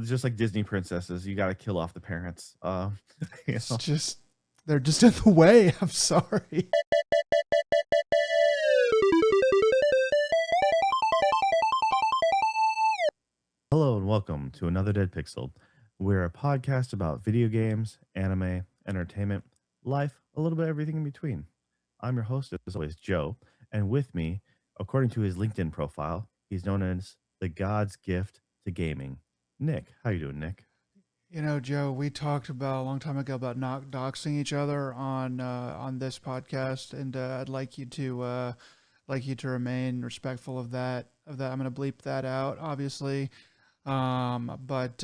just like Disney princesses, you got to kill off the parents. It's just they're just in the way. I'm sorry. Hello and welcome to another Dead Pixel. We're a podcast about video games, anime, entertainment, life, a little bit of everything in between. I'm your host, as always, Joe, and with me, according to his LinkedIn profile, he's known as the God's gift to gaming. Nick, how you doing, Nick? You know, Joe, we talked about a long time ago about not doxing each other on this podcast, and I'd like you to remain respectful of that. I'm going to bleep that out, obviously. But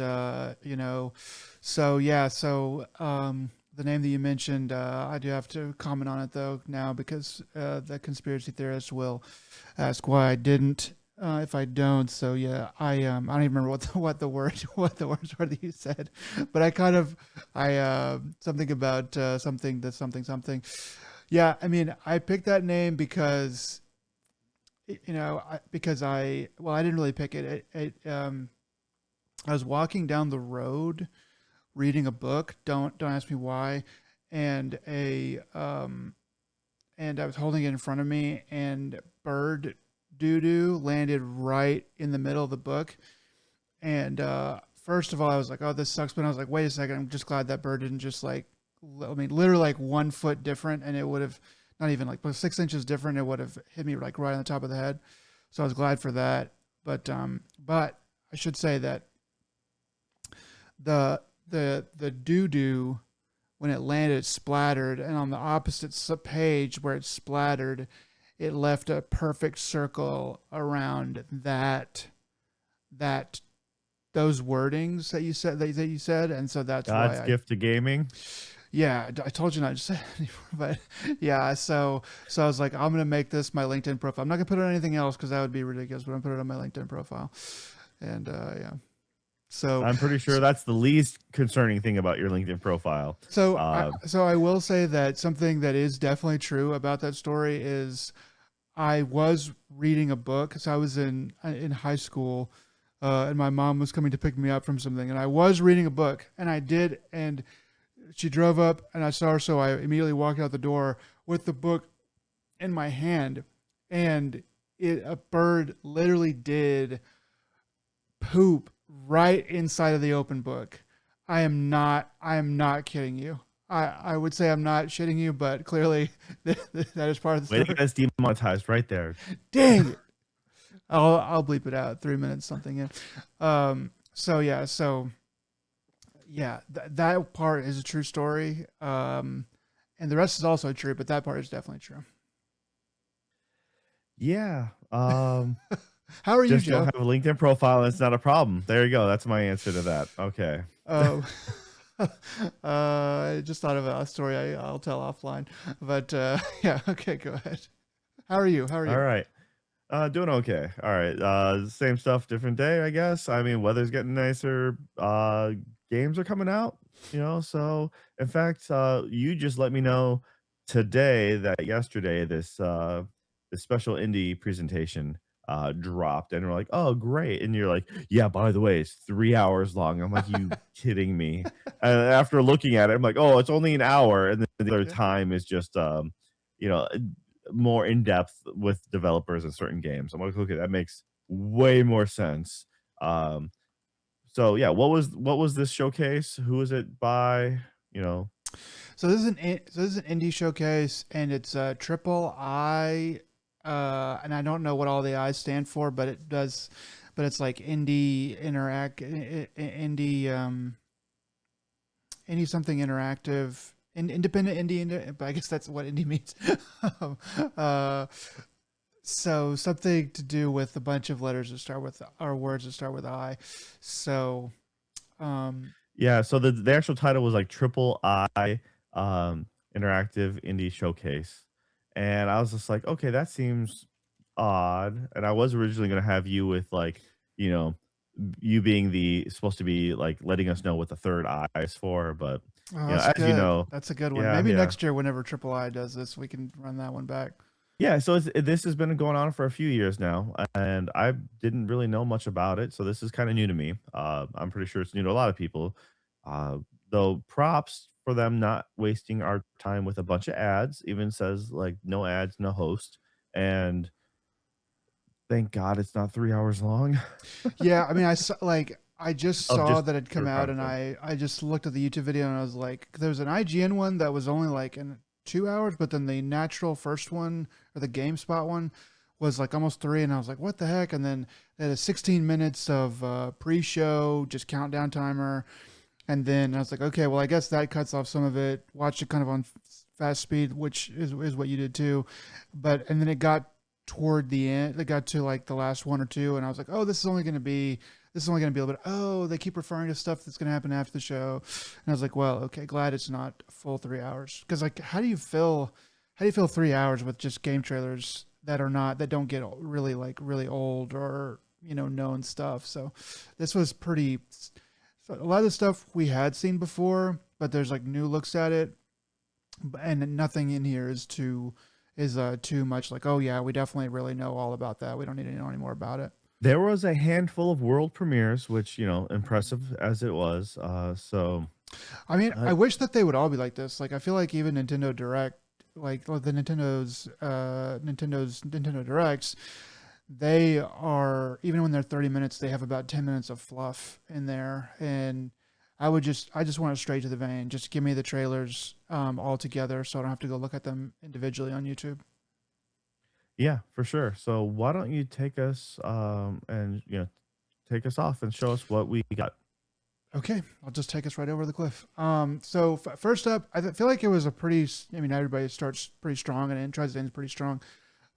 you know, so yeah, the name that you mentioned, I do have to comment on it though now because the conspiracy theorists will ask why I didn't. If I don't, so yeah, I don't even remember what the words were that you said, but I something about something that's something. Yeah, I mean, I picked that name because I didn't really pick it. I was walking down the road reading a book. Don't ask me why. And and I was holding it in front of me, and bird doo doo landed right in the middle of the book. And first of all, I was like, "Oh, this sucks." But I was like, "Wait a second! I'm just glad that bird didn't just like, I mean, literally like 1 foot different, and it would have not even like 6 inches different. It would have hit me like right on the top of the head." So I was glad for that. But I should say that the doo doo when it landed, it splattered, and on the opposite page where it splattered, it left a perfect circle around that those wordings that you said, and so that's God's why I gift to gaming. yeah, I told you not to say it anymore, but yeah, so I was like, I'm gonna make this my LinkedIn profile. I'm not gonna put it on anything else because that would be ridiculous, but I'm gonna put it on my LinkedIn profile, and yeah. So I'm pretty sure that's the least concerning thing about your LinkedIn profile. so I will say that something that is definitely true about that story is I was reading a book. So I was in high school, and my mom was coming to pick me up from something, and I was reading a book, and she drove up, and I saw her, so I immediately walked out the door with the book in my hand, and a bird literally did poop right inside of the open book. I am not kidding you. I would say I'm not shitting you, but clearly that is part of the Way to story. get us demonetized right there. Dang it. I'll bleep it out. 3 minutes something in. So yeah, that part is a true story. And the rest is also true, but that part is definitely true. Yeah. How are you, Just don't Joe? have a LinkedIn profile and it's not a problem. There you go. That's my answer to that. Okay. Oh, I just thought of a story I'll tell offline. But yeah, okay, go ahead. How are you? How are All you? right. Doing okay. All right. Same stuff, different day, I guess. I mean, weather's getting nicer. Games are coming out, so in fact, you just let me know today that yesterday this special indie presentation dropped, and we're like, oh great. And you're like, yeah, by the way, it's 3 hours long. I'm like, you kidding me? And after looking at it, I'm like, oh, it's only an hour, and then the other Yeah. time is just you know, more in depth with developers in certain games. I'm like, okay, that makes way more sense. Um, so yeah, what was this showcase? Who is it by? You know, So this is an indie showcase, and it's triple I, and I don't know what all the I's stand for, but it does, but it's like indie indie something interactive, independent indie, but I guess that's what indie means. um, uh, so something to do with a bunch of letters that start with or words that start with I. So um, yeah. So the actual title was like Triple I um, Interactive Indie Showcase, and I was just like, okay, that seems odd. And I was originally gonna have you with like, you know, you being the supposed to be like letting us know what the third eye is for, but oh, that's as you good. know, That's a good one. yeah, Maybe yeah. next year, whenever Triple I does this, we can run that one back. Yeah, so this has been going on for a few years now, and I didn't really know much about it, so this is kinda new to me. I'm pretty sure it's new to a lot of people, uh, though props for them not wasting our time with a bunch of ads, even says, like, "No ads, no host," and thank God it's not 3 hours long Yeah, I mean, I just of saw just that it come pure out, and content. I just looked at the YouTube video, and I was like, there's an IGN one that was only like in 2 hours, but then the natural first one or the GameSpot one was like almost three, and I was like, what the heck? And then they had a 16 minutes of pre-show, just countdown timer, and then I was like, okay, well, I guess that cuts off some of it. Watched it kind of on fast speed, which is what you did too, but and then it got toward the end. It got to like the last one or two, and I was like, oh, this is only going to be a little bit. Oh, they keep referring to stuff that's going to happen after the show, and I was like, well, okay, glad it's not a full 3 hours. Because like, how do you fill 3 hours with just game trailers that are not that don't get really like really old or known stuff? So this was pretty. So a lot of the stuff we had seen before, but there's like new looks at it, and nothing in here is too much like, oh yeah, we definitely really know all about that. We don't need to know any more about it. There was a handful of world premieres, which, Mhm. impressive as it was, I mean, uh I wish that they would all be like this. Like, I feel like even Nintendo Direct, like the Nintendo's Nintendo Directs, they are even when they're 30 minutes, they have about 10 minutes of fluff in there, and I just want it straight to the vein. Just give me the trailers all together, so I don't have to go look at them individually on YouTube. Yeah, for sure. So why don't you take us, and, take us off and show us what we got. Okay, I'll just take us right over the cliff. So first up, feel like it was a pretty. I mean, everybody starts pretty strong and it tries to end pretty strong,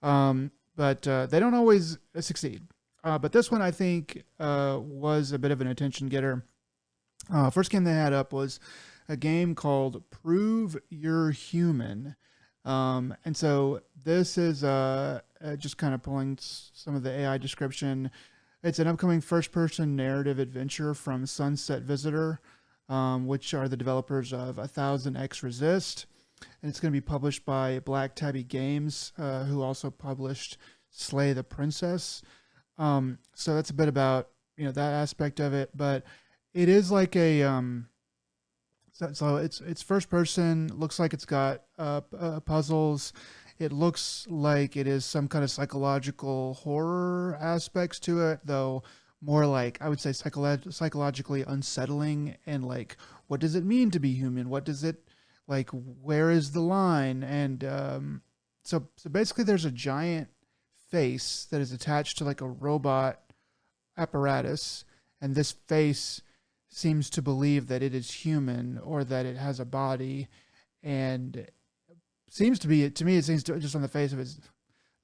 but they don't always succeed. But this one, I think, was a bit of an attention getter. First game they had up was a game called Prove You're Human. And so this is just kind of pulling some of the AI description. It's an upcoming first person narrative adventure from Sunset Visitor, which are the developers of 1000X Resist. And it's going to be published by Black Tabby Games, who also published Slay the Princess. So that's a bit about that aspect of it, but it is like a so it's first person. Looks like it's got puzzles. It looks like it is some kind of psychological horror aspects to it, though more like I would say psychologically unsettling and like what does it mean to be human? What does it like? Where is the line? And so basically, there's a giant face that is attached to like a robot apparatus, and this face seems to believe that it is human or that it has a body, and seems to be to me it seems to just on the face of it,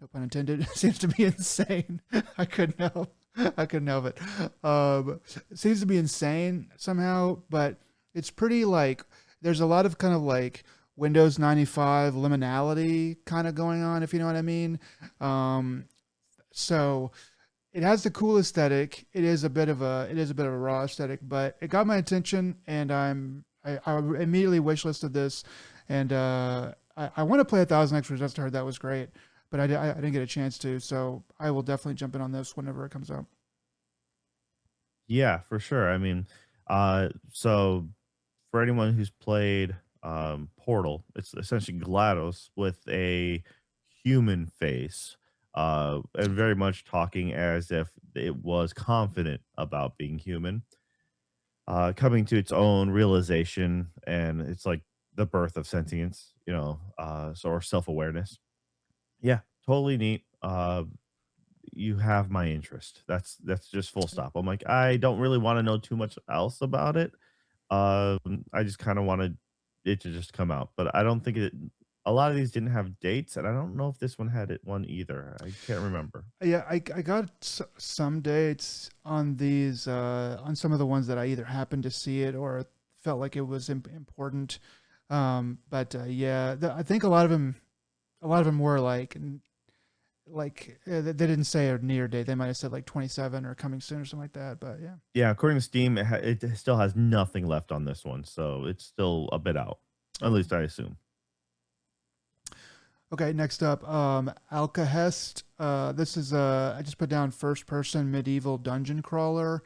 no pun intended, it seems to be insane. I couldn't help I couldn't help it. It seems to be insane somehow, but it's pretty like there's a lot of kind of like Windows 95 liminality kind of going on, if you know what I mean. So it has the cool aesthetic. It is a bit of a raw aesthetic, but it got my attention, and I immediately wishlisted this, and I want to play 1000X Resist. I heard that was great, but I didn't get a chance to, so I will definitely jump in on this whenever it comes out. Yeah, for sure. I mean, so for anyone who's played Portal, it's essentially GLaDOS with a human face, and very much talking as if it was confident about being human, coming to its own realization, and it's like the birth of sentience, or self awareness. Yeah, totally neat. You have my interest. That's just full stop. I'm like, I don't really want to know too much else about it. I just kind of wanted it to just come out, but I don't think it. A lot of these didn't have dates, and I don't know if this one had it one either. I can't remember. Yeah, I got some dates on these on some of the ones that I either happened to see it or felt like it was important. But yeah, I think a lot of them were like they didn't say a near date. They might have said like 27 or coming soon or something like that. But yeah. Yeah, according to Steam, it still has nothing left on this one, so it's still a bit out. At Okay. least I assume. Okay, next up, Alcahest. This is I just put down first person medieval dungeon crawler.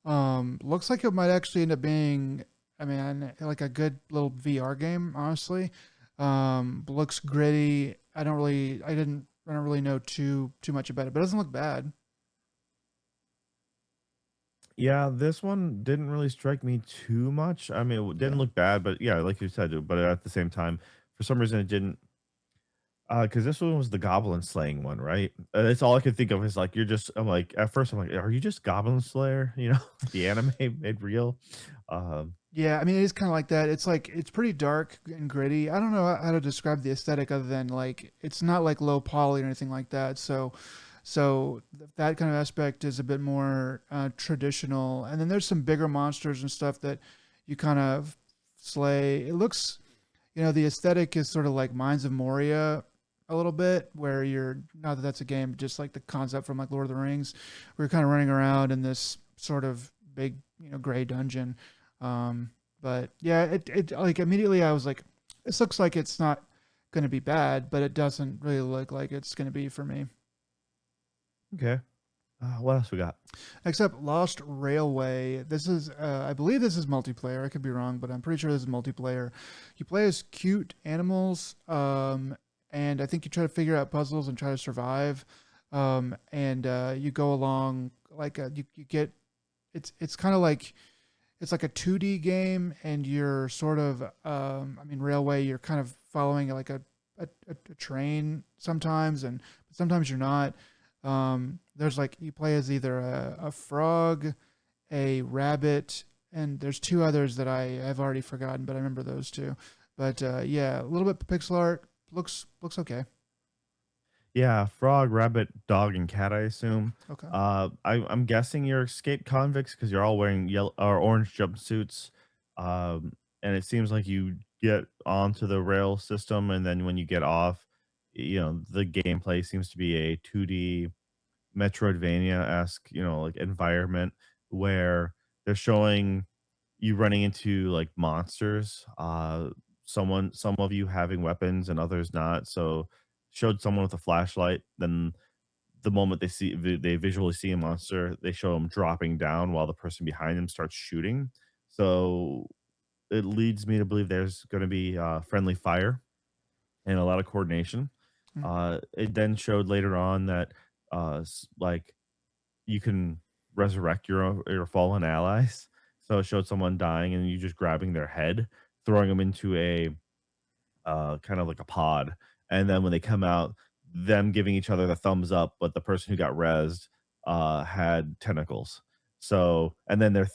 Looks like it might actually end up being, I mean, like a good little VR game, honestly. Looks gritty. I don't really know too much about it, but it doesn't look bad. Yeah, this one didn't really strike me too much. I mean, it didn't Yeah. look bad, but yeah, like you said, but at the same time, for some reason it didn't. Because this one was the goblin slaying one, right? That's all I could think of is like you're just. I'm like at first I'm like, are you just Goblin Slayer? You know, like the anime made real. Um, Yeah, I mean it is kind of like that. It's like it's pretty dark and gritty. I don't know how to describe the aesthetic other than like it's not like low poly or anything like that. That kind of aspect is a bit more traditional. And then there's some bigger monsters and stuff that you kind of slay. It looks, the aesthetic is sort of like Mines of Moria a little bit, where you're not that that's a game, just like the concept from like Lord of the Rings, where you're kind of running around in this sort of big, gray dungeon. Um, but yeah, it like immediately I was like, this looks like it's not going to be bad, but it doesn't really look like it's going to be for me. okay. What else we got? Except Lost Railway. This is, I believe this is multiplayer. I could be wrong, but I'm pretty sure this is multiplayer. You play as cute animals, and I think you try to figure out puzzles and try to survive. And You go along like you get it's kind of like it's like a 2D game, and you're sort of I mean railway. You're kind of following like a train sometimes, and sometimes you're not. There's like you play as either a frog, a rabbit, and there's two others that I have already forgotten, but I remember those two. But yeah, a little bit pixel art looks okay. Yeah, frog, rabbit, dog, and cat, I assume. Okay. I'm guessing you're escaped convicts because you're all wearing yellow or orange jumpsuits. And it seems like you get onto the rail system, and then when you get off, the gameplay seems to be a 2D Metroidvania-esque, like environment where they're showing you running into like monsters. Some of you having weapons and others not. So showed someone with a flashlight. Then the moment they visually see a monster, they show them dropping down while the person behind them starts shooting. So it leads me to believe there's going to be friendly fire and a lot of coordination. Mm. It then showed later on that like you can resurrect your fallen allies. So it showed someone dying and you just grabbing their head, throwing them into a kind of like a pod, and then when they come out, them giving each other the thumbs up, but the person who got rezzed had tentacles. So, and then their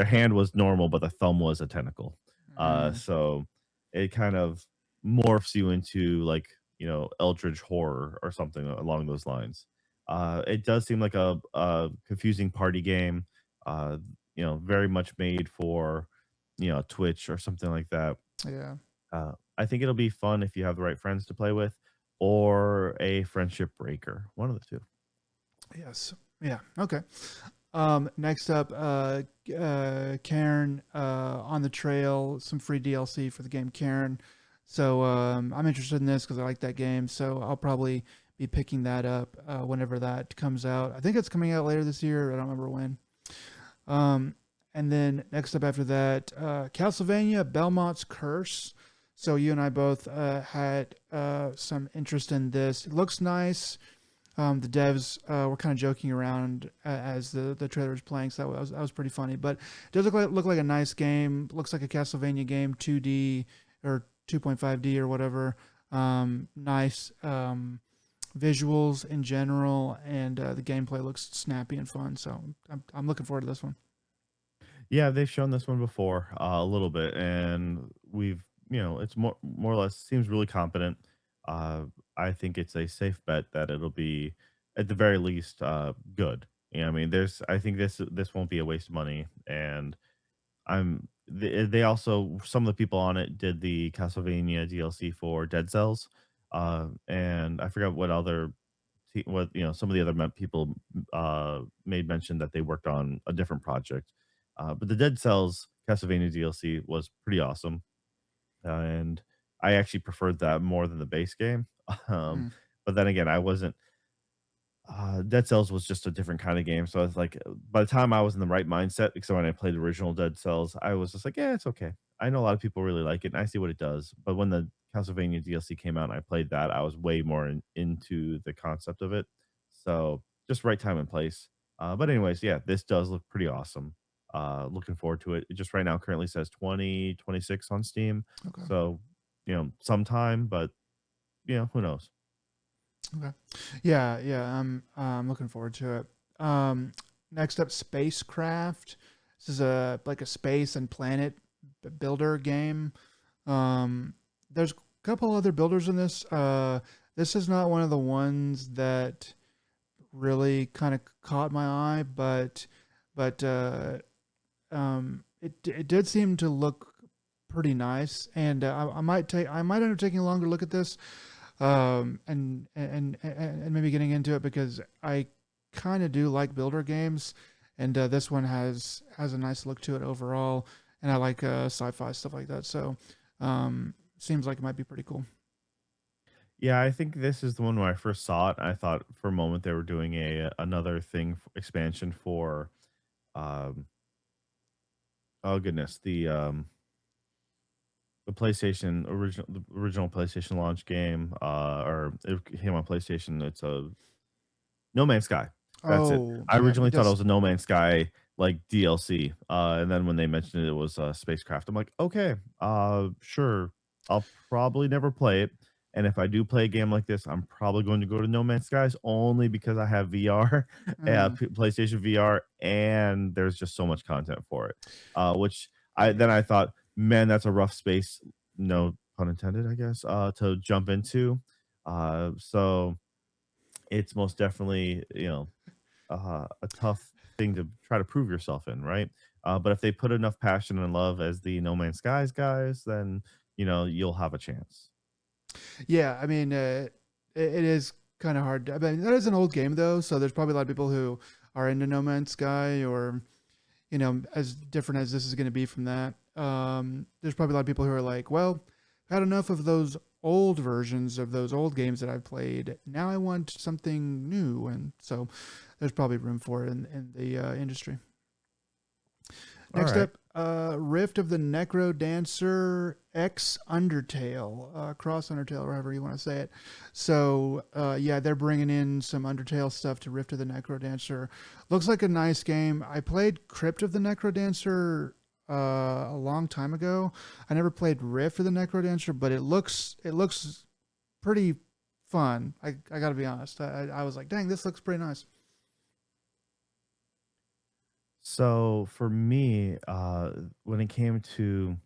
hand was normal, but the thumb was a tentacle. Mm. So it kind of morphs you into like eldritch horror or something along those lines. It does seem like a confusing party game. Uh, very much made for Twitch or something like that. Yeah. I think it'll be fun if you have the right friends to play with or a friendship breaker, one of the 2. Yes. Yeah. Okay. Next up, Cairn on the Trail, some free DLC for the game Cairn. So I'm interested in this because I like that game. So I'll probably be picking that up whenever that comes out. I think it's coming out later this year. I don't remember when. Um, and then next up after that, Castlevania Belmont's Curse. So you and I both had some interest in this. It looks nice. The devs were kind of joking around as the trailer was playing, so that was pretty funny. But it does look like a nice game. Looks like a Castlevania game, 2D or 2.5D or whatever. Nice visuals in general, and the gameplay looks snappy and fun. So I'm looking forward to this one. Yeah, they've shown this one before, a little bit, and it's more or less seems really competent. Uh, I think it's a safe bet that it'll be, at the very least, good. I mean, I think this won't be a waste of money, and they also some of the people on it did the Castlevania DLC for Dead Cells, and I forgot what other what some of the other people made mention that they worked on a different project, but the Dead Cells Castlevania DLC was pretty awesome, and I actually preferred that more than the base game. Um, Mm, but then again, I wasn't Dead Cells was just a different kind of game, so I was like, by the time I was in the right mindset, because when I played the original Dead Cells, I was just like, "Yeah, it's okay." I know a lot of people really like it, and I see what it does, but when the Castlevania DLC came out and I played that, I was way more into the concept of it. So, just right time and place. But anyways, yeah, this does look pretty awesome. Looking forward to it. It just right now currently says 2026 on Steam, okay. so, sometime, but, who knows? Okay. Yeah, yeah. I'm looking forward to it. Next up, Spacecraft. This is a like a space and planet builder game. There's a couple other builders in this. This is not one of the ones that really kind of caught my eye, but it did seem to look pretty nice, and I might end up taking a longer look at this, and maybe getting into it because I kind of do like builder games, and this one has a nice look to it overall, and I like sci-fi stuff like that. So, seems like it might be pretty cool. Yeah, I think this is the one where I first saw it. I thought for a moment they were doing a another thing expansion for um oh goodness, the original PlayStation launch game or it came on PlayStation. It's a No Man's Sky. That's it. Oh I yeah, originally it thought it does. was a No Man's Sky, like, DLC, and then when they mentioned it was, Spacecraft, I'm like, "Okay, sure. I'll probably never play it, and if I do play a game like this, I'm probably going to go to No Man's Skies only because I have VR, Mm, PlayStation VR, and there's just so much content for it." Which I thought, "Man, that's a rough space," no pun intended, I guess, to jump into. So it's most definitely, a tough thing to try to prove yourself in, right? But if they put enough passion and love as the No Man's Skies guys, then you'll have a chance. yeah, I mean, it is kind of hard. I mean, that is an old game though, so there's probably a lot of people who are into No Man's Sky or as different as this is going to be from that. There's probably a lot of people who are like, well, I've had enough of those old versions of those old games that I've played. Now I want something new, and so there's probably room for it in the industry. All Next right. up, Rift of the Necro Dancer X Undertale, Cross Undertale, or however you want to say it. So, yeah, they're bringing in some Undertale stuff to Rift of the Necro Dancer. Looks like a nice game. I played Crypt of the Necro Dancer a long time ago. I never played Rift of the Necro Dancer, but it looks pretty fun. I got to be honest. I was like, dang, this looks pretty nice. So for me, when it came to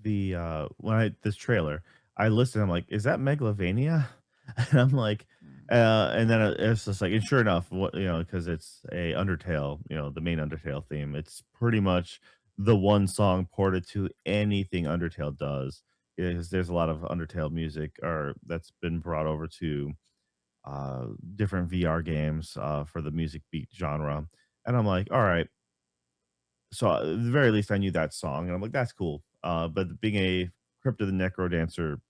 the when I this trailer, I listened. I'm like, is that Megalovania? And I'm like, Mm. and then it's just like, and sure enough, what because it's a Undertale, the main Undertale theme. It's pretty much the one song ported to anything Undertale does. Is there's a lot of Undertale music or that's been brought over to uh different VR games for the music beat genre. And I'm like, all right, so, at the very least, I knew that song, and I'm like, "That's cool." But being a Crypt of the Necro Dancer,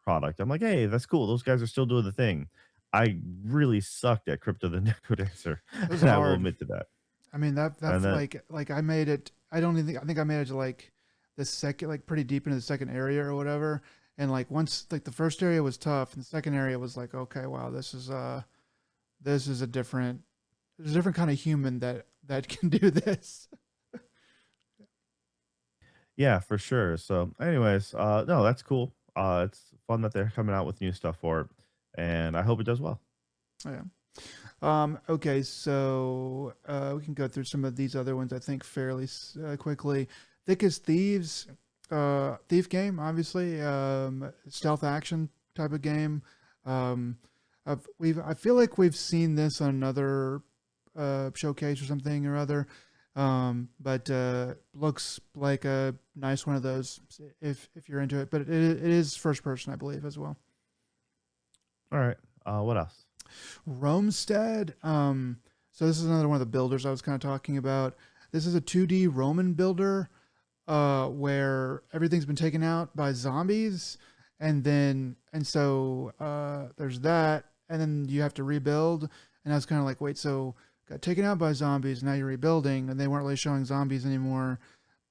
product, I'm like, "Hey, that's cool. Those guys are still doing the thing." I really sucked at Crypt of the Necro Dancer, It was and I will hard. admit to that. I mean And that then like I made it. I don't even think I think I made it to like the second, like pretty deep into the second area or whatever. And like once like the first area was tough, and the second area was like, okay, wow, this is a different, there's a different kind of human that can do this. yeah, for sure. So, anyways, no, that's cool. It's fun that they're coming out with new stuff for it, and I hope it does well. Yeah. Okay, so we can go through some of these other ones I think fairly quickly. Thick as Thieves, thief game, obviously, stealth action type of game. Um, I feel like we've seen this on another showcase or something or other, but looks like a nice one of those if you're into it. But it is first person, I believe, as well. All right. What else? Romestead. So this is another one of the builders I was kind of talking about. This is a 2D Roman builder. where everything's been taken out by zombies, and so there's that, and then you have to rebuild. And I was kind of like, wait, so got taken out by zombies, now you're rebuilding, and they weren't really showing zombies anymore.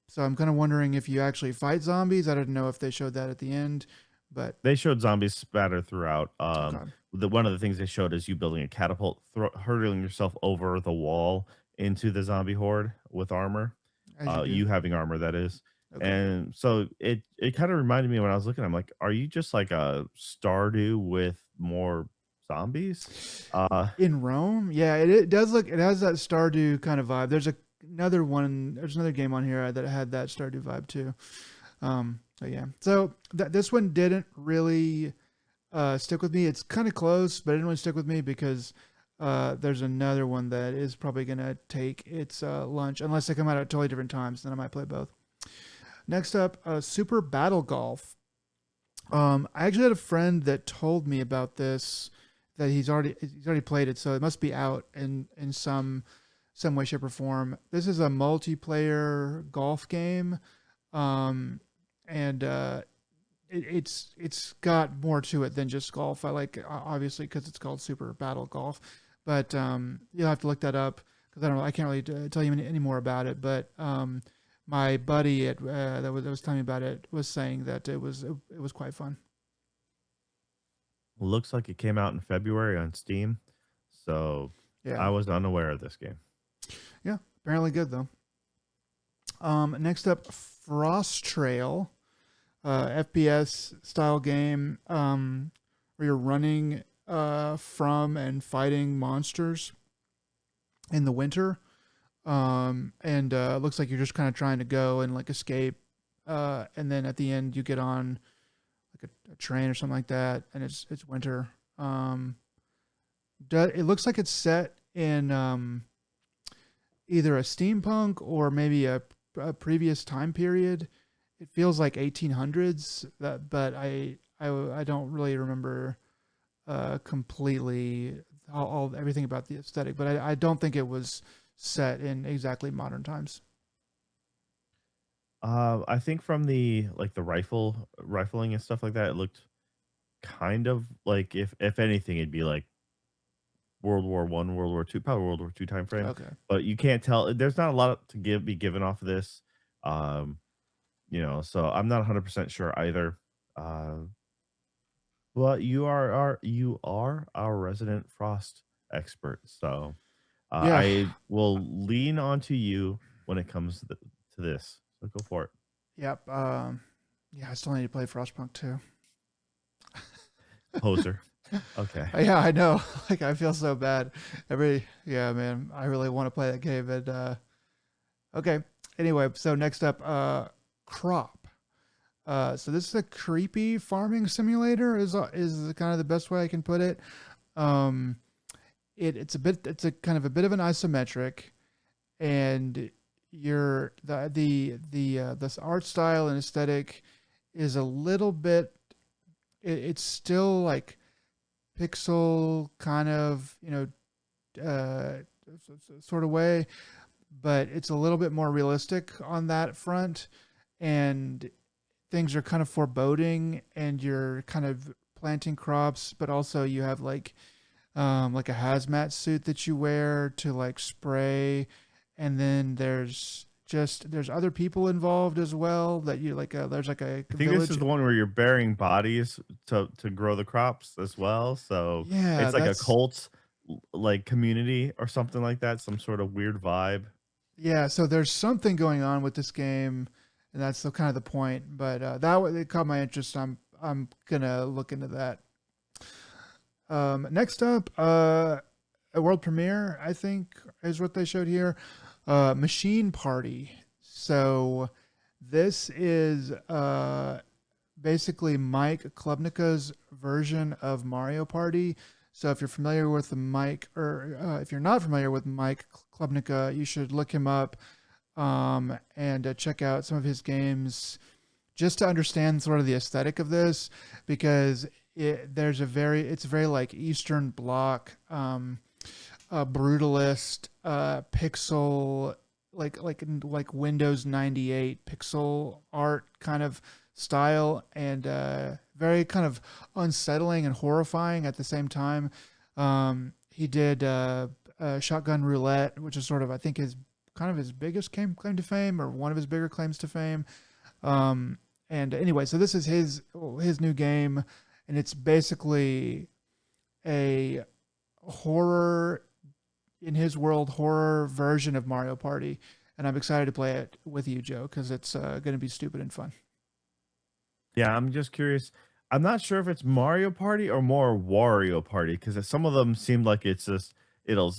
So I'm kind of wondering if you actually fight zombies. I didn't know if they showed that at the end, but They showed zombies spatter throughout. okay, One of the things they showed is you building a catapult, hurtling yourself over the wall into the zombie horde with armor. as you do. You having armor, that is. Okay. And so it kind of reminded me when I was looking. I'm like, are you just like a Stardew with more zombies? In Rome, yeah, it does look. It has that Stardew kind of vibe. Another one. There's another game on here that had that Stardew vibe too. But yeah, so this one didn't really stick with me. It's kind of close, but it didn't really stick with me because there's another one that is probably gonna take its lunch unless they come out at totally different times. Then I might play both. Next up, Super Battle Golf. I actually had a friend that told me about this, that he's already played it, so it must be out in some way, shape, or form. This is a multiplayer golf game, um, and it's got more to it than just golf. I like, obviously, because it's called Super Battle Golf, but you'll have to look that up because I can't really tell you any more about it. But my buddy that was telling me about it was saying that it was quite fun. Looks like it came out in February on Steam. So Yeah, I was unaware of this game. yeah, apparently good though. Next up, Frost Trail, FPS style game, where you're running from and fighting monsters in the winter. And it looks like you're just kind of trying to go and like escape. And then at the end, you get on like a train or something like that, and it's winter. It looks like it's set in either a steampunk or maybe a previous time period. It feels like 1800s, but I don't really remember completely everything about the aesthetic. But I don't think it was set in exactly modern times. I think from the like the rifling and stuff like that, it looked kind of like if anything, it'd be like World War I, World War II, probably World War II time frame. Okay. But you can't tell. There's not a lot to be given off of this. Um, so I'm not 100% sure either. Uh, but you are our resident Frost expert, so Yeah. I will lean onto you when it comes to this. So go for it, Yep. Yeah, I still need to play Frostpunk too. poser. Okay. Yeah, I know. Like I feel so bad. Yeah, man, I really want to play that game. And okay. Anyway, so next up, Crop. So this is a creepy farming simulator. Is kind of the best way I can put it. Um, it's a kind of a bit of an isometric, and this art style and aesthetic is a little bit. It's still like pixel kind of, uh, sort of way, but it's a little bit more realistic on that front, and things are kind of foreboding, and you're kind of planting crops, but also you have like a hazmat suit that you wear to like spray, and then there's other people involved as well that you like. There's like a I think this village. is the one where you're burying bodies to grow the crops as well. So Yeah, it's like a that's cult like community or something like that. Some sort of weird vibe. yeah. So there's something going on with this game, and that's kind of the point. But it caught my interest. I'm gonna look into that. Next up, a world premiere, I think, is what they showed here. Machine Party. So this is basically Mike Klubnika's version of Mario Party. So if you're familiar with the Mike, or if you're not familiar with Mike Klubnika, you should look him up, and check out some of his games just to understand sort of the aesthetic of this, because it's very like Eastern Bloc, brutalist, pixel like Windows 98 pixel art kind of style, and very kind of unsettling and horrifying at the same time. He did Shotgun Roulette, which is sort of, I think, his kind of his biggest claim to fame, or one of his bigger claims to fame. Um, and anyway, so this is his new game, and it's basically a horror, in his world, horror version of Mario Party. And I'm excited to play it with you, Joe, because it's going to be stupid and fun. Yeah, I'm just curious. I'm not sure if it's Mario Party or more Wario Party because some of them seem like it's just it'll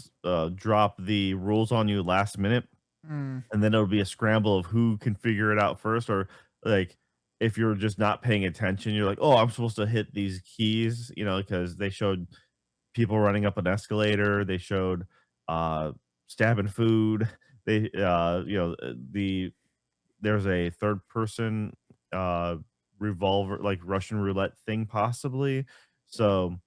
drop the rules on you last minute, Mm, and then it'll be a scramble of who can figure it out first, or like if you're just not paying attention, you're like, oh, I'm supposed to hit these keys, because they showed people running up an escalator, they showed stabbing food, they the there's a third person uh revolver like Russian roulette thing possibly. So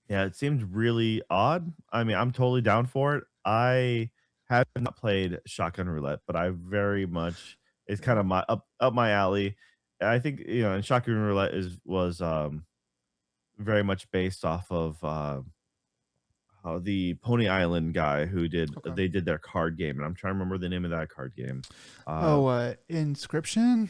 yeah, it seems really odd. I mean, I'm totally down for it. I have not played shotgun roulette, but I very much it's kind yeah. of my up my alley. I think, and shotgun roulette was very much based off of the Pony Island guy who Okay. they did their card game, and I'm trying to remember the name of that card game. Uh, Oh, Inscription.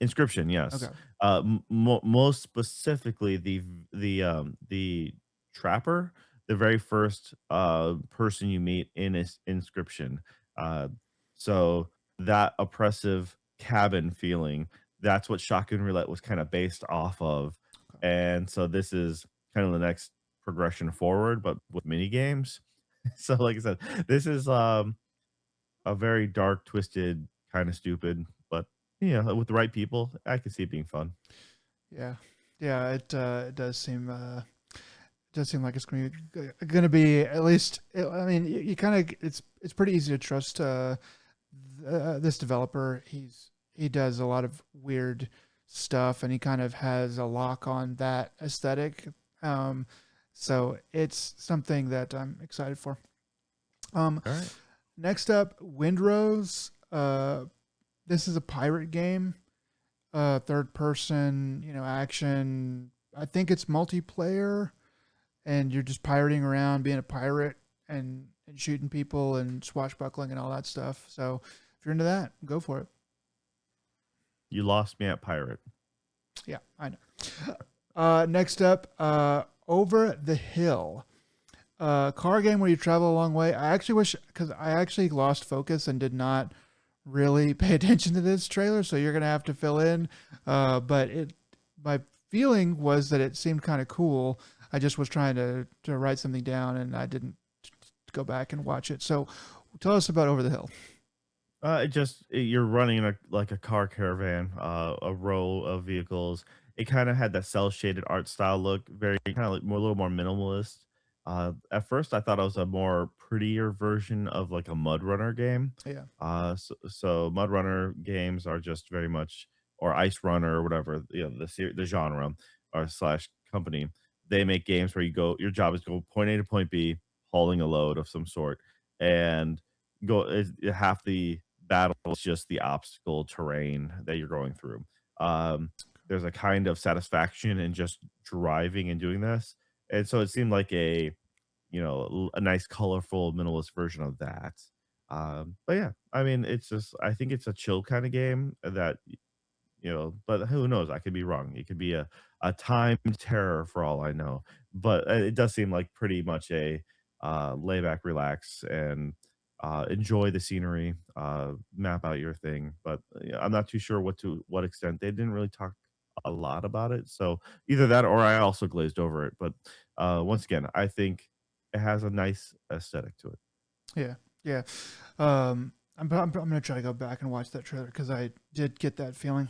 Inscription, yes. Okay. Most specifically, the trapper, the very first person you meet in Inscription. Uh, so that oppressive cabin feeling, that's what Shotgun Roulette was kind of based off of, Okay. and so this is kind of the next progression forward, but with mini games. So, like I said, this is a very dark, twisted, kind of stupid, but with the right people, I can see it being fun. Yeah. Yeah. It does seem like it's going to be at least. I mean, you kind of it's pretty easy to trust this developer. He does a lot of weird stuff, and he kind of has a lock on that aesthetic. Um, so it's something that I'm excited for. Um, All right. Next up, Windrose. This is a pirate game, third person, action. I think it's multiplayer, and you're just pirating around, being a pirate, and shooting people and swashbuckling and all that stuff. So if you're into that, go for it. You lost me at pirate. Yeah, I know. Next up, Over the Hill. Car game where you travel a long way. I actually wish, because I actually lost focus and did not really pay attention to this trailer, so you're gonna have to fill in. But my feeling was that it seemed kind of cool. I just was trying to write something down, and I didn't go back and watch it. So tell us about Over the Hill. You're running like a car caravan, a row of vehicles. It kind of had that cell shaded art style look, very kind of like more a little more minimalist. At first, I thought it was a more prettier version of like a Mud Runner game. Yeah, So Mud Runner games are just very much, or Ice Runner or whatever, the genre or slash company. They make games where your job is to go point A to point B, hauling a load of some sort, and half the battle is just the obstacle terrain that you're going through. Um, there's a kind of satisfaction in just driving and doing this, and so it seemed like a nice, colorful, minimalist version of that. But yeah, I mean, I think it's a chill kind of game that but who knows? I could be wrong. It could be a time terror for all I know. But it does seem like pretty much a lay back, relax, and enjoy the scenery. Map out your thing. But yeah, I'm not too sure what extent they didn't really talk a lot about it. So either that or I also glazed over it. But once again, I think it has a nice aesthetic to it. yeah, yeah. I'm gonna try to go back and watch that trailer because I did get that feeling.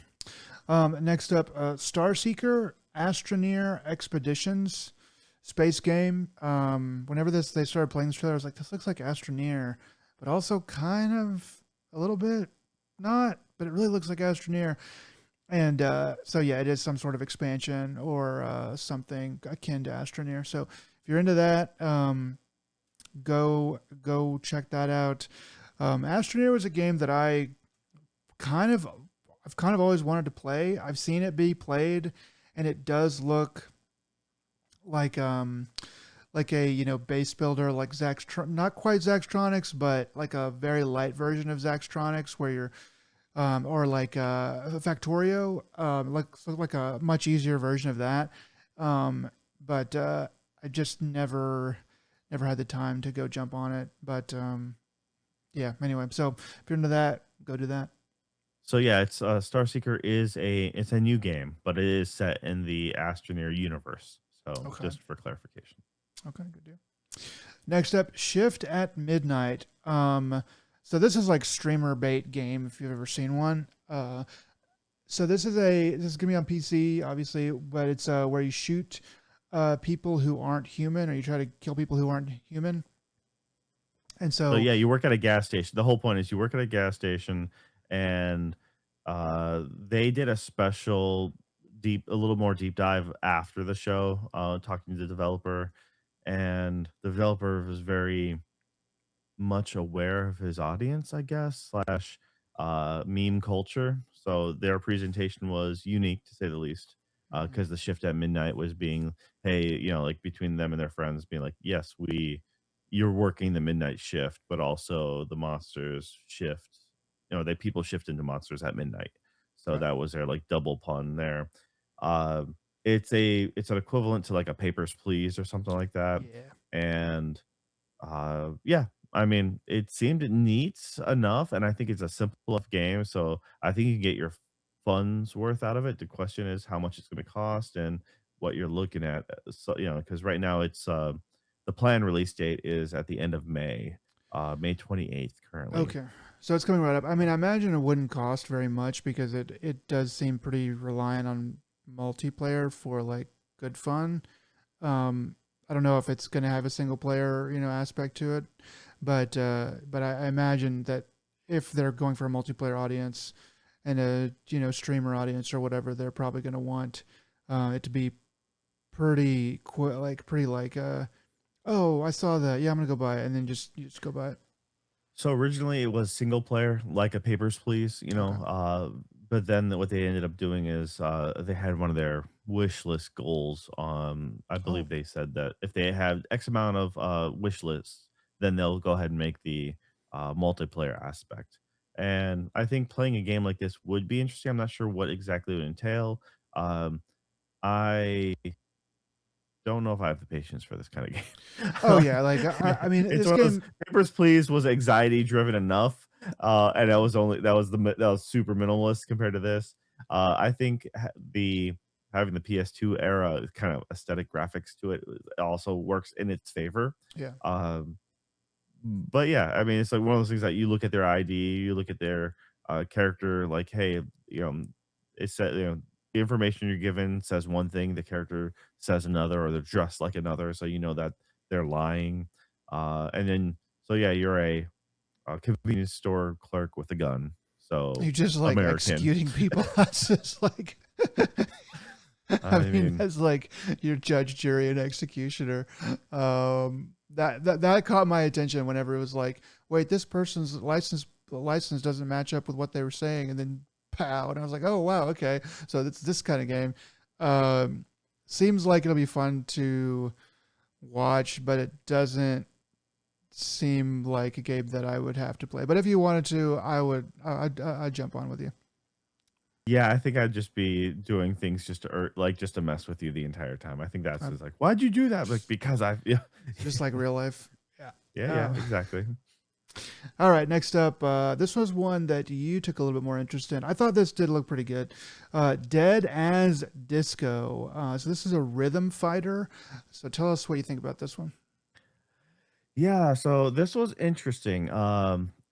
Next up, Star Seeker Astroneer Expeditions space game. Whenever they started playing this trailer, I was like, this looks like Astroneer, but also kind of a little bit not, but it really looks like Astroneer. And so yeah, it is some sort of expansion or something akin to Astroneer. So if you're into that, go check that out. Astroneer was a game that kind of I've kind of always wanted to play. I've seen it be played, and it does look like like a base builder like not quite Zaxtronics, but like a very light version of Zaxtronics, where you're or like Factorio, like a much easier version of that. But I just never had the time to go jump on it. But yeah, anyway, so if you're into that, go do that. So yeah, it's Star Seeker is it's a new game, but it is set in the Astroneer universe. So Okay. just for clarification. Okay, good deal. Next up, Shift at Midnight. So this is like streamer bait game if you've ever seen one. So this is gonna be on PC, obviously, but it's where you shoot people who aren't human, or you try to kill people who aren't human. And So so, yeah, you work at a gas station. The whole point is you work at a gas station, and they did a special a little more deep dive after the show, talking to the developer, and the developer was very much aware of his audience, I guess, slash meme culture. So their presentation was unique to say the least. mhm, Because the shift at midnight was being, hey, like between them and their friends, being like, yes, you're working the midnight shift, but also the monsters shift. They people shift into monsters at midnight. So right, that was their like double pun there. It's an equivalent to like a Papers, Please or something like that, yeah. and yeah, I mean, it seemed neat enough, and I think it's a simple enough game, so I think you can get your funds worth out of it. The question is how much it's gonna cost and what you're looking at. So, because right now the planned release date is at the end of May, May 28th currently. Okay. So it's coming right up. I mean, I imagine it wouldn't cost very much because it does seem pretty reliant on multiplayer for like good fun. I don't know if it's going to have a single player, aspect to it, but I imagine that if they're going for a multiplayer audience and a streamer audience or whatever, they're probably going to want it to be pretty like oh, I saw that, yeah, I'm gonna go buy it, and then you just go buy it. So originally it was single player, like a Papers, Please, Okay. but then what they ended up doing is they had one of their wish list goals. I Oh, believe they said that if they have X amount of wish lists, then they'll go ahead and make the multiplayer aspect. And I think playing a game like this would be interesting. I'm not sure what exactly it would entail. Um, I don't know if I have the patience for this kind of game. oh yeah, like I mean, It's this one of those. game. Papers, Please was anxiety driven enough, and that was super minimalist compared to this. I think the having the PS2 era kind of aesthetic graphics to it also works in its favor. Yeah, Um, but yeah, I mean, it's like one of those things that you look at their ID, you look at their character, like, hey, it said, the information you're given says one thing, the character says another, or they're dressed like another, so you know that they're lying. And then, so yeah, you're a convenience store clerk with a gun, so you're just like American. executing people. That's just like, I I mean, mean, that's like your judge, jury, and executioner. That caught my attention whenever it was like, wait, this person's license doesn't match up with what they were saying, and then pow, and I was like, oh wow, okay, so it's this kind of game. Um, Seems like it'll be fun to watch, but it doesn't seem like a game that I would have to play. But if you wanted to, I'd jump on with you. yeah, I think I'd just be doing things just to like just to mess with you the entire time. I think that's Okay. just like, why'd you do that? Like because I yeah. Just like real life. Yeah. Yeah, Uh, exactly. all right. Next up, this was one that you took a little bit more interest in. I thought this did look pretty good. Dead as Disco. So this is a rhythm fighter. So tell us what you think about this one. Yeah, so this was interesting.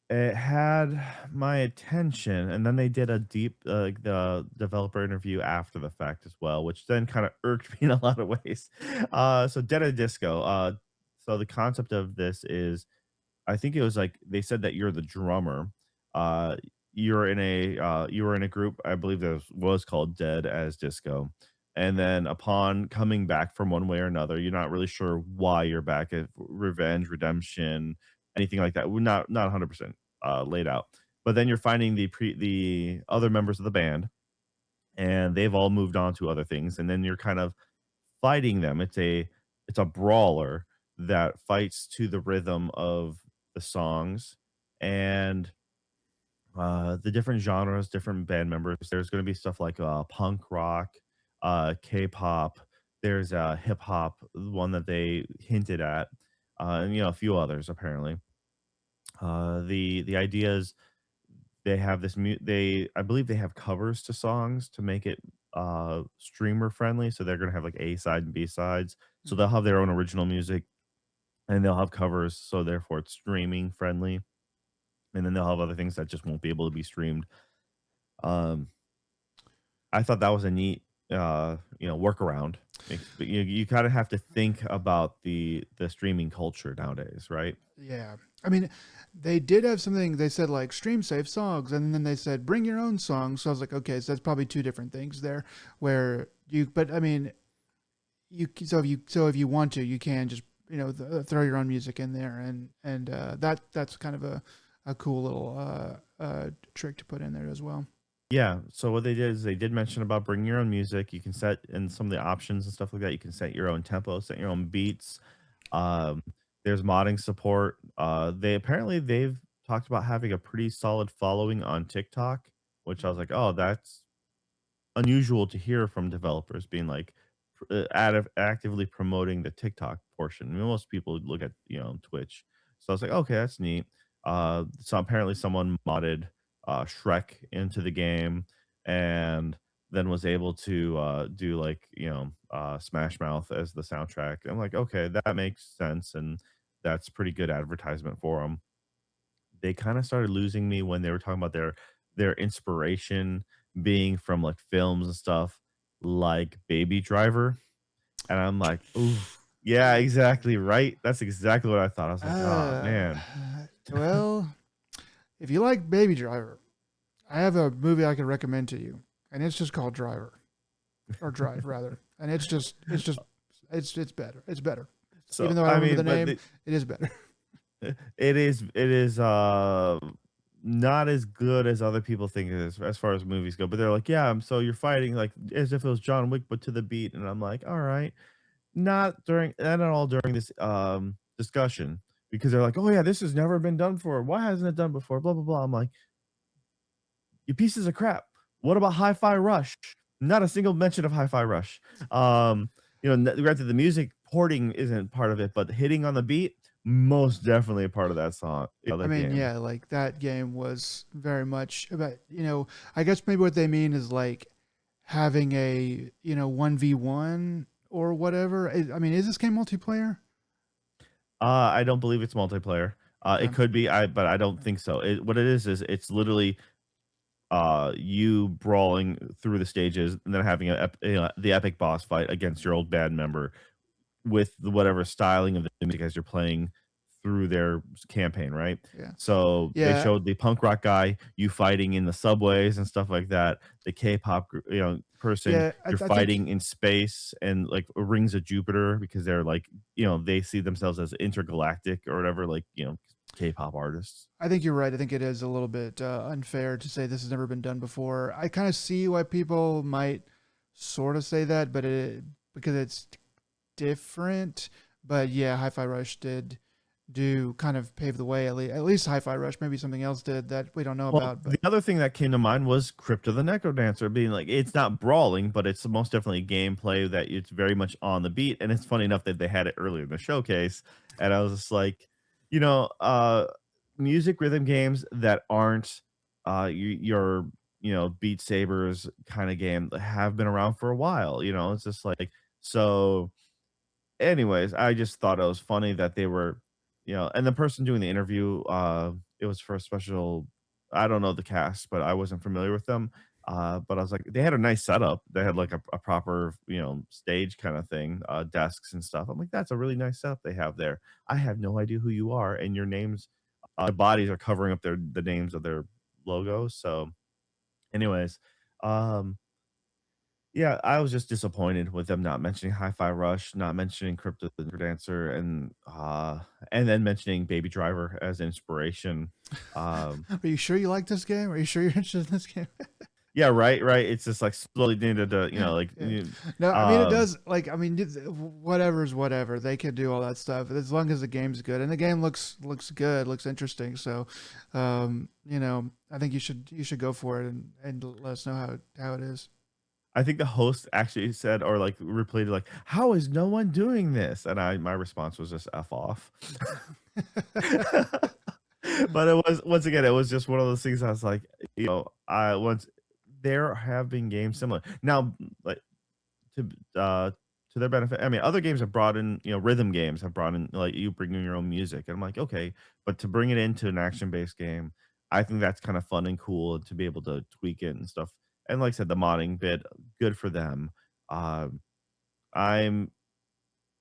It had my attention, and then they did a deep, like the developer interview after the fact as well, which then kind of irked me in a lot of ways. So Dead a Disco. So the concept of this is I think it was like they said that you're the drummer. Uh, you were in a group, I believe that was called Dead as Disco. And then upon coming back from one way or another, you're not really sure why you're back, if revenge, redemption, anything like that. We're not 100%. laid out. But then you're finding the other members of the band, and they've all moved on to other things, and then you're kind of fighting them. It's a brawler that fights to the rhythm of the songs, and the different genres, different band members. There's going to be stuff like punk rock, K-pop. There's hip hop, one that they hinted at, and a few others apparently. The idea is they have they, I believe they have covers to songs to make it streamer friendly. So they're gonna have like A side and B sides. So they'll Mhm. have their own original music and they'll have covers, so therefore it's streaming friendly. And then they'll have other things that just won't be able to be streamed. Um, I thought that was a neat workaround. But you kind of have to think about the streaming culture nowadays, right? Yeah. I mean, they did have something. They said like stream safe songs, and then they said bring your own songs. So I was like, okay, so that's probably two different things there. Where you, but I mean, if you want to, you can just throw your own music in there, and that's kind of a cool little trick to put in there as well. Yeah, so what they did is they did mention about bringing your own music. You can set in some of the options and stuff like that. You can set your own tempo, set your own beats. Um, there's modding support. They've talked about having a pretty solid following on TikTok, which I was Mhm. like, oh, that's unusual to hear from developers being like actively promoting the TikTok portion. I mean, most people look at Twitch, so I was like, okay, that's neat. So apparently someone modded Shrek into the game, and then was able to do like Smash Mouth as the soundtrack. I'm like, okay, that makes sense, and that's pretty good advertisement for them. They kinda started losing me when they were talking about their inspiration being from, like, films and stuff like Baby Driver, and I'm like, "Ooh, yeah, exactly, right?" That's exactly what I thought. I was like, "Oh, Uh, man." well, if you like Baby Driver, I have a movie I can recommend to you, and it's just called Driver or Drive rather, and it's better. It's better. So, Even though I don't I remember the mean, but name, it is better. it is, not as good as other people think it is as far as movies go, but they're like, "Yeah, so you're fighting, like, as if it was John Wick, but to the beat," and I'm like, "Alright." Not at all during this, discussion, because they're like, "Oh, yeah, this has never been done before. Why hasn't it done before? Blah, blah, blah." I'm like, "You pieces of crap. What about Hi-Fi Rush?" Not a single mention of Hi-Fi Rush. Granted, the music porting isn't part of it, but hitting on the beat, most definitely a part of that song I that mean, game. yeah, like that game was very much about, I guess maybe what they mean is like having a, 1v1 or whatever. I mean, is this game multiplayer? I don't believe it's multiplayer. It Okay. could be, but I don't think so. What it is it's literally you brawling through the stages and then having the epic boss fight against your old band member with whatever styling of the music as you're playing through their campaign, right? Yeah. So they Yeah. showed the punk rock guy, you fighting in the subways and stuff like that. The K-pop, person, Yeah. I, you're I think fighting in space and like rings of Jupiter because they're like, they see themselves as intergalactic or whatever, like, K-pop artists. I think you're right. I think it is a little bit unfair to say this has never been done before. I kind of see why people might sort of say that, but because it's different. But yeah, Hi-Fi Rush did do kind of pave the way. At least Hi-Fi Rush. Maybe something else did that we don't know Well, about. the But other thing that came to mind was Crypto the Necrodancer being like, it's not brawling, but it's most definitely gameplay that it's very much on the beat. And it's funny enough that they had it earlier in the showcase. And I was just like, you know, uh, music rhythm games that aren't your, Beat Sabers kind of game have been around for a while. It's just like, so anyways, I just thought it was funny that they were, and the person doing the interview, it was for a special. I don't know the cast, but I wasn't familiar with them. But I was like, they had a nice setup. They had like a proper, stage kind of thing, desks and stuff. I'm like, that's a really nice setup they have there. I have no idea who you are, and your names, bodies are covering up the names of their logos. So, anyways, um, Yeah, I was just disappointed with them not mentioning Hi-Fi Rush, not mentioning Crypto the Dancer, and then mentioning Baby Driver as inspiration. Um, Are you sure you like this game? Are you sure you're interested in this game? yeah, right, right. It's just like slowly needed to, Yeah. No, I mean it um, does. Like, I mean, whatever's whatever. They can do all that stuff as long as the game's good, and the game looks good, looks interesting. So, I think you should go for it and let us know how it is. I think the host actually said or like replayed like, "How is no one doing this?" And my response was just "F off." But it was once again, it was just one of those things I was like, I once there have been games similar. Now, like to to their benefit, I mean, other games have brought in, rhythm games have brought in like you bring in your own music. And I'm like, okay, but to bring it into an action-based game, I think that's kind of fun and cool to be able to tweak it and stuff. And like I said, the modding bit, good for them. Um, I'm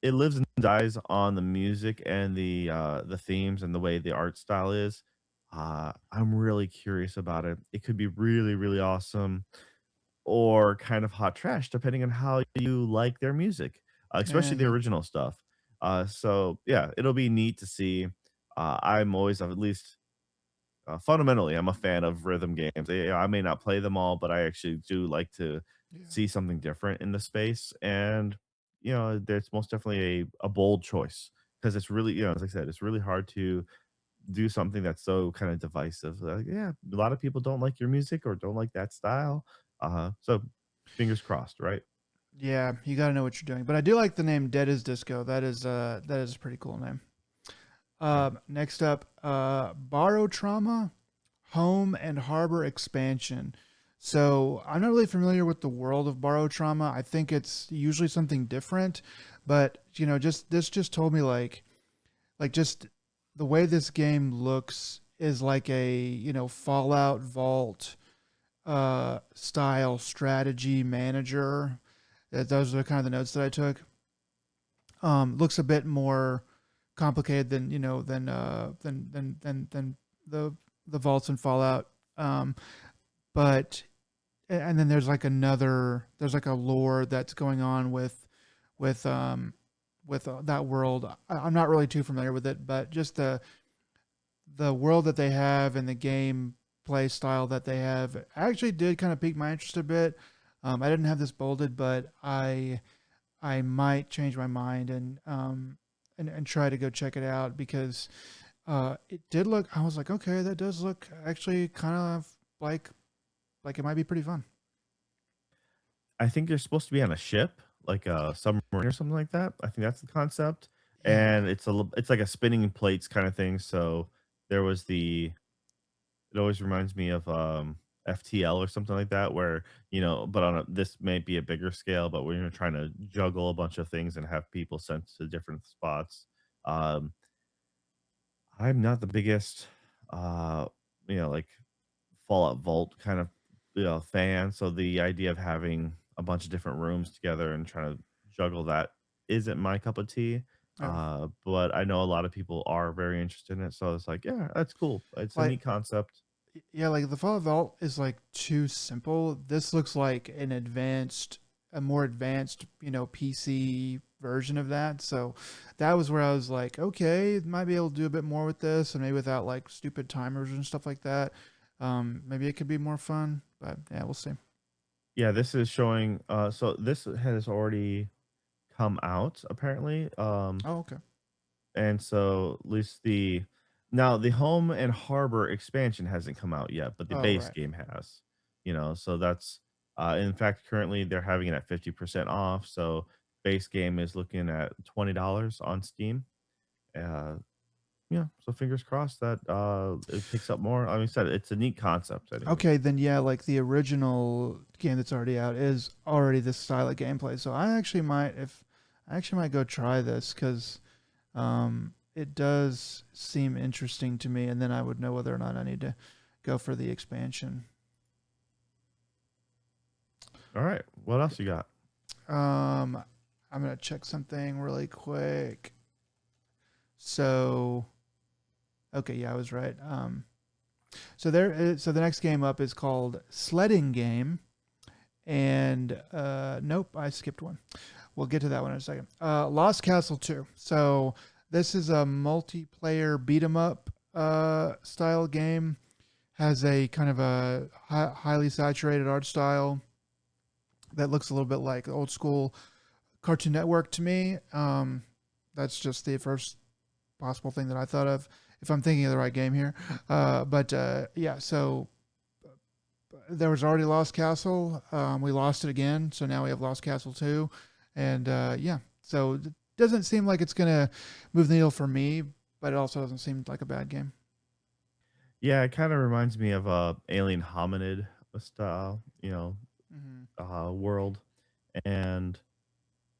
it lives and dies on the music and the themes and the way the art style is. I'm really curious about it. It could be really, really awesome or kind of hot trash depending on how you like their music, Yeah, especially the yeah, original stuff. So yeah, it'll be neat to see. I'm always at least fundamentally, I'm a fan of rhythm games. I may not play them all, but I actually do like to yeah, see something different in the space. And there's most definitely a bold choice because it's really, as I said, it's really hard to do something that's so kind of divisive. Yeah, a lot of people don't like your music or don't like that style. So fingers crossed, right? yeah. You got to know what you're doing. But I do like the name Dead is Disco. That is a pretty cool name. Yeah. Next up, Borrow Trauma, Home and Harbor Expansion. So I'm not really familiar with the world of Borrow Trauma. I think it's usually something different, but just this just told me like just the way this game looks is like a Fallout Vault style strategy manager. Those are kind of the notes that I took. Looks a bit more complicated than than the vaults and Fallout. Um, but and then there's like a lore that's going on with that world. I'm not really too familiar with it, but just the world that they have and the game play style that they have actually did kind of pique my interest a bit. I didn't have this bolded, but I might change my mind and try to go check it out because it did look. I was like, okay, that does look actually kind of like it might be pretty fun. I think you're supposed to be on a ship, like a submarine or something like that. I think that's the concept. Yeah. And it's like a spinning plates kind of thing. So there was the it always reminds me of FTL or something like that, where but this may be a bigger scale, but when you're trying to juggle a bunch of things and have people sent to different spots. Um, I'm not the biggest, uh, like Fallout Vault kind of fan. So the idea of having a bunch of different rooms together and trying to juggle that isn't my cup of tea. Oh. But I know a lot of people are very interested in it. So it's like, yeah, that's cool. It's a Like neat concept. yeah, like the Fallout Vault is like too simple. This looks like a more advanced, PC version of that. So that was where I was like, okay, might be able to do a bit more with this, and maybe without like stupid timers and stuff like that. Maybe it could be more fun, but yeah, we'll see. Yeah, this is showing. So this has already come out apparently. Oh, okay. And so at least the home and harbor expansion hasn't come out yet, but the Oh, base right. game has. So that's in fact currently they're having it at 50% off. So base game is looking at $20 on Steam. Uh yeah, so fingers crossed that it picks up more. I mean, said it's a neat concept anyways. Okay, then yeah, like the original game that's already out is already this style of gameplay. So I actually might go try this because it does seem interesting to me, and then I would know whether or not I need to go for the expansion. All right, what else you got? Um, I'm gonna check something really quick. So, okay, yeah, I was right. So the next game up is called Sledding Game, and nope, I skipped one. We'll get to that one in a second. Lost Castle 2. So this is a multiplayer beat 'em up style game. Has a kind of a highly saturated art style that looks a little bit like old school Cartoon Network to me. That's just the first possible thing that I thought of, if I'm thinking of the right game here. But yeah, so there was already Lost Castle. We lost it again, so now we have Lost Castle 2. And yeah, so it doesn't seem like it's going to move the needle for me, but it also doesn't seem like a bad game. Yeah, it kind of reminds me of Alien Hominid style, Mm-hmm. world, and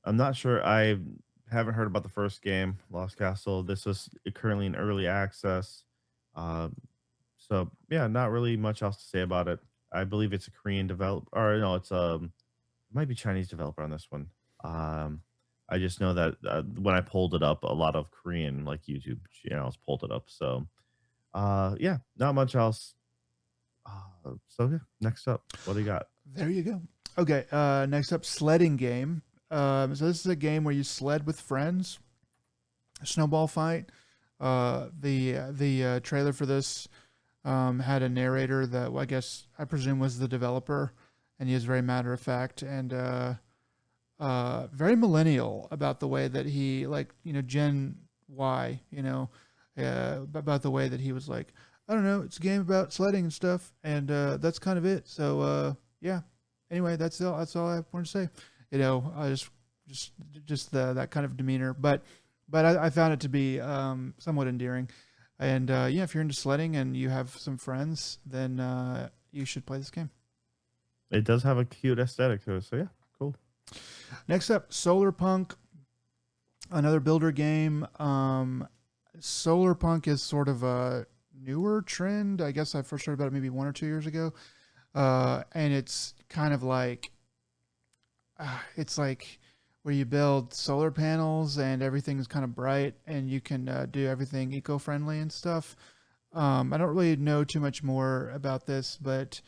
I'm not sure. I haven't heard about the first game, Lost Castle. This was currently in early access, um, so yeah, not really much else to say about it. I believe it's a Korean develop, or no, it might be Chinese developer on this one. Um, I just know that when I pulled it up, a lot of Korean like YouTube channels pulled it up. So yeah, not much else. So yeah, next up, what do you got? There you go. Okay, next up, sledding game. So this is a game where you sled with friends, a snowball fight. The trailer for this had a narrator that, well, I guess I presume was the developer, and he was very matter of fact and very millennial about the way that he, like, Gen Y, about the way that he was like, I don't know, it's a game about sledding and stuff, and that's kind of it. So yeah. Anyway, that's all I want to say. I just that kind of demeanor, but I found it to be somewhat endearing. And yeah, if you're into sledding and you have some friends, then you should play this game. It does have a cute aesthetic to it, so yeah, cool. Next up, Solar Punk, another builder game. Solar Punk is sort of a newer trend. I guess I first heard about it maybe 1 or 2 years ago. And it's kind of like it's like where you build solar panels and everything's kind of bright and you can do everything eco-friendly and stuff. I don't really know too much more about this, but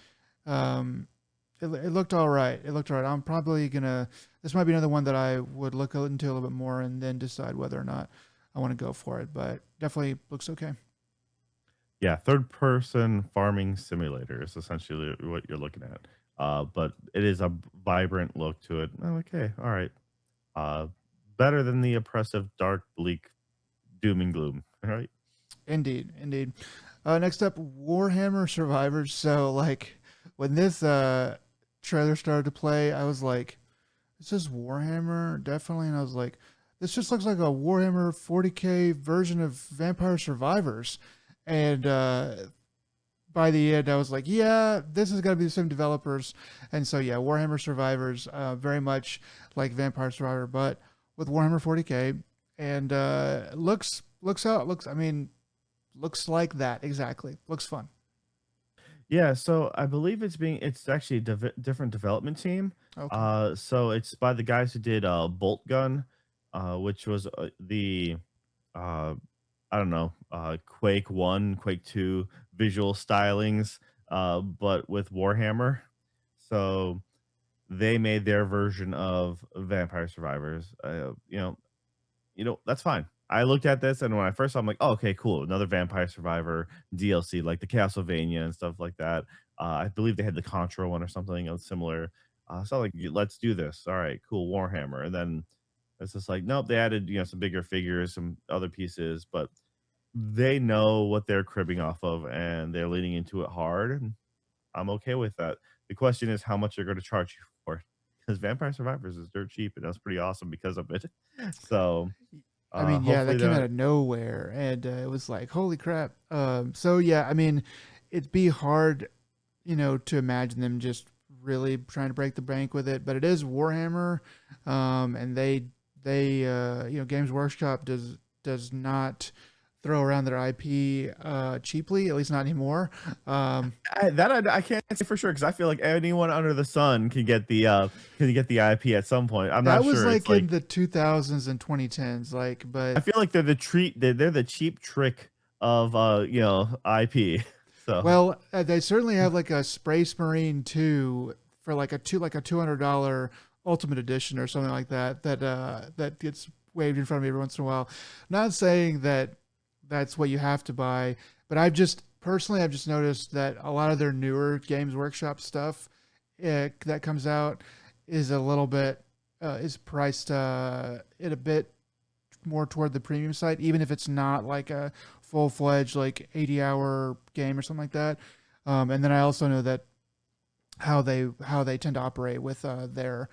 um, it looked all right. It looked all right. I'm probably gonna. This might be another one that I would look into a little bit more and then decide whether or not I want to go for it. But definitely looks okay. Yeah, third person farming simulator is essentially what you're looking at. But it is a vibrant look to it. Oh, okay, all right. Uh, better than the oppressive, dark, bleak doom and gloom. All right. Indeed, indeed. Next up, Warhammer Survivors. So, like, when this trailer started to play, I was like, "This is Warhammer, definitely." And I was like, "This just looks like a Warhammer 40K version of Vampire Survivors." And by the end, I was like, "Yeah, this is gonna be the same developers." And so, yeah, Warhammer Survivors, very much like Vampire Survivor, but with Warhammer 40K, and looks out. Looks, I mean, looks like that exactly. Looks fun. Yeah, so I believe it's actually a different development team. Okay. So it's by the guys who did Bolt Gun, which was the uh I don't know, Quake 1, Quake 2 visual stylings, but with Warhammer. So they made their version of Vampire Survivors. That's fine. I looked at this and when I first saw, I'm like, oh, okay, cool, another Vampire Survivor DLC, like the Castlevania and stuff like that. I believe they had the Contra one or something similar. So like, let's do this. All right, cool, Warhammer. And then it's just like, nope, they added some bigger figures, some other pieces, but they know what they're cribbing off of and they're leaning into it hard. And I'm okay with that. The question is how much they're going to charge you for it because Vampire Survivors is dirt cheap and that's pretty awesome because of it. So I mean, yeah, hopefully that came out that of nowhere, and it was like, holy crap. So yeah, I mean, it'd be hard, to imagine them just really trying to break the bank with it, but it is Warhammer, and Games Workshop does not throw around their IP cheaply, at least not anymore. Um, I can't say for sure because I feel like anyone under the sun can get the IP at some point. I'm that not was sure. It's like in like the 2000s and 2010s, like, I but feel like they're the cheap trick of IP. So well, they certainly have like a Space Marine 2 for like a $200 Ultimate Edition or something like that that gets waved in front of me every once in a while. Not saying that that's what you have to buy, but I've just noticed that a lot of their newer Games Workshop stuff that comes out is a little bit is priced at a bit more toward the premium side, even if it's not like a full fledged like 80-hour game or something like that. And then I also know that how they tend to operate with their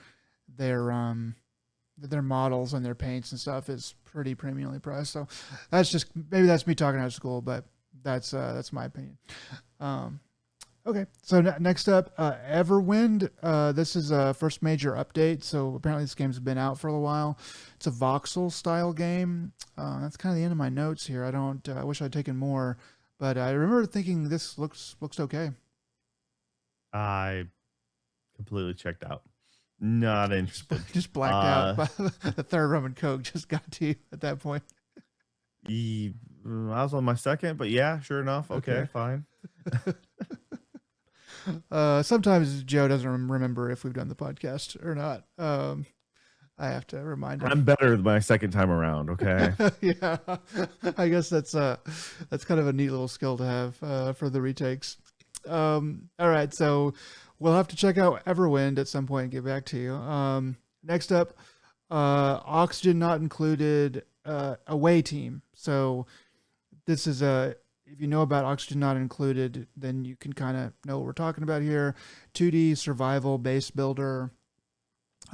their models and their paints and stuff is pretty premiumly priced. So maybe that's me talking out of school, but that's my opinion. Um, Okay, so next up, Everwind. This is a first major update. So apparently this game's been out for a while. It's a voxel style game. That's kind of the end of my notes here. I don't. I wish I'd taken more, but I remember thinking this looks okay. I completely checked out. Not interested. Just blacked out. Uh, By the third rum and coke just got to you at that point. I was on my second, but yeah, sure enough. Okay, Okay. fine. Sometimes Joe doesn't remember if we've done the podcast or not. I have to remind him. I'm better my second time around. Okay. Yeah, I guess that's kind of a neat little skill to have for the retakes. All right, so we'll have to check out Everwind at some point and get back to you. Next up, Oxygen Not Included Away Team. So this is a if you know about Oxygen Not Included, then you can kind of know what we're talking about here. 2D survival base builder.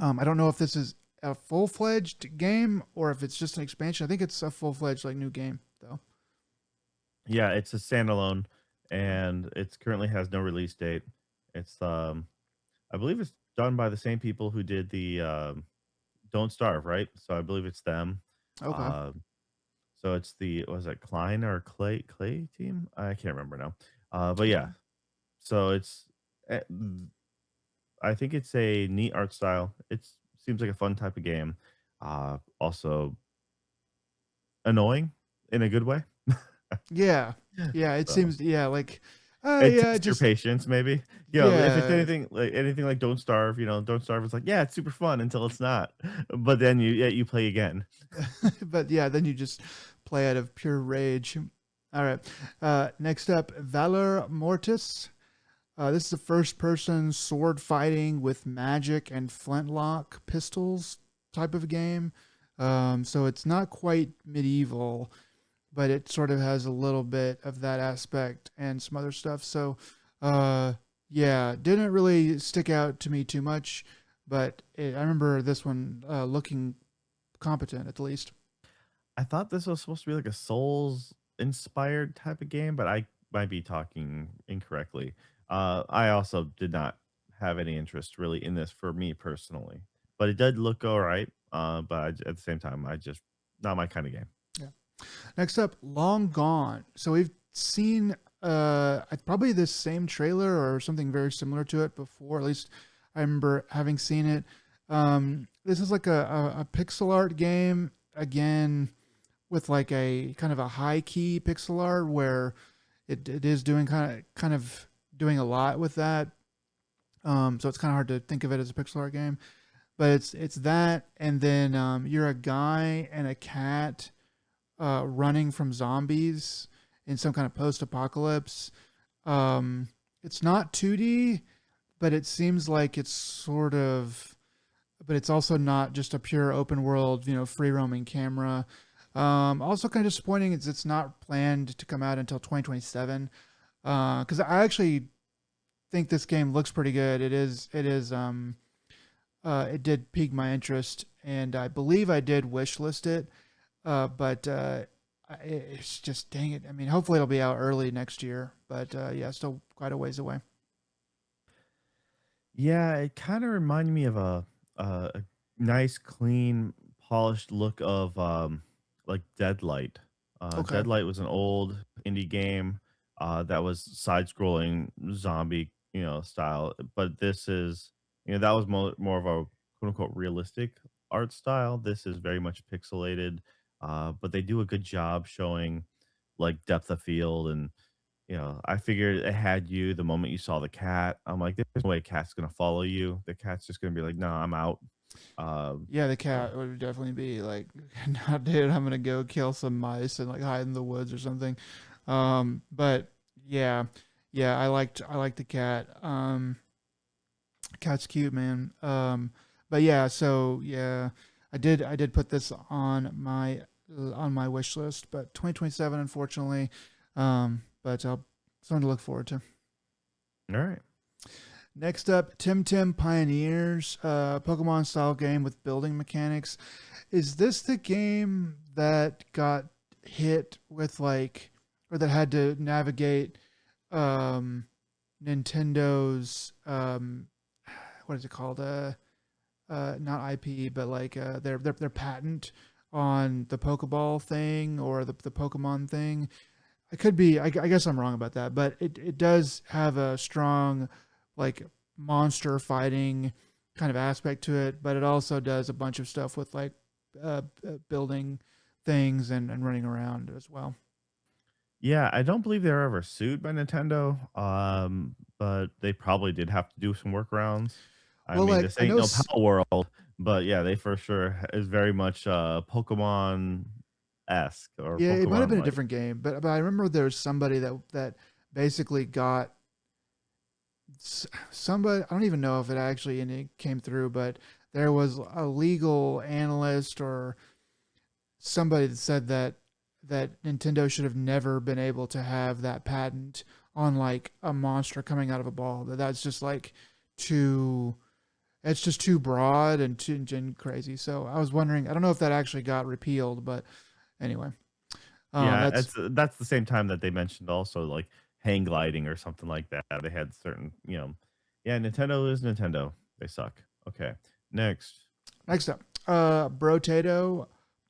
I don't know if this is a full fledged game or if it's just an expansion. I think it's a full fledged like new game though. Yeah, it's a standalone, and it currently has no release date. It's I believe it's done by the same people who did the Don't Starve, right? So I believe it's them. Okay. Um, so it's the was it Klein or Clay team? I can't remember now. But yeah, so eh, I think it's a neat art style. It seems like a fun type of game. Also annoying in a good way. Yeah. Yeah. It So seems yeah like it yeah tests your just patience, maybe. If it's yeah. anything like Don't Starve, Don't Starve is like, yeah, it's super fun until it's not. But then you play again. But yeah, then you just play out of pure rage. All right. Next up, Valor Mortis. This is a first person sword fighting with magic and flintlock pistols type of game. So it's not quite medieval, but it sort of has a little bit of that aspect and some other stuff. So, yeah, didn't really stick out to me too much, but I remember this one looking competent at least. I thought this was supposed to be like a Souls inspired type of game, but I might be talking incorrectly. I also did not have any interest really in this for me personally, but it did look all right. But at the same time, I just not my kind of game. Yeah. Next up, Long Gone. So we've seen probably this same trailer or something very similar to it before. At least I remember having seen it. This is like a pixel art game again with like a kind of a high key pixel art where it is doing kind of doing a lot with that. So it's kind of hard to think of it as a pixel art game, but it's that, and then you're a guy and a cat running from zombies in some kind of post-apocalypse. It's not 2D, but it seems like it's sort of, but it's also not just a pure open world, free roaming camera. Also, kind of disappointing is it's not planned to come out until 2027. Because I actually think this game looks pretty good. It did pique my interest, and I believe I did wishlist it. But it's just dang it. I mean, hopefully it'll be out early next year. But yeah, still quite a ways away. Yeah, it kind of reminded me of a nice, clean, polished look of like Deadlight. Okay. Deadlight was an old indie game that was side-scrolling zombie, style. But this is, that was more of a quote unquote realistic art style. This is very much pixelated, but they do a good job showing like depth of field and I figured it had you the moment you saw the cat. I'm like, there's no way a cat's gonna follow you. The cat's just gonna be like, no, I'm out. Yeah, the So cat would definitely be like, "Nah, dude, I'm gonna go kill some mice and like hide in the woods or something." But yeah, yeah, I liked the cat. Cat's cute, man. But yeah, so yeah, I did put this on my wish list, but 2027, unfortunately. But something to look forward to. all right. Next up, Tim Tim Pioneers, Pokemon style game with building mechanics. Is this the game that got hit with like, or that had to navigate um, Nintendo's what is it called? Not IP, but like their patent on the Pokeball thing or the Pokemon thing. I could be. I guess I'm wrong about that, but it does have a strong like monster fighting kind of aspect to it. But it also does a bunch of stuff with like building things and running around as well. Yeah, I don't believe they were ever sued by Nintendo. But they probably did have to do some workarounds. I Well, mean, like this I ain't know. no Power World, but yeah, they for sure is very much Pokemon esque or Yeah, it might have Pokemon been a like. different game, but I remember there was somebody that basically got somebody. I don't even know if it actually any came through, but there was a legal analyst or somebody that said that Nintendo should have never been able to have that patent on like a monster coming out of a ball. That's just like too. It's just too broad and too crazy. So I was wondering. I don't know if that actually got repealed, but anyway, Yeah, that's that's the same time that they mentioned also like hang gliding or something like that. They had certain, yeah, Nintendo is Nintendo. They suck. Okay. Next. next up. Brotato,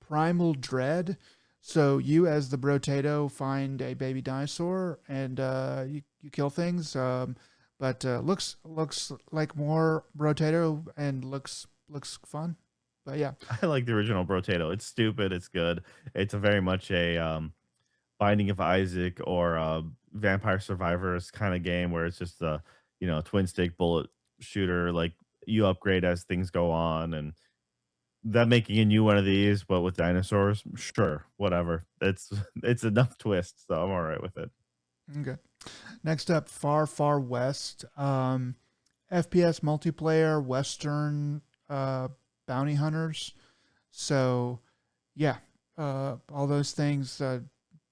Primal Dread. So you, as the Brotato, find a baby dinosaur and you kill things. But looks like more Brotato and looks fun. But yeah, I like the original Brotato. It's stupid, it's good. It's a very much a Binding of Isaac or Vampire Survivors kind of game where it's just a, twin stick bullet shooter like you upgrade as things go on and that making a new one of these, but with dinosaurs, sure, whatever. It's enough twist, so I'm all right with it. okay. Next up, Far Far West. FPS multiplayer Western bounty hunters. So yeah, all those things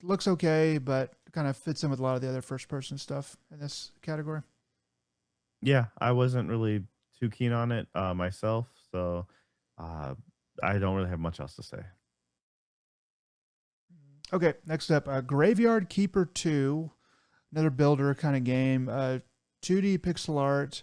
looks okay, but kind of fits in with a lot of the other first person stuff in this category. Yeah, I wasn't really too keen on it myself, so uh, I don't really have much else to say. Okay, next up, Graveyard Keeper 2, another builder kind of game. 2D pixel art.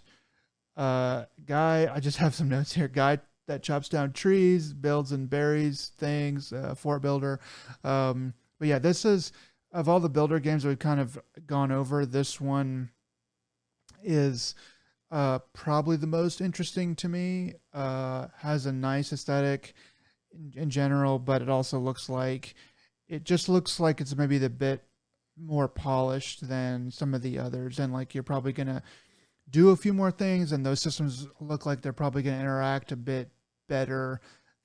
Guy, I just have some notes here. Guy that chops down trees, builds and buries things, fort builder. But yeah, this is, of all the builder games we've kind of gone over, this one is probably the most interesting to me. Has a nice aesthetic in general, but it just looks like it's maybe the bit more polished than some of the others, and like you're probably gonna do a few more things, and those systems look like they're probably gonna interact a bit better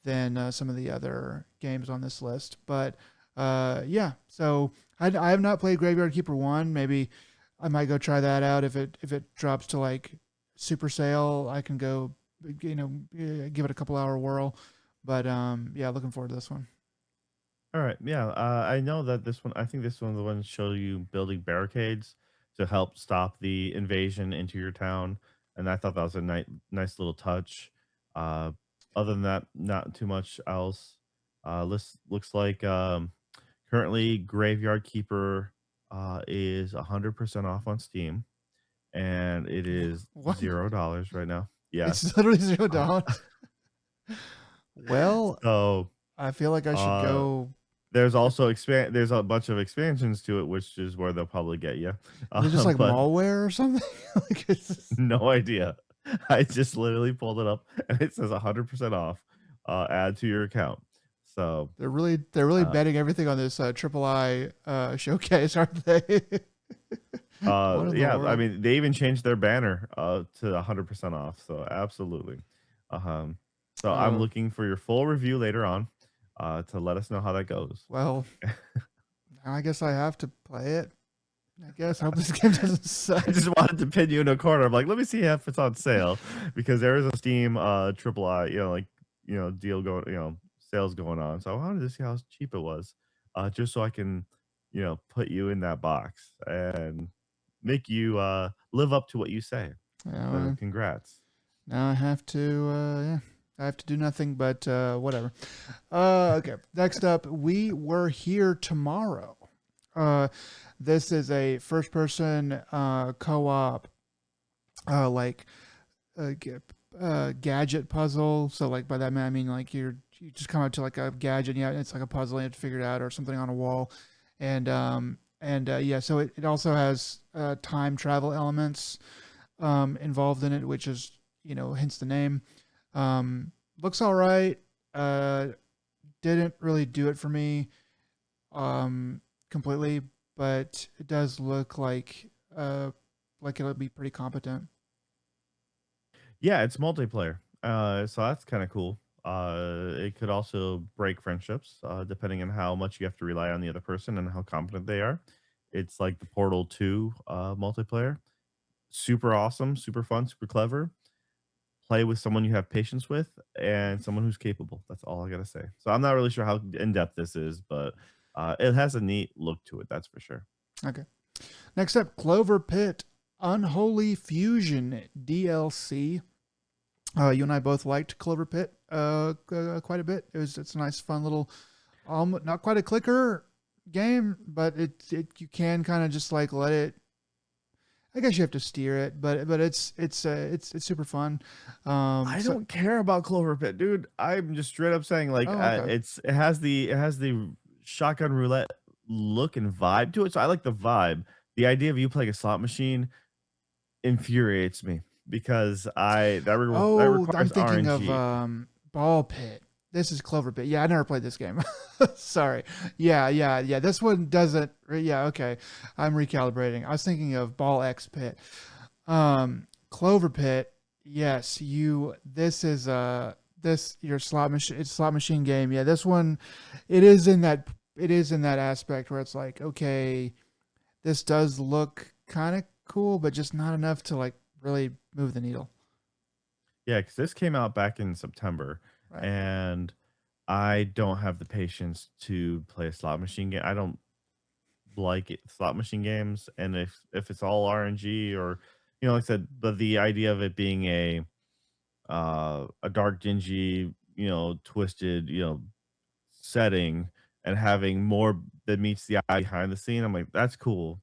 than some of the other games on this list. But yeah, so I have not played Graveyard Keeper 1. Maybe I might go try that out if it drops to like super sale. I can go, give it a couple hour whirl. But yeah, looking forward to this one. All right, yeah, I know that this one. I think this one, the one show you building barricades to help stop the invasion into your town, and I thought that was a nice little touch. Uh, Other than that, not too much else. Looks like currently Graveyard Keeper is 100% off on Steam, and it is What? $0 right now. Yeah. It's literally zero Uh, dollars. Well, so I feel like I should uh, go. there's also there's a bunch of expansions to it, which is where they'll probably get you. Is it just like But malware or something? Like no idea. I just literally pulled it up and it says 100% off. Add to your account. So they're really uh, betting everything on this triple I showcase, aren't they? What in the Yeah, I world? mean, they even changed their banner, to 100% off, so absolutely. Um, so I'm Oh, looking for your full review later on, to let us know how that goes. well, now I guess I have to play it. I guess. I hope this game doesn't I suck. just wanted to pin you in a corner. I'm like, let me see if it's on sale because there is a Steam triple I, deal going, sales going on. So I wanted to see how cheap it was, just so I can, put you in that box and make you live up to what you say. So Now, congrats. now I have to, yeah, I have to do nothing but whatever. Okay. Next up, We Were Here Tomorrow. Uh, this is a first-person co-op, like a gadget puzzle. So, like by that I mean like you just come up to like a gadget, yeah, it's like a puzzle, and you have to figure it out, or something on a wall, and yeah, so it also has time travel elements involved in it, which is hence the name. Looks all right. Uh, didn't really do it for me completely, but it does look like it'll be pretty competent. Yeah, it's multiplayer. So that's kind of cool. It could also break friendships, depending on how much you have to rely on the other person and how competent they are. It's like the Portal 2 multiplayer. Super awesome, super fun, super clever. Play with someone you have patience with and someone who's capable. That's all I gotta say. So I'm not really sure how in depth this is, but it has a neat look to it. That's for sure. Okay. Next up, Clover Pit Unholy Fusion DLC. You and I both liked Clover Pit quite a bit. It's a nice, fun little, not quite a clicker game, but it you can kind of just like let it. I guess you have to steer it, but it's super fun. I So don't care about Clover Pit, dude. I'm just straight up saying like oh, okay. it has the shotgun roulette look and vibe to it. So I like the vibe. The idea of you playing a slot machine infuriates me because that Oh, I'm requires thinking of RNG. Ball Pit. This is Clover Pit. Yeah, I never played this game. Sorry. Yeah. This one doesn't. Yeah, okay. I'm recalibrating. I was thinking of Ball X Pit. Clover Pit. Yes, you. This is this your slot machine. It's a slot machine game. Yeah, this one. It is in that. It is in that aspect where it's like, okay, this does look kind of cool, but just not enough to like really move the needle. Yeah, because this came out back in September, Right. and I don't have the patience to play a slot machine game. I don't like slot machine games, and if it's all RNG or like I said, but the idea of it being a dark, dingy, twisted, setting and having more that meets the eye behind the scene, I'm like, that's cool.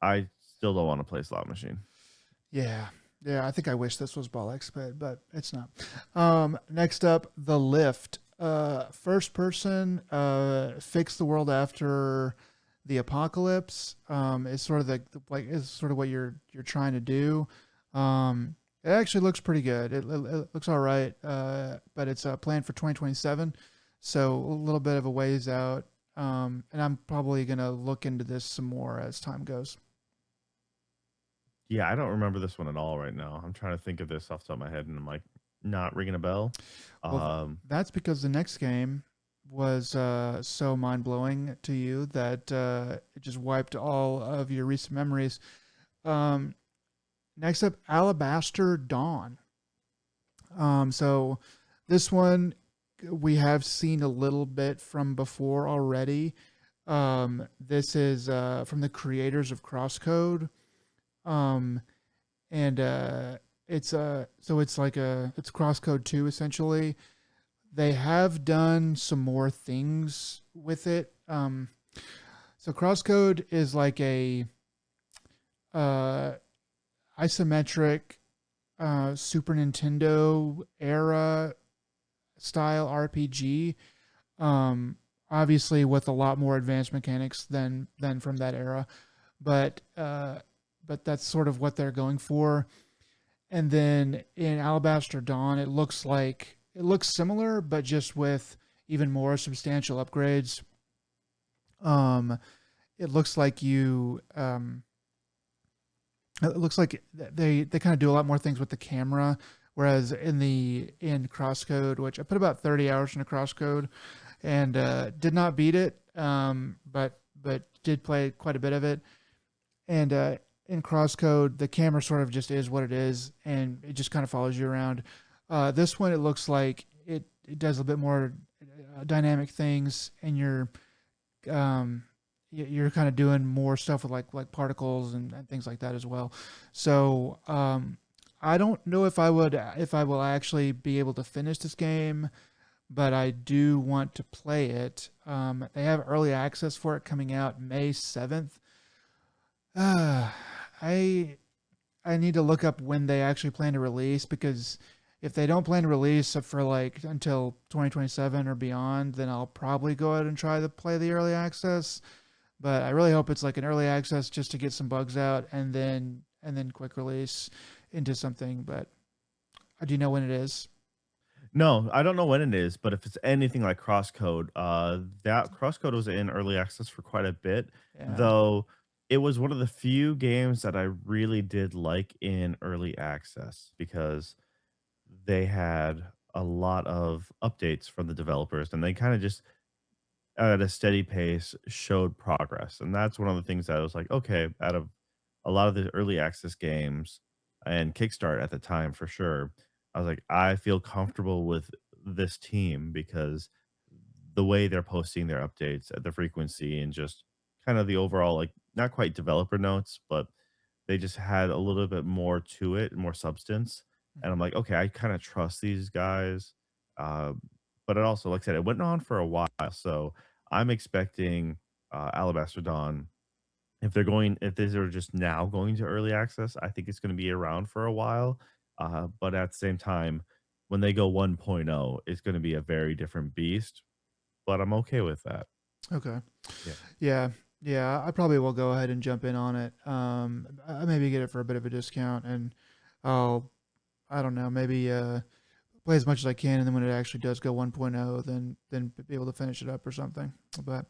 I still don't want to play slot machine. Yeah. Yeah, I think I wish this was Ball XP, but it's not. Next up, The Lift. First person, fix the world after the apocalypse. Is sort of like is sort of what you're trying to do. It actually looks pretty good. It looks all right. But it's planned for 2027, so a little bit of a ways out. And I'm probably gonna look into this some more as time goes. Yeah, I don't remember this one at all right now. I'm trying to think of this off the top of my head, and I'm like, not ringing a bell. Well, Um, that's because the next game was so mind blowing to you that it just wiped all of your recent memories. Um, Next up, Alabaster Dawn. So this one we have seen a little bit from before already. This is from the creators of Crosscode. Um, and it's so it's like it's Crosscode 2 essentially. They have done some more things with it. So Crosscode is like a uh, isometric Super Nintendo era style RPG. Um, Obviously with a lot more advanced mechanics than from that era, but that's sort of what they're going for. And then in Alabaster Dawn, it looks similar, but just with even more substantial upgrades. Um, it looks like it looks like they kind of do a lot more things with the camera. Whereas in Crosscode, which I put about 30 hours into Crosscode, and did not beat it, but did play quite a bit of it. And in Crosscode, the camera sort of just is what it is, and it just kind of follows you around. This one, it looks like it does a bit more dynamic things, and um, you're kind of doing more stuff with like particles and things like that as well. So I don't know if I will actually be able to finish this game, but I do want to play it. They have early access for it coming out May 7th. Uh, I I need to look up when they actually plan to release, because if they don't plan to release for like until 2027 or beyond, then I'll probably go ahead and try to play the early access. But I really hope it's like an early access just to get some bugs out, and then quick release into something. But do you know when it is? No, I don't know when it is, but if it's anything like Crosscode, that Crosscode was in early access for quite a bit, Yeah. though it was one of the few games that I really did like in early access because they had a lot of updates from the developers and they kind of just at a steady pace showed progress. And that's one of the things that I was like, okay, out of a lot of the early access games and Kickstart at the time for sure, I was like, I feel comfortable with this team because the way they're posting their updates at the frequency and just kind of the overall, like, not quite developer notes, but they just had a little bit more to it, more substance. And I'm Mhm. like, okay, I kind of trust these guys. Uh, but it also, like I said, it went on for a while. So I'm expecting Alabaster Dawn. If these are just now going to early access, I think it's going to be around for a while. But at the same time, when they go 1.0, it's going to be a very different beast. But I'm okay with that. Okay. Yeah. Yeah. Yeah. I probably will go ahead and jump in on it. I maybe get it for a bit of a discount, and I'll I don't know, maybe play as much as I can, and then when it actually does go 1.0, then be able to finish it up or something. But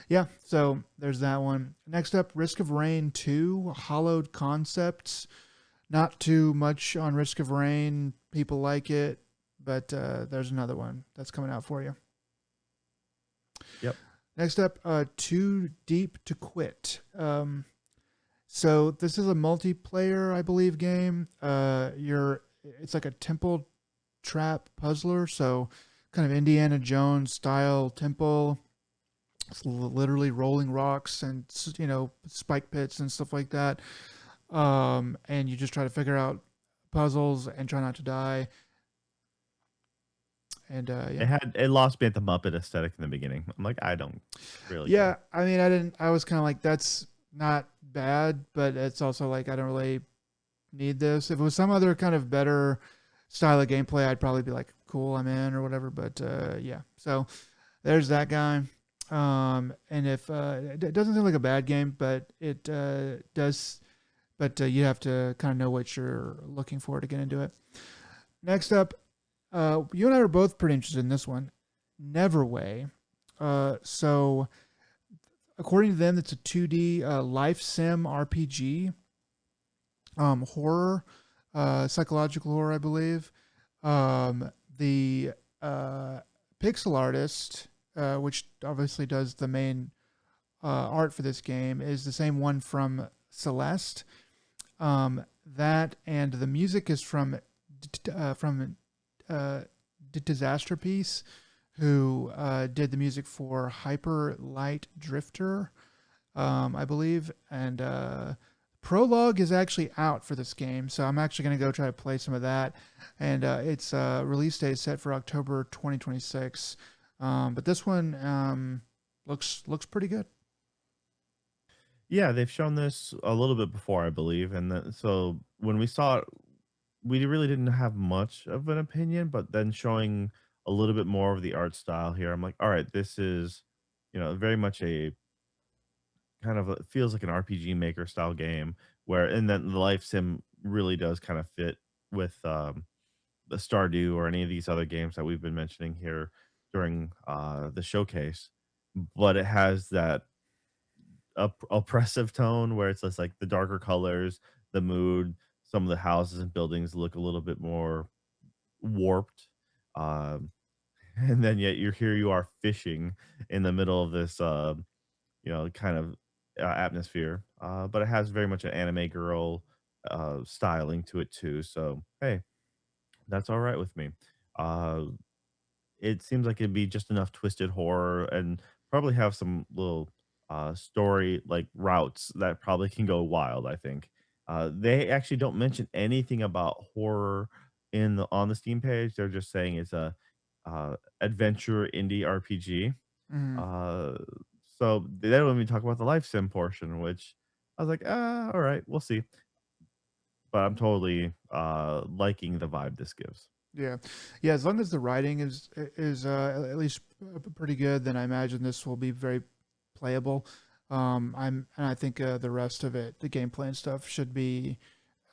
yeah, so there's that one. Next up, Risk of Rain 2, Hollowed Concepts. Not too much on Risk of Rain. People like it, but there's another one that's coming out for you. Yep. Next up, Too Deep to Quit. So this is a multiplayer, I believe, game. It's like a temple trap puzzler. So kind of Indiana Jones style temple. It's literally rolling rocks and spike pits and stuff like that. And you just try to figure out puzzles and try not to die. And yeah, It lost me at the Muppet aesthetic in the beginning. I'm like, I don't really yeah. care. I mean, I didn't. I was kind of like, that's not bad, but it's also like I don't really need this. If it was some other kind of better style of gameplay, I'd probably be like, cool, I'm in or whatever. But yeah, so there's that guy. And if it doesn't seem like a bad game, but it does. But you have to kind of know what you're looking for to get into it. Next up, you and I are both pretty interested in this one, Neverway. So according to them, it's a 2D life sim RPG, horror, psychological horror, I believe. The pixel artist, which obviously does the main art for this game, is the same one from Celeste. That and the music is from Disaster Piece, who did the music for Hyper Light Drifter, I believe, and Prologue is actually out for this game, so I'm actually going to go try to play some of that. And its release date is set for October 2026. But this one looks pretty good. Yeah, they've shown this a little bit before, I believe, and so when we saw it, we really didn't have much of an opinion, but then showing a little bit more of the art style here, I'm like, all right, this is, very much a kind of feels like an RPG Maker style game where, and then the life sim really does kind of fit with the Stardew or any of these other games that we've been mentioning here during the showcase, but it has that oppressive tone where it's just like the darker colors, the mood, some of the houses and buildings look a little bit more warped. Um, and then yet you're here you are fishing in the middle of this kind of atmosphere. But it has very much an anime girl styling to it too. So hey, that's all right with me. Uh it seems like it'd be just enough twisted horror and probably have some little story like routes that probably can go wild, I think. They actually don't mention anything about horror on the Steam page. They're just saying it's a adventure indie RPG. Mhm. Uh, so they don't even talk about the life sim portion, which I was like, all right, we'll see. But I'm totally liking the vibe this gives. Yeah, yeah. As long as the writing is at least pretty good, then I imagine this will be very playable. I think the rest of it, the gameplay and stuff, should be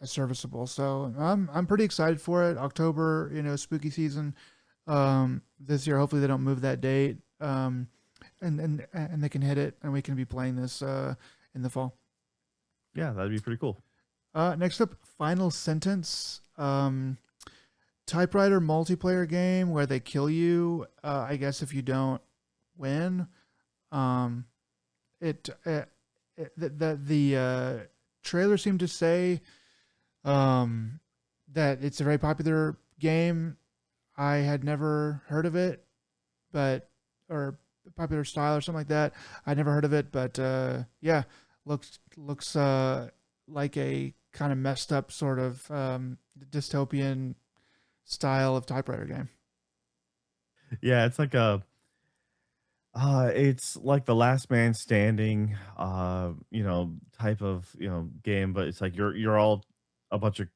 serviceable. So I'm pretty excited for it. October, spooky season. This year, hopefully they don't move that date. And they can hit it, and we can be playing this in the fall. Yeah, that'd be pretty cool. Next up, Final Sentence. Typewriter multiplayer game where they kill you. I guess if you don't win, um, it, the trailer seemed to say um, that it's a very popular game. I had never heard of it, but or popular style or something like that. I'd never heard of it, but yeah, looks like a kind of messed up sort of dystopian style of typewriter game. Yeah, it's like the last man standing, type of, game, but it's like you're all a bunch of,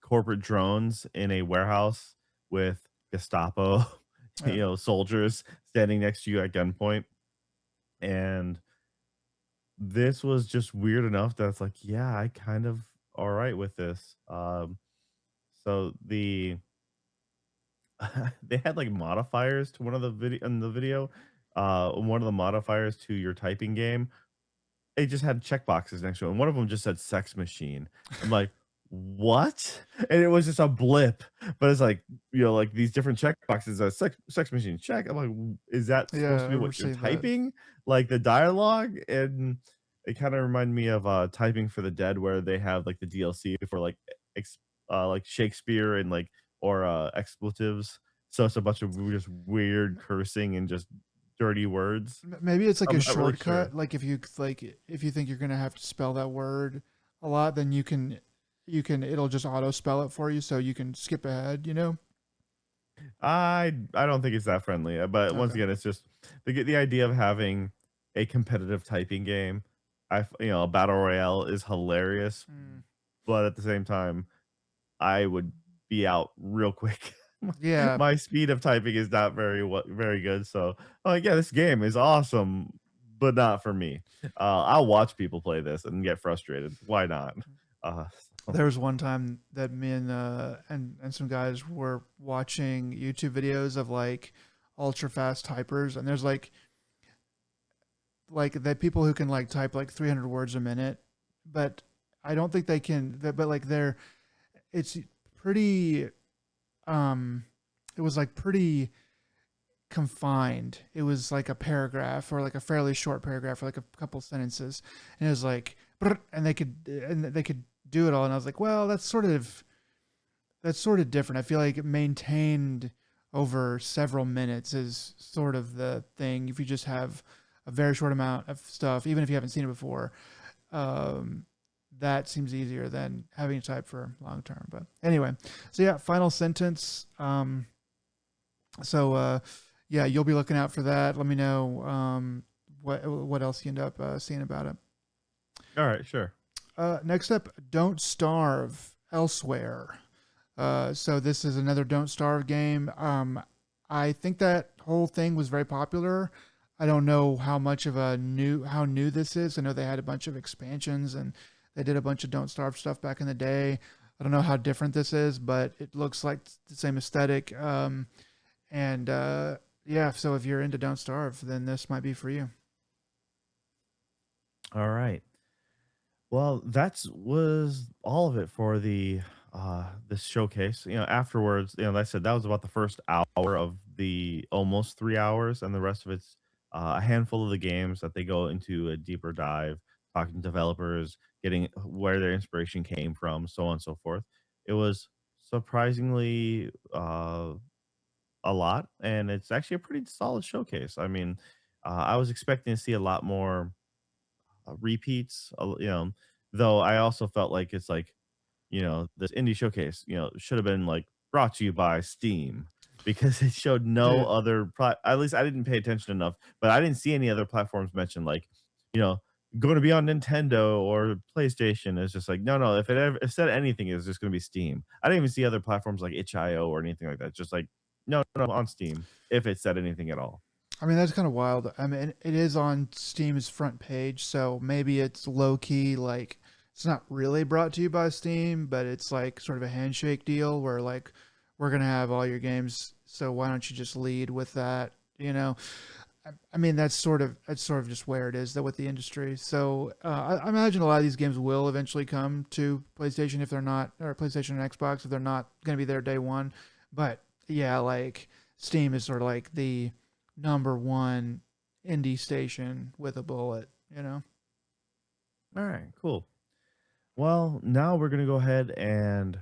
corporate drones in a warehouse with Gestapo, Yeah. soldiers standing next to you at gunpoint. And this was just weird enough that it's like, yeah, I kind of all right with this. So they had like modifiers to one of the video in the video. One of the modifiers to your typing game, they just had check boxes next to it, and one of them just said "sex machine." I'm like, "What?" And it was just a blip, but it's like, like these different check boxes, "sex machine check." I'm like, Is that supposed Yeah, to I be remember what you're seeing that. typing?" Like, the dialogue? And it kinda reminded me of, Typing for the Dead where they have, like, the DLC for, like, like, Shakespeare and, like or, expletives. So it's a bunch of just weird cursing and just dirty words. Maybe it's like a I'm not really shortcut. sure. If you think you're gonna have to spell that word a lot, then you can it'll just auto spell it for you, so you can skip ahead. I don't think it's that friendly, but once Okay. again, it's just the idea of having a competitive typing game. A battle royale is hilarious, Mm. but at the same time, I would be out real quick. Yeah. My speed of typing is not very good, so yeah, this game is awesome, but not for me. I'll watch people play this and get frustrated. Why not? Uh, so There was one time that me and some guys were watching YouTube videos of like ultra fast typers, and there's like the people who can like type like 300 words a minute, but I don't think they can. But like it's pretty. Um, it was like pretty confined. It was like a paragraph or like a fairly short paragraph or like a couple sentences, and it was like, and they could do it all, and I was like, well, that's sort of different. I feel like maintained over several minutes is sort of the thing. If you just have a very short amount of stuff, even if you haven't seen it before, um, that seems easier than having to type for long term. But anyway, so yeah, final sentence. So yeah, you'll be looking out for that. Let me know what else you end up seeing about it. all right, sure. Next up, Don't Starve Elsewhere. So this is another Don't Starve game. I think that whole thing was very popular. I don't know how new this is. I know they had a bunch of expansions and they did a bunch of Don't Starve stuff back in the day. I don't know how different this is, but it looks like the same aesthetic. And yeah, so if you're into Don't Starve, then this might be for you. All right. Well, that's was all of it for the this showcase. Afterwards, like I said, that was about the first hour of the almost 3 hours, and the rest of it's a handful of the games that they go into a deeper dive, talking to developers, getting where their inspiration came from, so on and so forth. It was surprisingly a lot, and it's actually a pretty solid showcase. I mean, I was expecting to see a lot more repeats, though I also felt like it's like, this indie showcase, should have been like brought to you by Steam because it showed no Dude, other at least I didn't pay attention enough, but I didn't see any other platforms mentioned like, you know, going to be on Nintendo or PlayStation. It's just like, no, no, if it ever it said anything, it's just gonna be Steam. I didn't even see other platforms like itch.io or anything like that. Just like, no, no, on Steam, if it said anything at all. I mean, that's kind of wild. I mean, it is on Steam's front page, so maybe it's low key, like it's not really brought to you by Steam, but it's like sort of a handshake deal where like we're gonna have all your games, so why don't you just lead with that? You know, I mean, that's sort of just where it is though with the industry. So I imagine a lot of these games will eventually come to PlayStation if they're not, or PlayStation and Xbox if they're not going to be there day one. But yeah, like Steam is sort of like the number one indie station with a bullet. You know. All right, cool. Well, now we're gonna go ahead and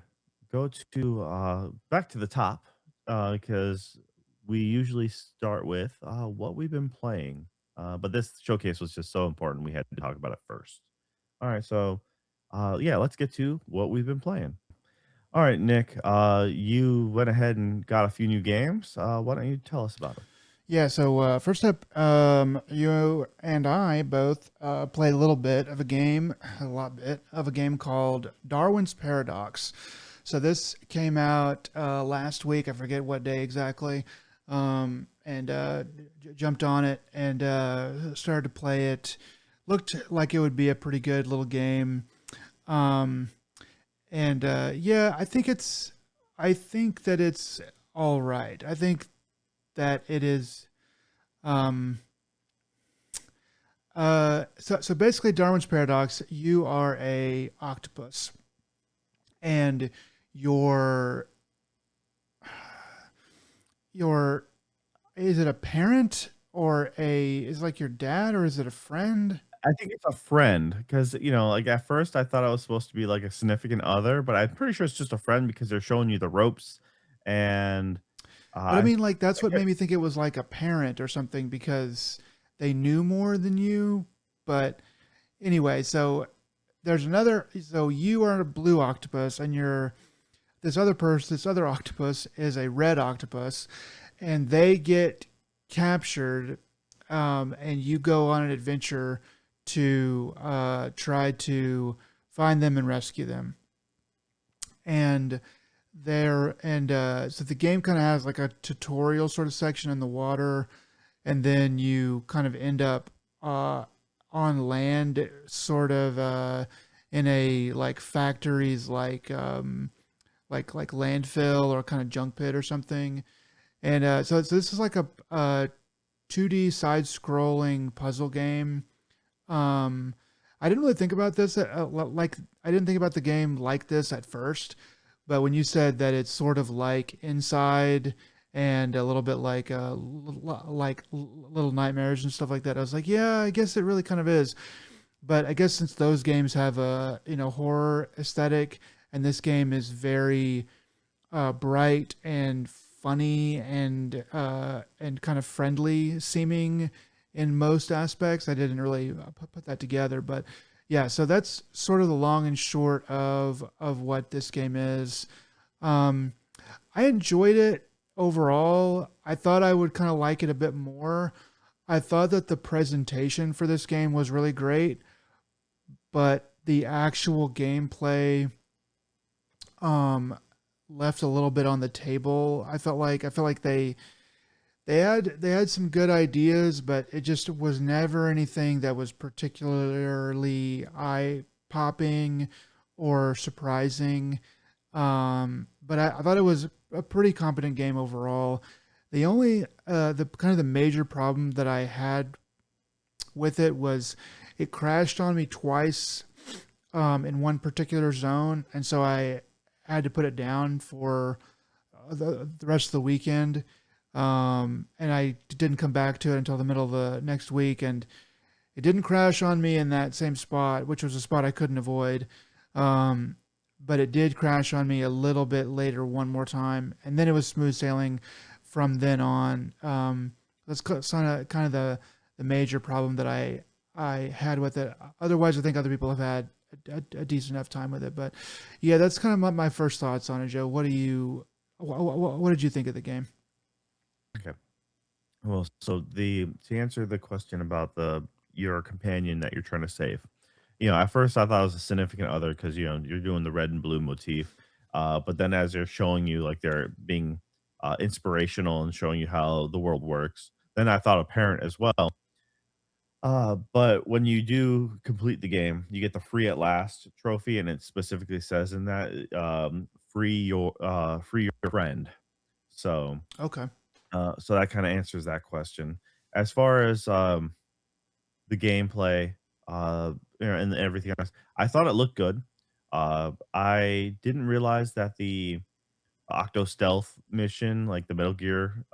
go to back to the top because we usually start with what we've been playing. But this showcase was just so important we had to talk about it first. All right, so yeah, let's get to what we've been playing. All right, Nick, you went ahead and got a few new games. Why don't you tell us about them? Yeah, so first up, you and I both played a little bit of a game, a lot bit of a game called Darwin's Paradox. So this came out last week. I forget what day exactly, and jumped on it and started to play it. Looked like it would be a pretty good little game, um, and yeah, I think that it's all right. I think that it is. Um, so basically, Darwin's paradox. You are a octopus, and your your is it a parent or a is it like your dad or is it a friend? I think it's a friend because like at first I thought I was supposed to be like a significant other, but I'm pretty sure it's just a friend because they're showing you the ropes and But I I mean, like that's I what get made me think it was like a parent or something because they knew more than you. But anyway, so there's another. So you are a blue octopus, and you're this other person, this other octopus is a red octopus, and they get captured, and you go on an adventure to try to find them and rescue them. And so the game kind of has like a tutorial sort of section in the water, and then you kind of end up on land, sort of in a like factories like landfill or kind of junk pit or something. And so this is like a 2D side scrolling puzzle game. Um, I didn't really think about this like I didn't think about the game like this at first, but when you said that it's sort of like Inside and a little bit like Little Nightmares and stuff like that, I was like, yeah, I guess it really kind of is. But I guess since those games have a horror aesthetic, and this game is very bright and funny and kind of friendly seeming in most aspects. I didn't really put that together, but yeah. So that's sort of the long and short of what this game is. Um, I enjoyed it overall. I thought I would kind of like it a bit more. I thought that the presentation for this game was really great, but the actual gameplay um left a little bit on the table. I felt like they had some good ideas, but it just was never anything that was particularly eye popping or surprising. But I thought it was a pretty competent game overall. The only the kind of the major problem that I had with it was it crashed on me twice in one particular zone, and so I had to put it down for the rest of the weekend. And I didn't come back to it until the middle of the next week, and it didn't crash on me in that same spot, which was a spot I couldn't avoid. Um, but it did crash on me a little bit later one more time, and then it was smooth sailing from then on. That's kind of the major problem that I had with it. Otherwise, I think other people have had a decent enough time with it. But yeah, that's kind of my first thoughts on it, Joe. What did you think of the game? Okay. Well, so the to answer the question about the your companion that you're trying to save, at first I thought it was a significant other because you're doing the red and blue motif, but then as they're showing you like they're being inspirational and showing you how the world works, then I thought a parent as well. But when you do complete the game, you get the free at last trophy, and it specifically says in that free your friend. So Okay. so that kinda answers that question. As far as, the gameplay, and everything else, I thought it looked good. I didn't realize that the Octo Stealth mission, like the Metal Gear,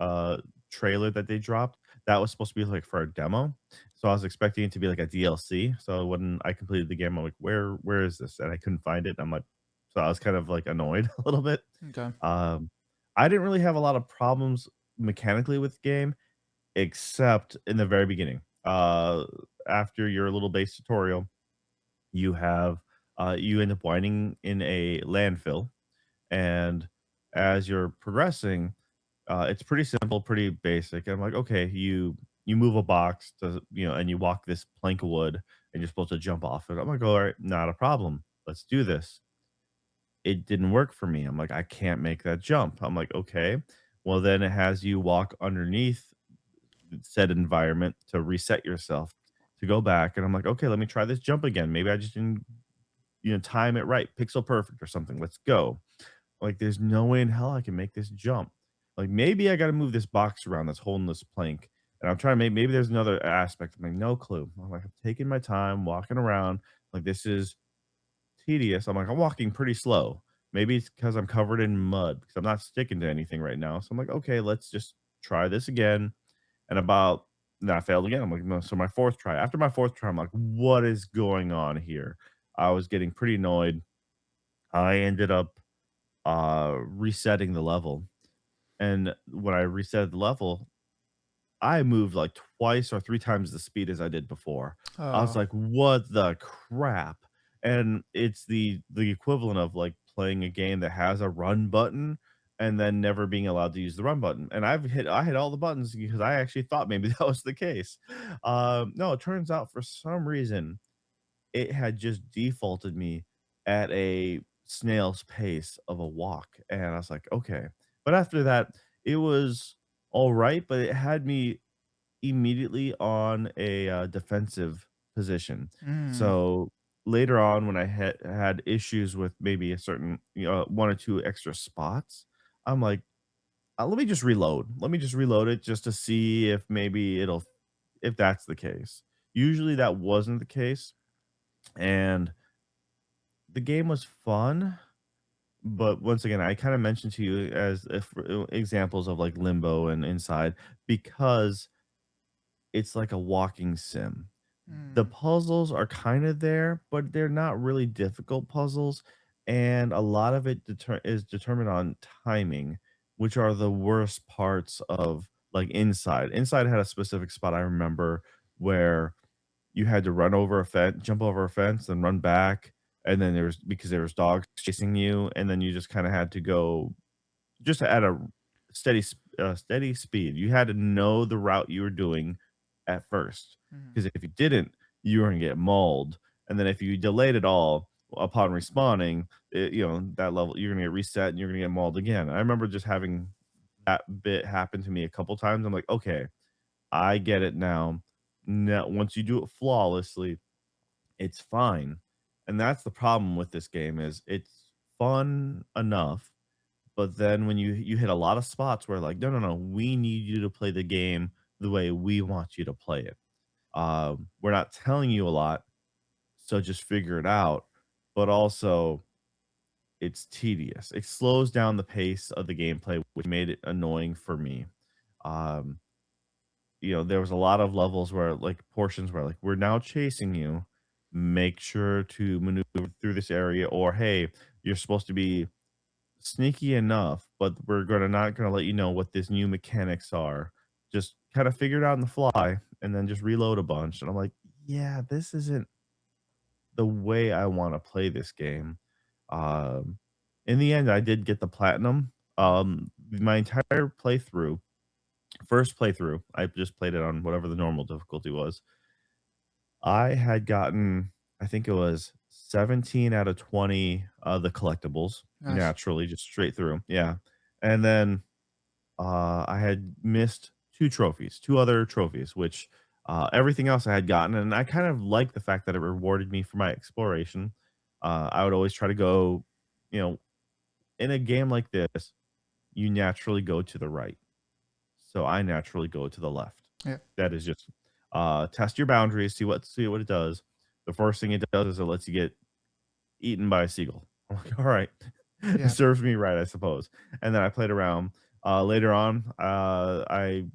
trailer that they dropped, that was supposed to be, like, for a demo. So I was expecting it to be like a DLC. So when I completed the game, I'm like, "Where is this?" And I couldn't find it. I'm like so I was kind of, like, annoyed a little bit. Okay. Um, I didn't really have a lot of problems mechanically with the game, except in the very beginning. After your little base tutorial, you have you end up winding in a landfill, and as you're progressing, it's pretty simple, pretty basic. I'm like, okay, you move a box to and you walk this plank of wood, and you're supposed to jump off it. I'm like, all right, not a problem. Let's do this. It didn't work for me. I'm like, I can't make that jump. I'm like, okay. Well, then it has you walk underneath said environment to reset yourself to go back. And I'm like, okay, let me try this jump again. Maybe I just didn't, time it right, pixel perfect or something. Let's go. Like, there's no way in hell I can make this jump. Like, maybe I got to move this box around that's holding this plank. And I'm trying to maybe there's another aspect. I'm like, no clue. I'm like, I'm taking my time walking around. Like, this is tedious. I'm like, I'm walking pretty slow. Maybe it's because I'm covered in mud because I'm not sticking to anything right now. So I'm like, okay, let's just try this again. And about then I failed again. I'm like, no. So my fourth try. After my fourth try, I'm like, what is going on here? I was getting pretty annoyed. I ended up resetting the level. And when I reset the level, I moved like twice or 3 times the speed as I did before. I was Uh, like, "What the crap?" And it's the equivalent of, like, playing a game that has a run button and then never being allowed to use the run button, and I hit all the buttons because I actually thought maybe that was the case. No, it turns out for some reason, it had just defaulted me at a snail's pace of a walk, and I was like, "Okay." But after that, it was alright, but it had me immediately on a, defensive position. mm, So, later on, when I had issues with maybe a certain, 1 or 2 extra spots, I'm like, let me just reload. Let me just reload it just to see if maybe if that's the case." Usually, that wasn't the case, and the game was fun, but once again, I kinda mentioned to you as if examples of, like, Limbo and Inside because it's like a walking sim. The mm, puzzles are kinda there, but they're not really difficult puzzles, and a lot of it is determined on timing, which are the worst parts of, like, Inside. Inside had a specific spot I remember where you had to run over a fence, jump over a fence, then run back, and then there was dogs chasing you, and then you just kinda had to go just at a steady speed. You had to know the route you were doing at first, mm, because if you didn't, you were gonna get mauled, and then if you delayed at all upon respawning, that level you're gonna get reset and you're gonna get mauled again. I remember just having that bit happen to me a couple times. I'm like, "Okay, I get it now." Now once you do it flawlessly, it's fine, and that's the problem with this game is it's fun enough, but then when you hit a lot of spots where like, "No, no, no, we need you to play the game the way we want you to play it." We're not telling you a lot, so just figure it out. But also, it's tedious. It slows down the pace of the gameplay, which made it annoying for me. Um, there was a lot of levels where like portions where like we're now chasing you. Make sure to maneuver through this area, or hey, you're supposed to be sneaky enough, but we're gonna not gonna let you know what these new mechanics are. Just kind of figure it out on the fly and then just reload a bunch. And I'm like, yeah, this isn't the way I want to play this game. Um, in the end, I did get the platinum. My entire playthrough, first playthrough, I just played it on whatever the normal difficulty was. I had gotten, I think it was 17 out of 20 the collectibles Nice. naturally, just straight through. Yeah. And then I had missed 2 trophies, 2 other trophies, which, everything else I had gotten, and I kind of liked the fact that it rewarded me for my exploration. I would always try to go, you know, in a game like this, you naturally go to the right. So I naturally go to the left. Yeah. That is just, test your boundaries, see what it does. The first thing it does is it lets you get eaten by a seagull. I'm like, "All right, Yeah. this serves me right, I suppose." And then I played around. Later on, I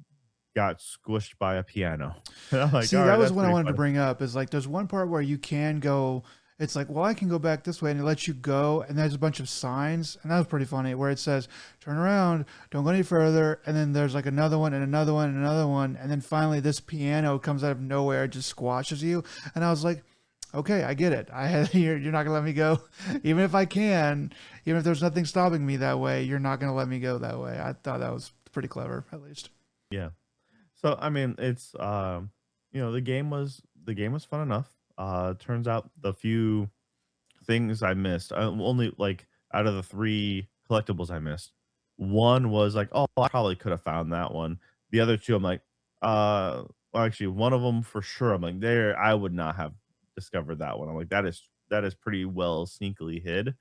got squished by a piano. And I'm like, See, "All that right, was that's what I pretty wanted to funny." bring up is like there's one part where you can go, it's like, well, I can go back this way and it lets you go, and there's a bunch of signs, and that was pretty funny where it says, turn around, don't go any further, and then there's like another one and another one and another one, and then finally this piano comes out of nowhere, just squashes you. And I was like, okay, I get it. I had you're not gonna let me go. Even if I can, even if there's nothing stopping me that way, you're not gonna let me go that way. I thought that was pretty clever, at least. Yeah. So, I mean, it's, the game was fun enough. Turns out the few things I missed, only, like, out of the 3 collectibles I missed, 1 was like, "Oh, I probably could have found that one." The other 2, I'm like, well, actually, one of them for sure, I'm like, "There I would not have discovered that one." I'm like, "That is pretty well sneakily hid,"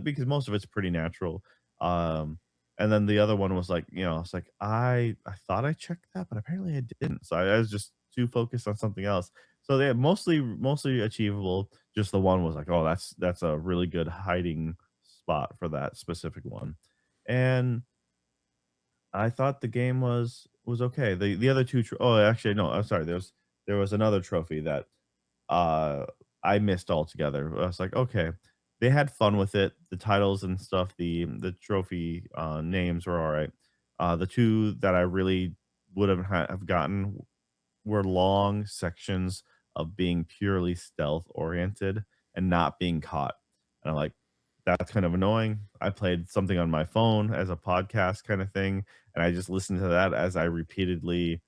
because most of it's pretty natural. Um, and then the other one was like, it's like, I thought I checked that, but apparently I didn't. So I was just too focused on something else. So they mostly achievable. Just the one was like, oh, that's a really good hiding spot for that specific one. And I thought the game was okay. The other two oh, actually no, I'm sorry. There was another trophy that uh I missed altogether. I was like, okay. They had fun with it. The titles and stuff, the trophy names were all right. The two that I really would have gotten were long sections of being purely stealth oriented and not being caught. And I'm like, that's kind of annoying. I played something on my phone as a podcast kind of thing, and I just listened to that as I repeatedly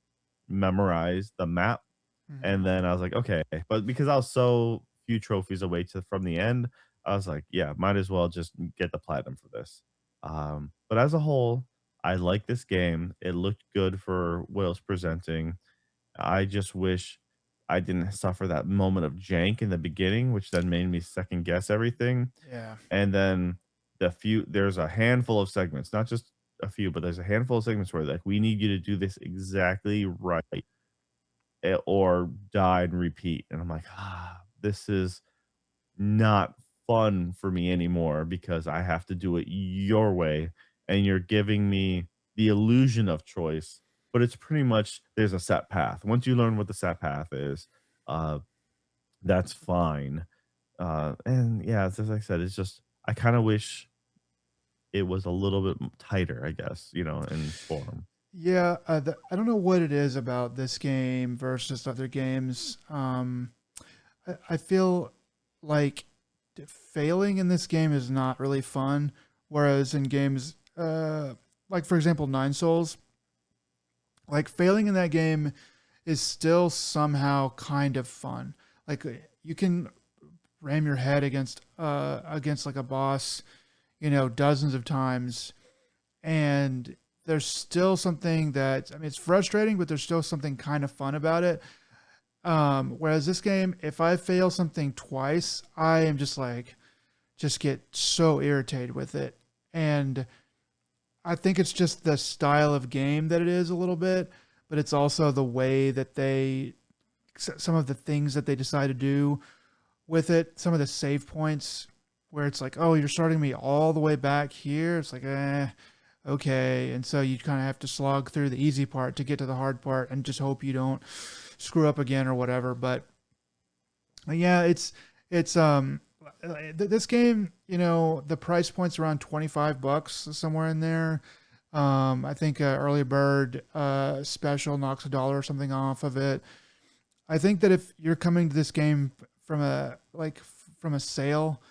memorized the map. Hmm. And then I was like, okay. But because I was so few trophies away from the end, I was like, yeah, might as well just get the platinum for this. But as a whole, I like this game. It looked good for what it was presenting. I just wish I didn't suffer that moment of jank in the beginning, which then made me second guess everything. Yeah. And then there's a handful of segments, not just a few, but there's a handful of segments where like we need you to do this exactly right, or die and repeat. And I'm like, this is not fun for me anymore because I have to do it your way, and you're giving me the illusion of choice, but it's pretty much there's a set path. Once you learn what the set path is, uh, that's fine. And yeah, as I said, it's just I kind of wish it was a little bit tighter, I guess, in form. Yeah, I don't know what it is about this game versus other games. I feel like failing in this game is not really fun, whereas in games, like for example, Nine Souls, like failing in that game is still somehow kind of fun. Like you can ram your head against like a boss, dozens of times, and there's still something that, I mean, it's frustrating, but there's still something kind of fun about it. Whereas this game, if I fail something twice, I am just get so irritated with it. And I think it's just the style of game that it is a little bit, but it's also the way that they some of the things that they decide to do with it, some of the save points where it's like, oh, you're starting me all the way back here. It's like, okay. And so you kind of have to slog through the easy part to get to the hard part and just hope you don't screw up again or whatever. But yeah, it's this game, the price point's around 25 bucks somewhere in there. I think early bird special knocks a dollar or something off of it. I think that if you're coming to this game from from a sale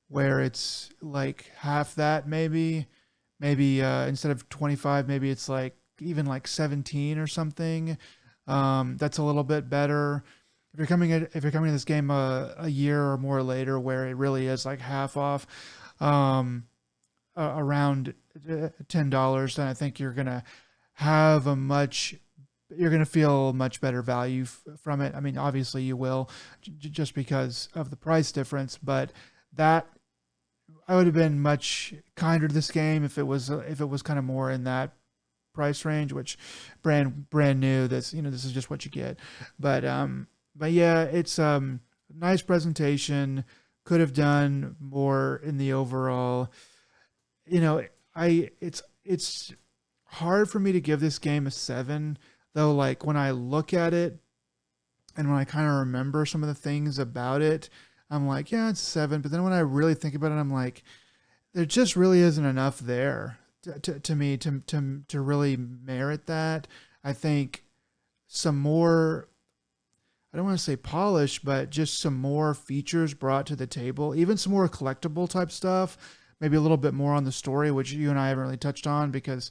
where it's like half that, maybe instead of 25, maybe it's like even like 17 or something. That's a little bit better. If you're coming to this game a year or more later, where it really is like half off, um, around $10, then I think have a much you're gonna feel much better value from it. I mean, obviously you will, just because of the price difference, but that I would have been much kinder to this game if it was kind of more in that price range, which brand new. That's this is just what you get. But yeah, it's nice presentation. Could have done more in the overall. You know, it's hard for me to give this game a 7, though. Like when I look at it and when I kind of remember some of the things about it, I'm like, yeah, it's a 7. But then when I really think about it, I'm like, there just really isn't enough there to me to really merit that. I think some more, I don't want to say polish, but just some more features brought to the table, even some more collectible type stuff, maybe a little bit more on the story, which you and I haven't really touched on because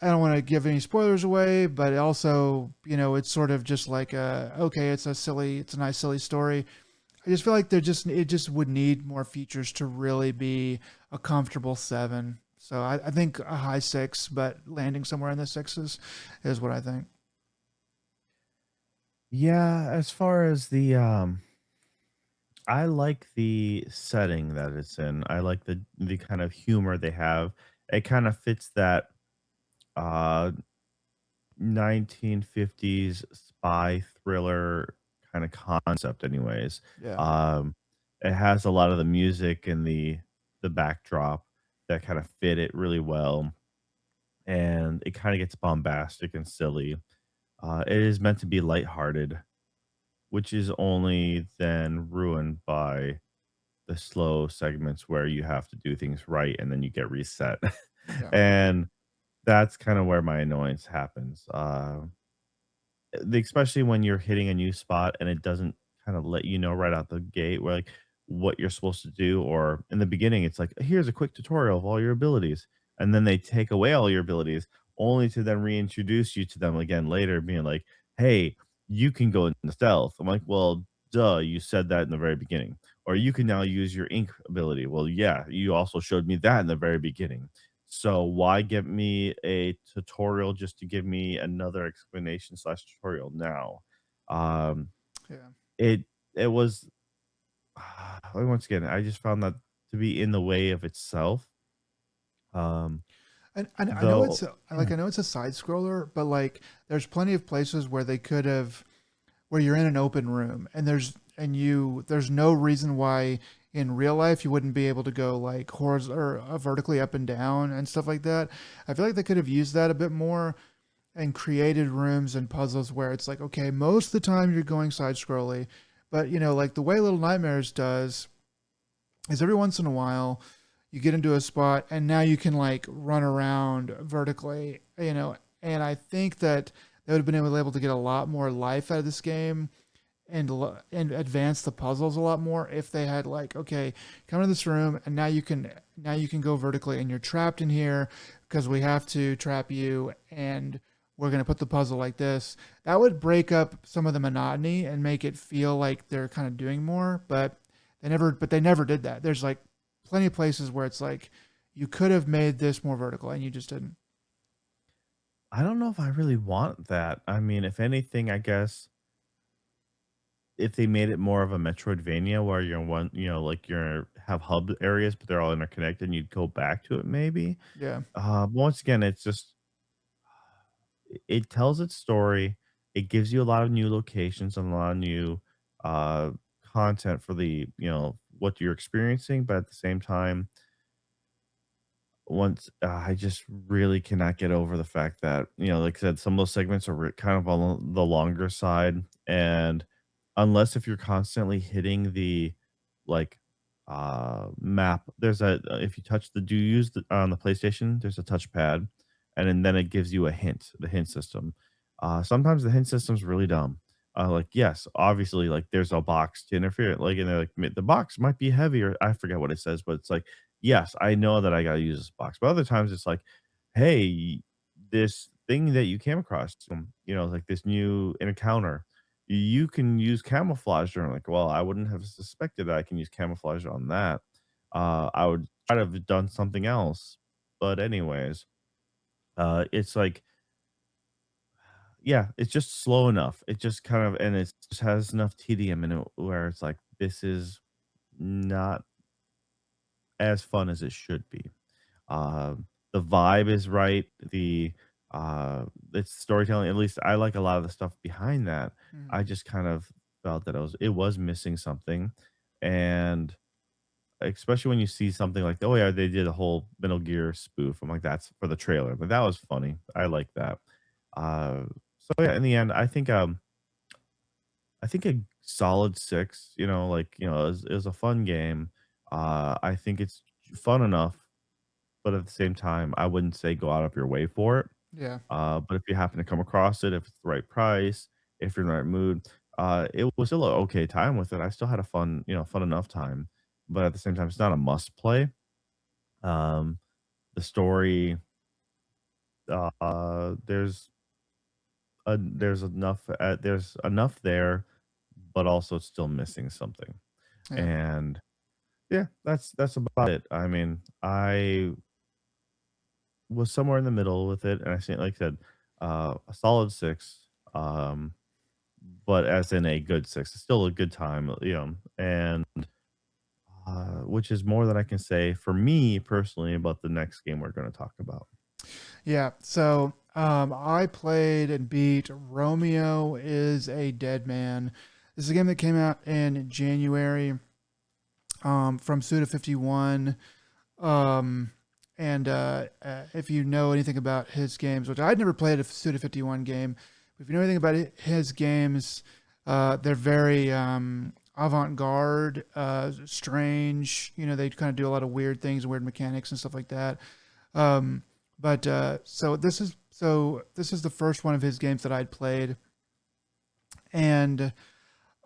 I don't want to give any spoilers away, but also, it's sort of just like okay, it's a nice silly story. I just feel like it just would need more features to really be a comfortable 7. So I think a high 6, but landing somewhere in the sixes is what I think. Yeah, as far as I like the setting that it's in. I like the kind of humor they have. It kind of fits that uh 1950s spy thriller kind of concept anyways. Yeah, Um it has a lot of the music and the backdrop that kind of fit it really well, and it kind of gets bombastic and silly. It is meant to be lighthearted, which is only then ruined by the slow segments where you have to do things right and then you get reset. yeah, And that's kind of where my annoyance happens. Especially when you're hitting a new spot and it doesn't kind of let you know right out the gate where like what you're supposed to do, or in the beginning it's like here's a quick tutorial of all your abilities, and then they take away all your abilities only to then reintroduce you to them again later being like, hey, you can go into stealth. I'm like, well, duh, you said that in the very beginning. Or you can now use your ink ability. Well, yeah, you also showed me that in the very beginning. So why give me a tutorial just to give me another explanation slash tutorial now? Um, yeah. it it was once again, I just found that to be in the way of itself. Um, And I know though, it's yeah, I know it's a side scroller, but like there's plenty of places where they could have where you're in an open room and there's no reason why in real life you wouldn't be able to go like horizontal or vertically up and down and stuff like that. I feel like they could have used that a bit more and created rooms and puzzles where it's like, okay, most of the time you're going side scrolly, but like the way Little Nightmares does is every once in a while you get into a spot and now you can like run around vertically, and I think that they would have been able to get a lot more life out of this game and advance the puzzles a lot more if they had like, okay, come to this room and now you can go vertically and you're trapped in here because we have to trap you and we're going to put the puzzle like this. That would break up some of the monotony and make it feel like they're kind of doing more, but they never did that. There's like plenty of places where it's like you could have made this more vertical and you just didn't. I don't know if I really want that. I mean, if anything, I guess if they made it more of a Metroidvania where you're one, like you're have hub areas, but they're all interconnected, and you'd go back to it maybe. Yeah. Once again, it's just it tells its story. it gives you a lot of new locations and a lot of new uh, content for the what you're experiencing, but at the same time, once I just really cannot get over the fact that, like I said, some of those segments are kind of on the longer side. And unless if you're constantly hitting the like map, if you touch do you use on the PlayStation, there's a touchpad, and then it gives you the hint system. Sometimes the hint system's really dumb. Like, yes, obviously, like there's a box to interfere, like, and they're like the box might be heavier. I forget what it says, but it's like, yes, I know that I gotta use this box, but other times it's like, "Hey, this thing that you came across, like this new encounter, you can use camouflage." And I'm like, "Well, I wouldn't have suspected that I can use camouflage on that. I would try to have done something else." But anyways, it's like, yeah, it's just slow enough. It just kind of and it just has enough tedium in it where it's like, this is not as fun as it should be. The vibe is right. It's storytelling. At least I like a lot of the stuff behind that. I Mhm. just kind of felt that it was missing something, and especially when you see something like, oh yeah, they did a whole Metal Gear spoof. I'm like, that's for the trailer, but that was funny. I like that. Uh, so yeah, in the end, I think a solid 6. Is a fun game. I think it's fun enough, but at the same time, I wouldn't say go out of your way for it. Yeah. But if you happen to come across it, if it's the right price, if you're in the right mood, it was still a okay time with it. I still had a fun enough time. But at the same time, it's not a must play. Um, the story, there's enough there, but also it's still missing something. Yeah. And yeah, that's about it. I mean, I was somewhere in the middle with it, and I think, like I said, a solid 6, but as in a good 6. It's still a good time, and, which is more than I can say for me personally about the next game we're gonna talk about. Yeah. So I played and beat Romeo Is a Deadman. This is a game that came out in January from Suda51. Um, and if you know anything about his games, which I'd never played a Suda51 game, but if you know anything about his games, they're very avant-garde, strange. They kind of do a lot of weird things, weird mechanics and stuff like that. Um, but so this is the first one of his games that I'd played, and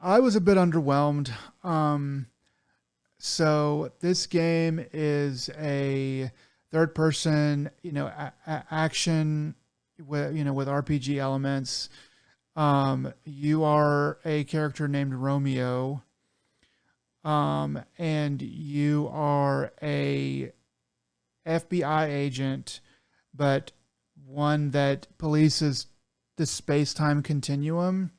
I was a bit underwhelmed. So this game is a third person, action with RPG elements. You are a character named Romeo, and you are a FBI agent, but one that polices the space time continuum.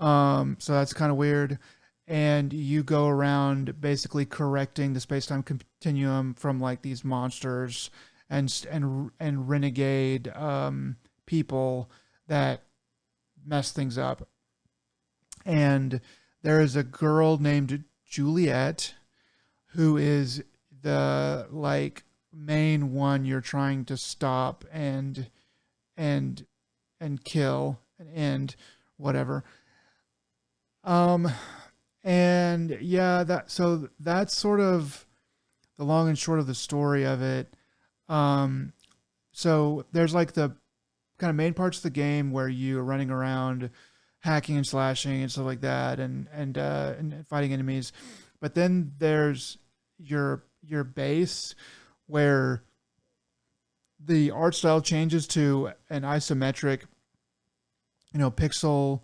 So that's kind of weird. And you go around basically correcting the space time continuum from like these monsters and renegade people that mess things up. And there is a girl named Juliet who is the like main one you're trying to stop and and kill and end whatever. Um, and yeah, that's sort of the long and short of the story of it. Um, so there's like the kind of main parts of the game where you are running around, hacking and slashing and stuff like that, and fighting enemies. But then there's your base where the art style changes to an isometric, pixel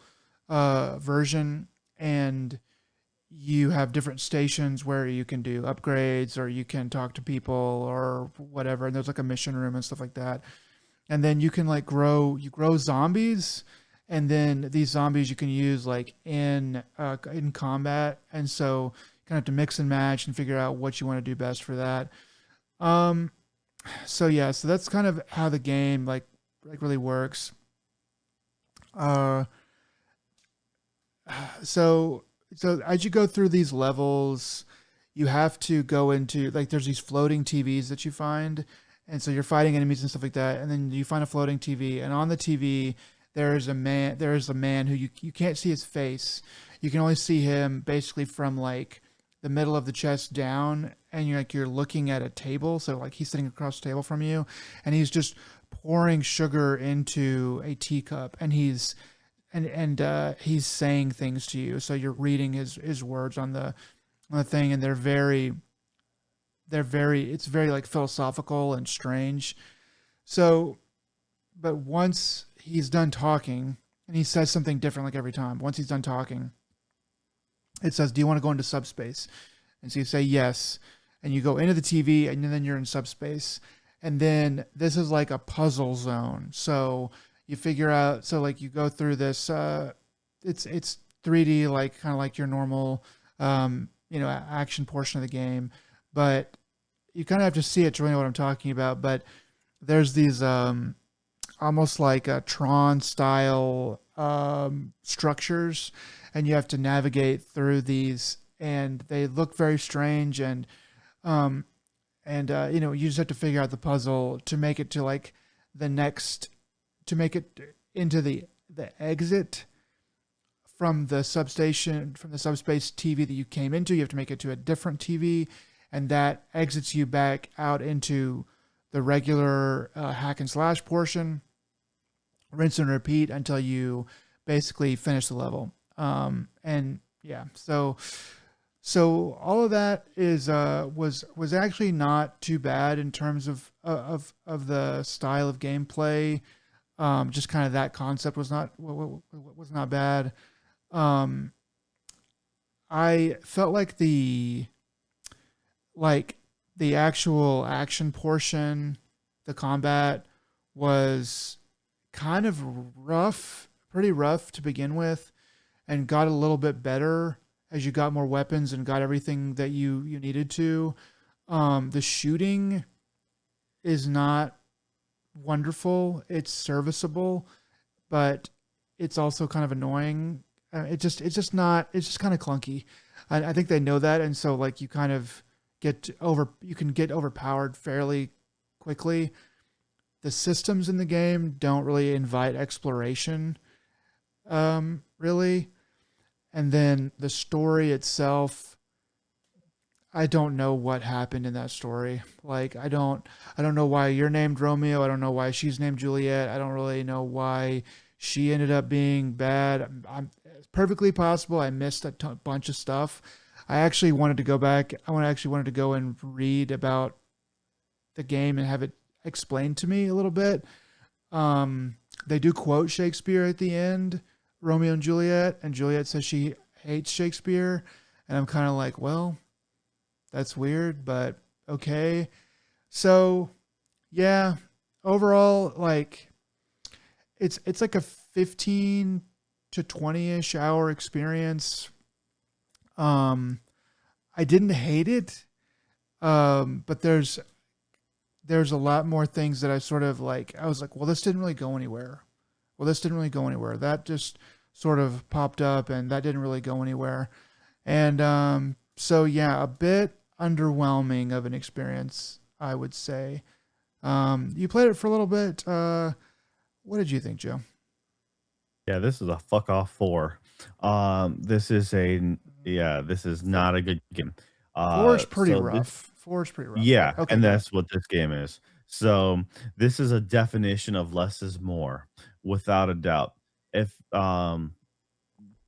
version, and you have different stations where you can do upgrades or you can talk to people or whatever. And there's like a mission room and stuff like that. And then you can like grow zombies, and then these zombies you can use like in combat. And so you kind of have to mix and match and figure out what you want to do best for that. Um, so yeah, so that's kind of how the game like really works. Uh, so so as you go through these levels, you have to go into like there's these floating TVs that you find, and so you're fighting enemies and stuff like that, and then you find a floating TV, and on the TV there's a man who you can't see his face. You can only see him basically from like the middle of the chest down, and you're looking at a table, so like he's sitting across the table from you, and he's just pouring sugar into a teacup, and he's saying things to you, so you're reading his words on the thing, and they're very it's very like philosophical and strange. So, but once he's done talking, and he says something different like every time. Once he's done talking, it says, "Do you want to go into subspace?" And so you say yes, and you go into the TV, and then you're in subspace. And then this is like a puzzle zone. So you figure out, so like you go through this. It's 3D, like kind of like your normal, action portion of the game, but you kind of have to see it to really know what I'm talking about. But there's these almost like a Tron style structures, and you have to navigate through these, and they look very strange, um, you just have to figure out the puzzle to make it to like the next, to make it into the exit from the subspace TV that you came into. You have to make it to a different TV, and that exits you back out into the regular hack and slash portion. Rinse and repeat until you basically finish the level. And yeah, so all of that is was actually not too bad in terms of the style of gameplay. Just kind of that concept was not bad. Um, I felt like the actual action portion, the combat was kind of rough, pretty rough to begin with, and got a little bit better as you got more weapons and got everything that you needed to. The shooting is not wonderful. It's serviceable, but it's also kind of annoying. It's just kind of clunky. I think they know that, and so like you can get overpowered fairly quickly. The systems in the game don't really invite exploration, really. And then the story itself, I don't know what happened in that story. Like I don't know why you're named Romeo. I don't know why she's named Juliet. I don't really know why she ended up being bad. It's perfectly possible I missed a bunch of stuff. I actually wanted to go back. Actually wanted to go and read about the game and have it explained to me a little bit. They do quote Shakespeare at the end, Romeo and Juliet says she hates Shakespeare, and I'm kind of like, well, that's weird, but okay. So yeah, overall, like it's like a 15 to 20-ish hour experience. Um, I didn't hate it, but there's a lot more things that I sort of like. I was like, well, this didn't really go anywhere. Well, this didn't really go anywhere. That just sort of popped up, and that didn't really go anywhere. And so yeah, a bit underwhelming of an experience, I would say. You played it for a little bit. What did you think, Joe? Yeah, this is a fuck off 4. This is yeah, this is not a good game. Four is pretty So this rough. Four is pretty rough, but Yeah, okay, and go ahead. that's what this game is. So, this is a definition of less is more, without a doubt. If,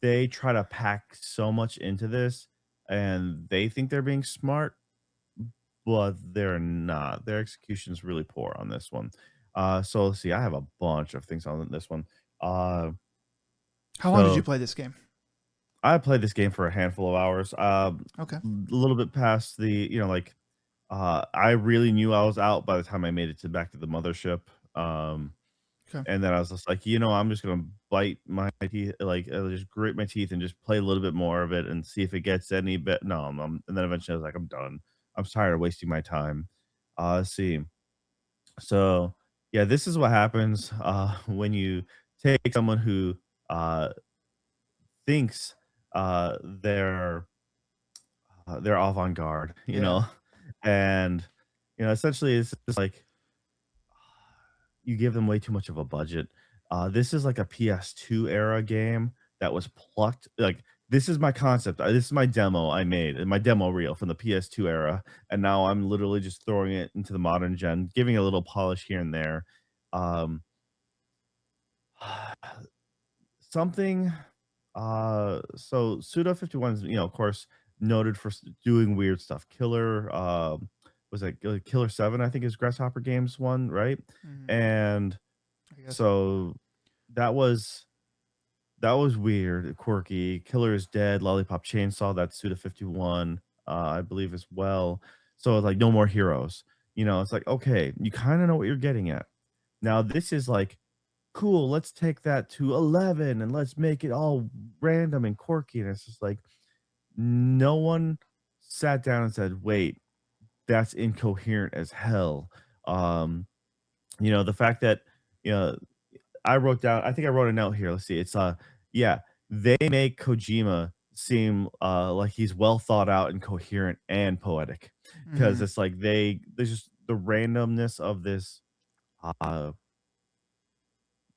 they try to pack so much into this, and they think they're being smart, but they're not. Their execution is really poor on this one. So let's see, I have a bunch of things on this one. Uh, How long did you so play this game? I played this game for a handful of hours, Okay. a little bit past like, I really knew I was out by the time I made it to back to the mothership, um, Okay. and then I was just like, I'm just gonna bite my teeth, like, just grit my teeth and just play a little bit more of it and see if it gets any bit. No, and then eventually I was like, I'm done. I'm tired of wasting my time. Let's see. So, yeah, this is what happens when you take someone who uh, thinks they're avant-garde, you Yeah. know, and essentially it's just like you give them way too much of a budget. This is like a PS2 era game that was plucked. Like this is my concept. This is my demo I made, my demo reel from the PS2 era, and now I'm literally just throwing it into the modern gen, giving a little polish here and there. Um, something. So Suda 51 is, of course, noted for doing weird stuff. Was it Killer 7? I think is Grasshopper Games one, right? Hmm. And I guess so. so that was that was weird, quirky. Killer is Dead, Lollipop Chainsaw, that's Suda 51, I believe as well. So it's like no more heroes. It's like, okay, you kind of know what you're getting at. Now this is like, cool, let's take that to 11 and let's make it all random and quirky. And it's just like no one sat down and said, wait, that's incoherent as hell. Um, the fact that you know I think I wrote a note here. Let's see. Yeah, they make Kojima seem like he's well thought out and coherent and poetic because Hmm. it's like there's just the randomness of this uh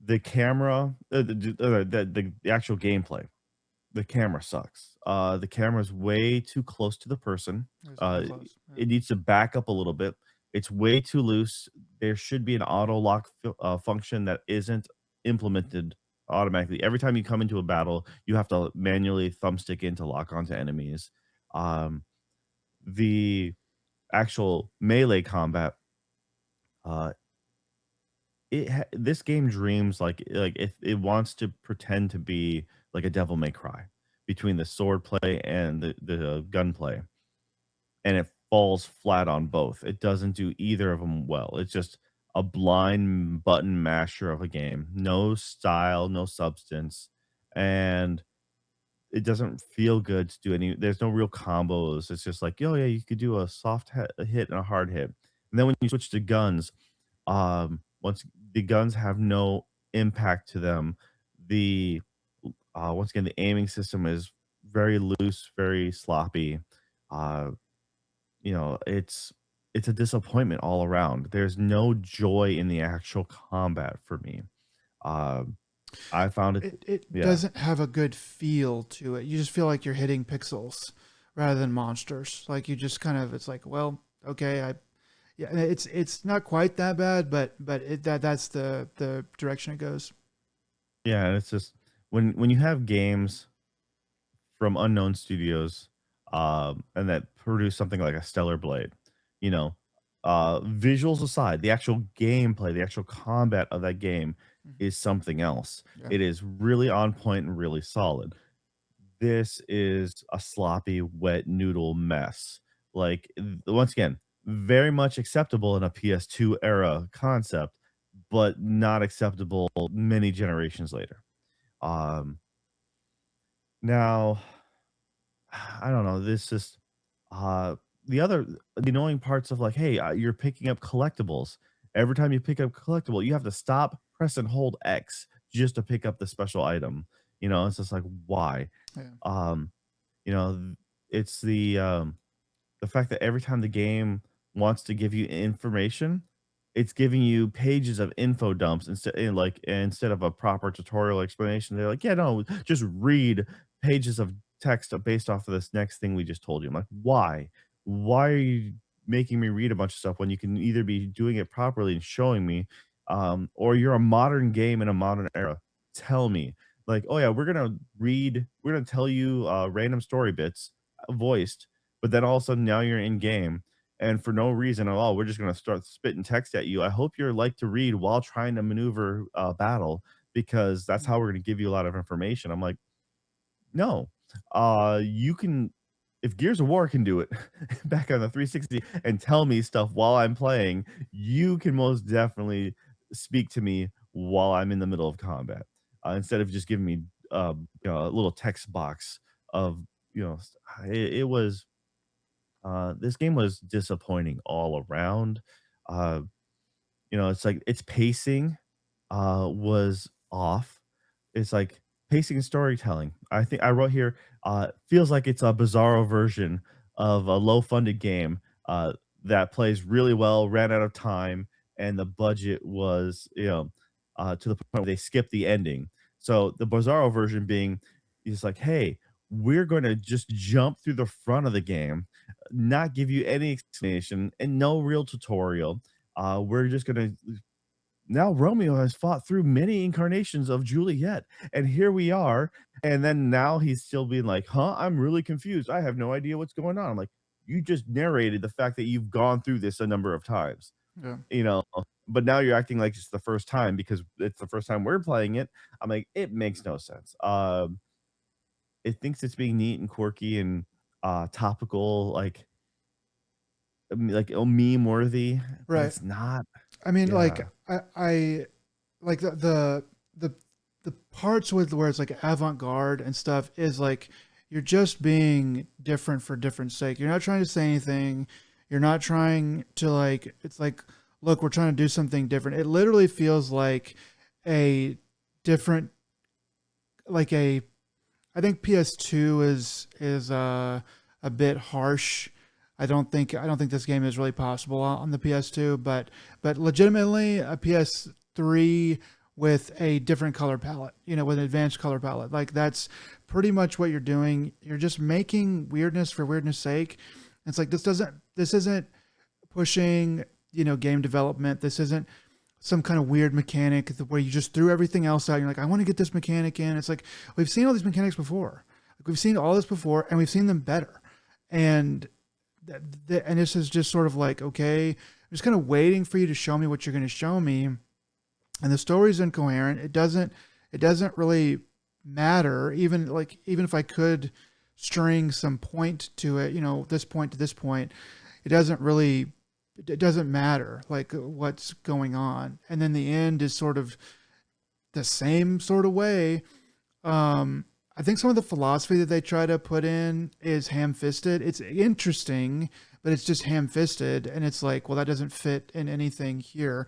the camera the actual gameplay. The camera sucks. The camera's way too close to the person. It was too Uh, close. Yeah. it needs to back up a little bit. It's way too loose. There should be an auto lock function that isn't implemented automatically. Every time you come into a battle, you have to manually thumbstick in to lock onto enemies. Um, the actual melee combat, uh, this game dreams like if it wants to pretend to be like a Devil May Cry between the sword play and the gunplay, and it falls flat on both. It doesn't do either of them well. It's just a blind button masher of a game. No style, no substance, and it doesn't feel good to do any. There's no real combos. It's just like, oh yeah, you could do a soft hit and a hard hit, and then when you switch to guns, once the guns have no impact to them, the once again the aiming system is very loose, very sloppy. Uh, it's a disappointment all around. There's no joy in the actual combat for me. Um, I found it, It yeah, doesn't have a good feel to it. You just feel like you're hitting pixels rather than monsters. Like you just kind of it's like, well, okay, I yeah, and it's not quite that bad, but that's the direction it goes. yeah. And it's just when you have games from unknown studios, and that produce something like a Stellar Blade. You know, visuals aside, the actual gameplay, the actual combat of that game Hmm. is something else. Yeah. It is really on point and really solid. This is a sloppy, wet noodle mess. Like once again, very much acceptable in a PS2 era concept, but not acceptable many generations later. Um, now I don't know. This just uh the annoying parts of like, hey, you're picking up collectibles. Every time you pick up collectible, you have to stop, press, and hold X just to pick up the special item. It's just like why? Yeah. Um, you know, th- it's the fact that every time the game wants to give you information, it's giving you pages of info dumps instead of a proper tutorial explanation. They're like, yeah, no, just read pages of text based off of this next thing we just told you. I'm like, why? Why are you making me read a bunch of stuff when you can either be doing it properly and showing me, or you're a modern game in a modern era? Tell me, like, oh yeah, we're gonna tell you random story bits voiced, but then all of a sudden now you're in game and for no reason at all, we're just going to start spitting text at you. I hope you're like to read while trying to maneuver battle because that's how we're Mhm. going to give you a lot of information. I'm like, no, you can, if Gears of War can do it back on the 360 and tell me stuff while I'm playing, you can most definitely speak to me while I'm in the middle of combat instead of just giving me a little text box of, it was this game was disappointing all around. Uh, it's like its pacing was off. It's like pacing and storytelling. I think I wrote here, feels like it's a bizarro version of a low-funded game, that plays really well, ran out of time, and the budget was, to the point where they skipped the ending. So the bizarro version being is like, "Hey, we're gonna just jump through the front of the game, not give you any explanation and no real tutorial. We're just gonna now Romeo has fought through many incarnations of Juliet, and here we are. And then now he's still being like, huh, I'm really confused. I have no idea what's going on. I'm like, you just narrated the fact that you've gone through this a number of times, Yeah. you know, but now you're acting like it's the first time because it's the first time we're playing it. I'm like, it makes no sense. It thinks it's being neat and quirky and topical, like meme worthy, but Right. it's not. I mean, like Yeah. I like the the parts with where it's like avant-garde and stuff is like you're just being different for different sake. You're not trying to say anything. You're not trying to like it's like look, we're trying to do something different. It literally feels like a different like a I think PS2 is a bit harsh. I don't think this game is really possible on the PS2, but legitimately a PS3 with a different color palette, with an advanced color palette. Like that's pretty much what you're doing. You're just making weirdness for weirdness sake. It's like this isn't pushing, game development. This isn't some kind of weird mechanic where you just threw everything else out. You're like, I want to get this mechanic in. It's like we've seen all these mechanics before. Like we've seen all this before, and we've seen them better. And and this is just sort of like, okay, I'm just kind of waiting for you to show me what you're going to show me. And the story's incoherent. It doesn't really matter. Even if I could string some point to it, this point to this point, it doesn't really it doesn't matter like what's going on. And then the end is sort of the same sort of way. I think some of the philosophy that they try to put in is ham-fisted. It's interesting, but it's just ham-fisted, and it's like, well, that doesn't fit in anything here.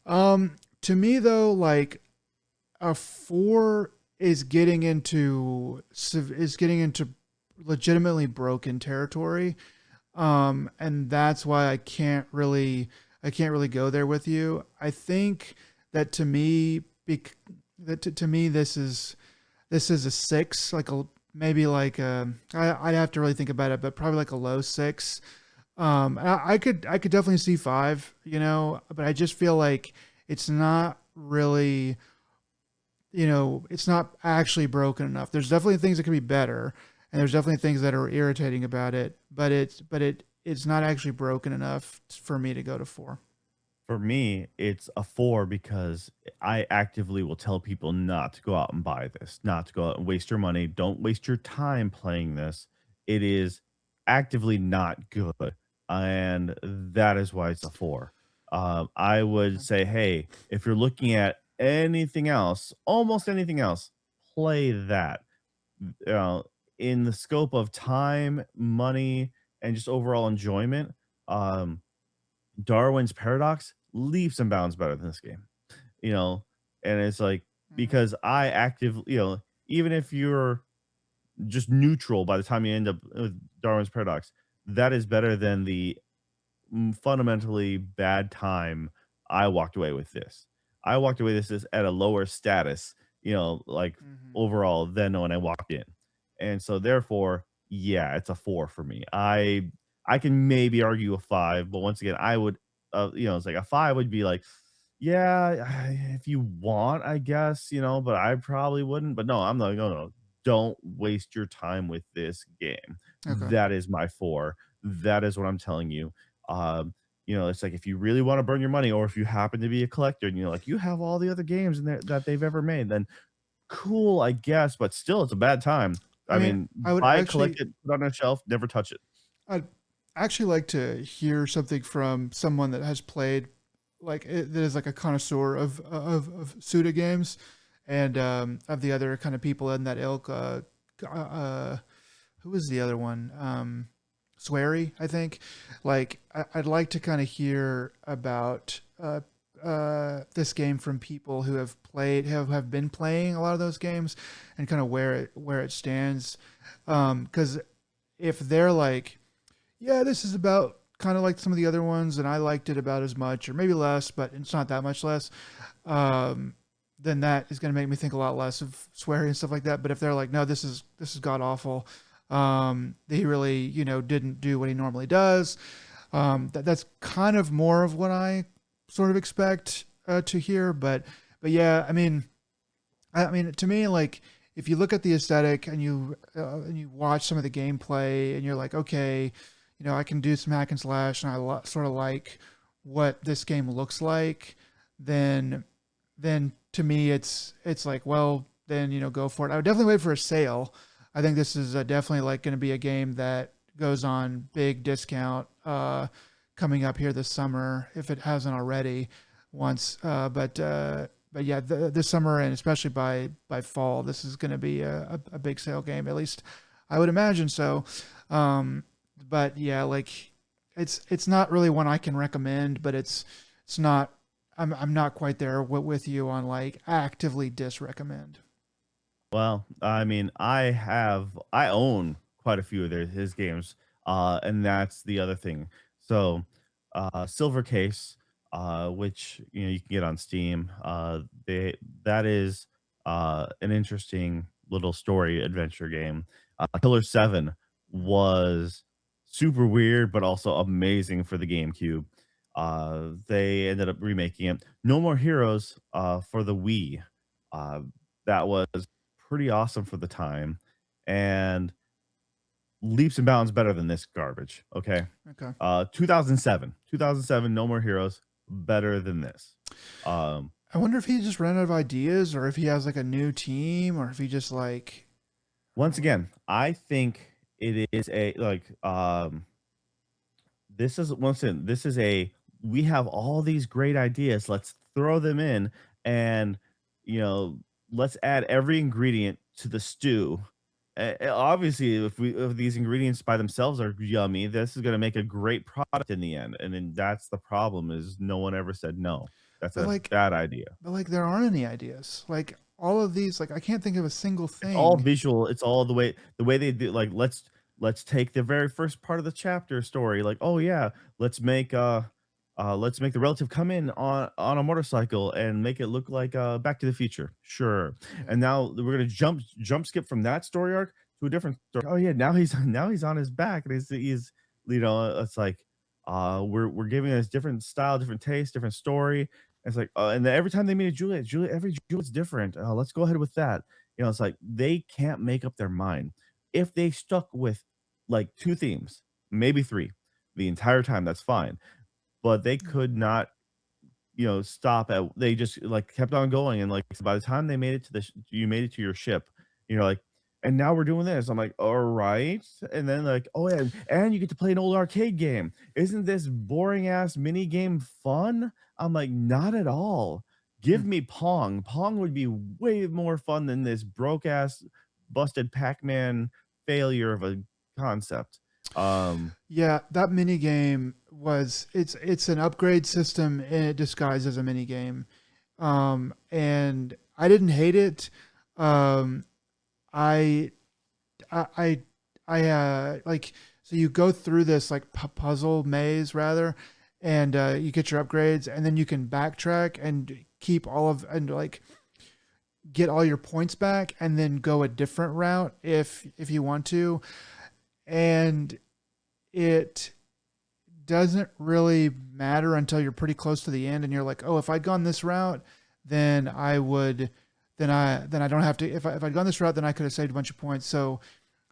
To me though, like a four is getting into legitimately broken territory, and that's why I can't really go there with you. I think that to me, to me this is a six, like a maybe like a I'd have to really think about it, but probably like a low six. I could definitely see five, but I just feel like it's not really, it's not actually broken enough. There's definitely things that could be better, and there's definitely things that are irritating about it, but it's not actually broken enough for me to go to four. For me, it's a 4 because I actively will tell people not to go out and buy this, not to go out and waste your money. Don't waste your time playing this. It is actively not good, and that is why it's a 4. I would say, hey, if you're looking at anything else, almost anything else, play that. Uh, in the scope of time, money, and just overall enjoyment, Darwin's Paradox leaps and bounds better than this game, you know? And it's like, Mhm. because I actively, even if you're just neutral by the time you end up with Darwin's Paradox, that is better than the fundamentally bad time I walked away with this. I walked away this is at a lower status, like Mhm. overall than when I walked in. And so therefore, yeah, it's a 4 for me. I can maybe argue a 5, but once again, I would it's like a 5 would be like, yeah, if you want, I guess, but I probably wouldn't. But no, I'm like, no, no, don't waste your time with this game. Okay. That is my 4. That is what I'm telling you. It's like if you really want to burn your money, or if you happen to be a collector and you're like, you have all the other games in there that they've ever made, then cool, I guess, but still it's a bad time. I I mean, mean, I would buy it, collect actually it, put it on a shelf, never touch it. I'd actually like to hear something from someone that has played that is like a connoisseur of Suda games and of the other kind of people in that ilk. Who was the other one? Swery, I think. Like I'd like to kind of hear about this game from people who have been playing a lot of those games, and kind of where it stands. Because if they're like, yeah, this is about kind of like some of the other ones, and I liked it about as much or maybe less, but it's not that much less. Um, then that is going to make me think a lot less of swearing and stuff like that. But if they're like, no, this is god awful. He really, didn't do what he normally does. That's kind of more of what I sort of expect to hear. But yeah, I mean, to me, like if you look at the aesthetic and you watch some of the gameplay, and you're like, okay, I can do some hack and slash, and sort of like what this game looks like, then to me it's like, well, then go for it. I would definitely wait for a sale. I think this is definitely like going to be a game that goes on big discount coming up here this summer if it hasn't already once. But yeah, this summer, and especially by fall, this is going to be a big sale game. At least I would imagine so. Um, but yeah, like it's not really one I can recommend, but it's not. I'm not quite there with you on like actively disrecommend. Well, I mean, I own quite a few of his games, and that's the other thing. So, Silver Case, which you can get on Steam, they that is an interesting little story adventure game. Killer 7 was super weird, but also amazing for the GameCube. They ended up remaking it. No More Heroes, for the Wii. Uh, that was pretty awesome for the time, and leaps and bounds better than this garbage. Okay. Okay. 2007, No More Heroes, better than this. Um, I wonder if he just ran out of ideas, or if he has like a new team, or if he just like, Once again, I think it is a like this is once in this is a we have all these great ideas. Let's throw them in, and you know, let's add every ingredient to the stew. Obviously, if these ingredients by themselves are yummy, this is going to make a great product in the end. And then that's the problem, is no one ever said no. That's but a like, bad idea. there aren't any ideas. Like all of these, like I can't think of a single It's all thing. visual. It's all the way they do. Like let's take the very first part of the chapter story. Like, oh yeah, let's make the relative come in on a motorcycle and make it look like Back to the Future. Sure. Yeah. And now we're gonna jump skip from that story arc to a different story. Oh yeah, now he's now he's on his back, and he's it's like we're giving us different style, different taste, different story. It's like, and then every time they meet a Juliet, every Juliet's different. Let's go ahead with that. It's like they can't make up their mind. If they stuck with like two themes, maybe three, the entire time, that's fine. But they Yeah. could not, stop at. They just like kept on going, and like by the time they made it to you made it to your ship. Like, and now we're doing this. I'm like, all right, and then like, oh yeah, and you get to play an old arcade game. Isn't this boring ass mini game fun? I'm like, not at all. Hmm. Give me Pong. Pong would be way more fun than this broke ass, busted Pac-Man failure of a concept. Um, Yeah, that mini game it's an upgrade system and it disguised as a mini game. And I didn't hate it. Um, I I like, so you go through this like puzzle maze rather, and you get your upgrades, and then you can backtrack and keep all of and like get all your points back, and then go a different route if you want to. And it doesn't really matter until you're pretty close to the end, and you're like, oh, if I'd gone this route, then I would then I don't have to. If I'd gone this route, then I could have saved a bunch of points. So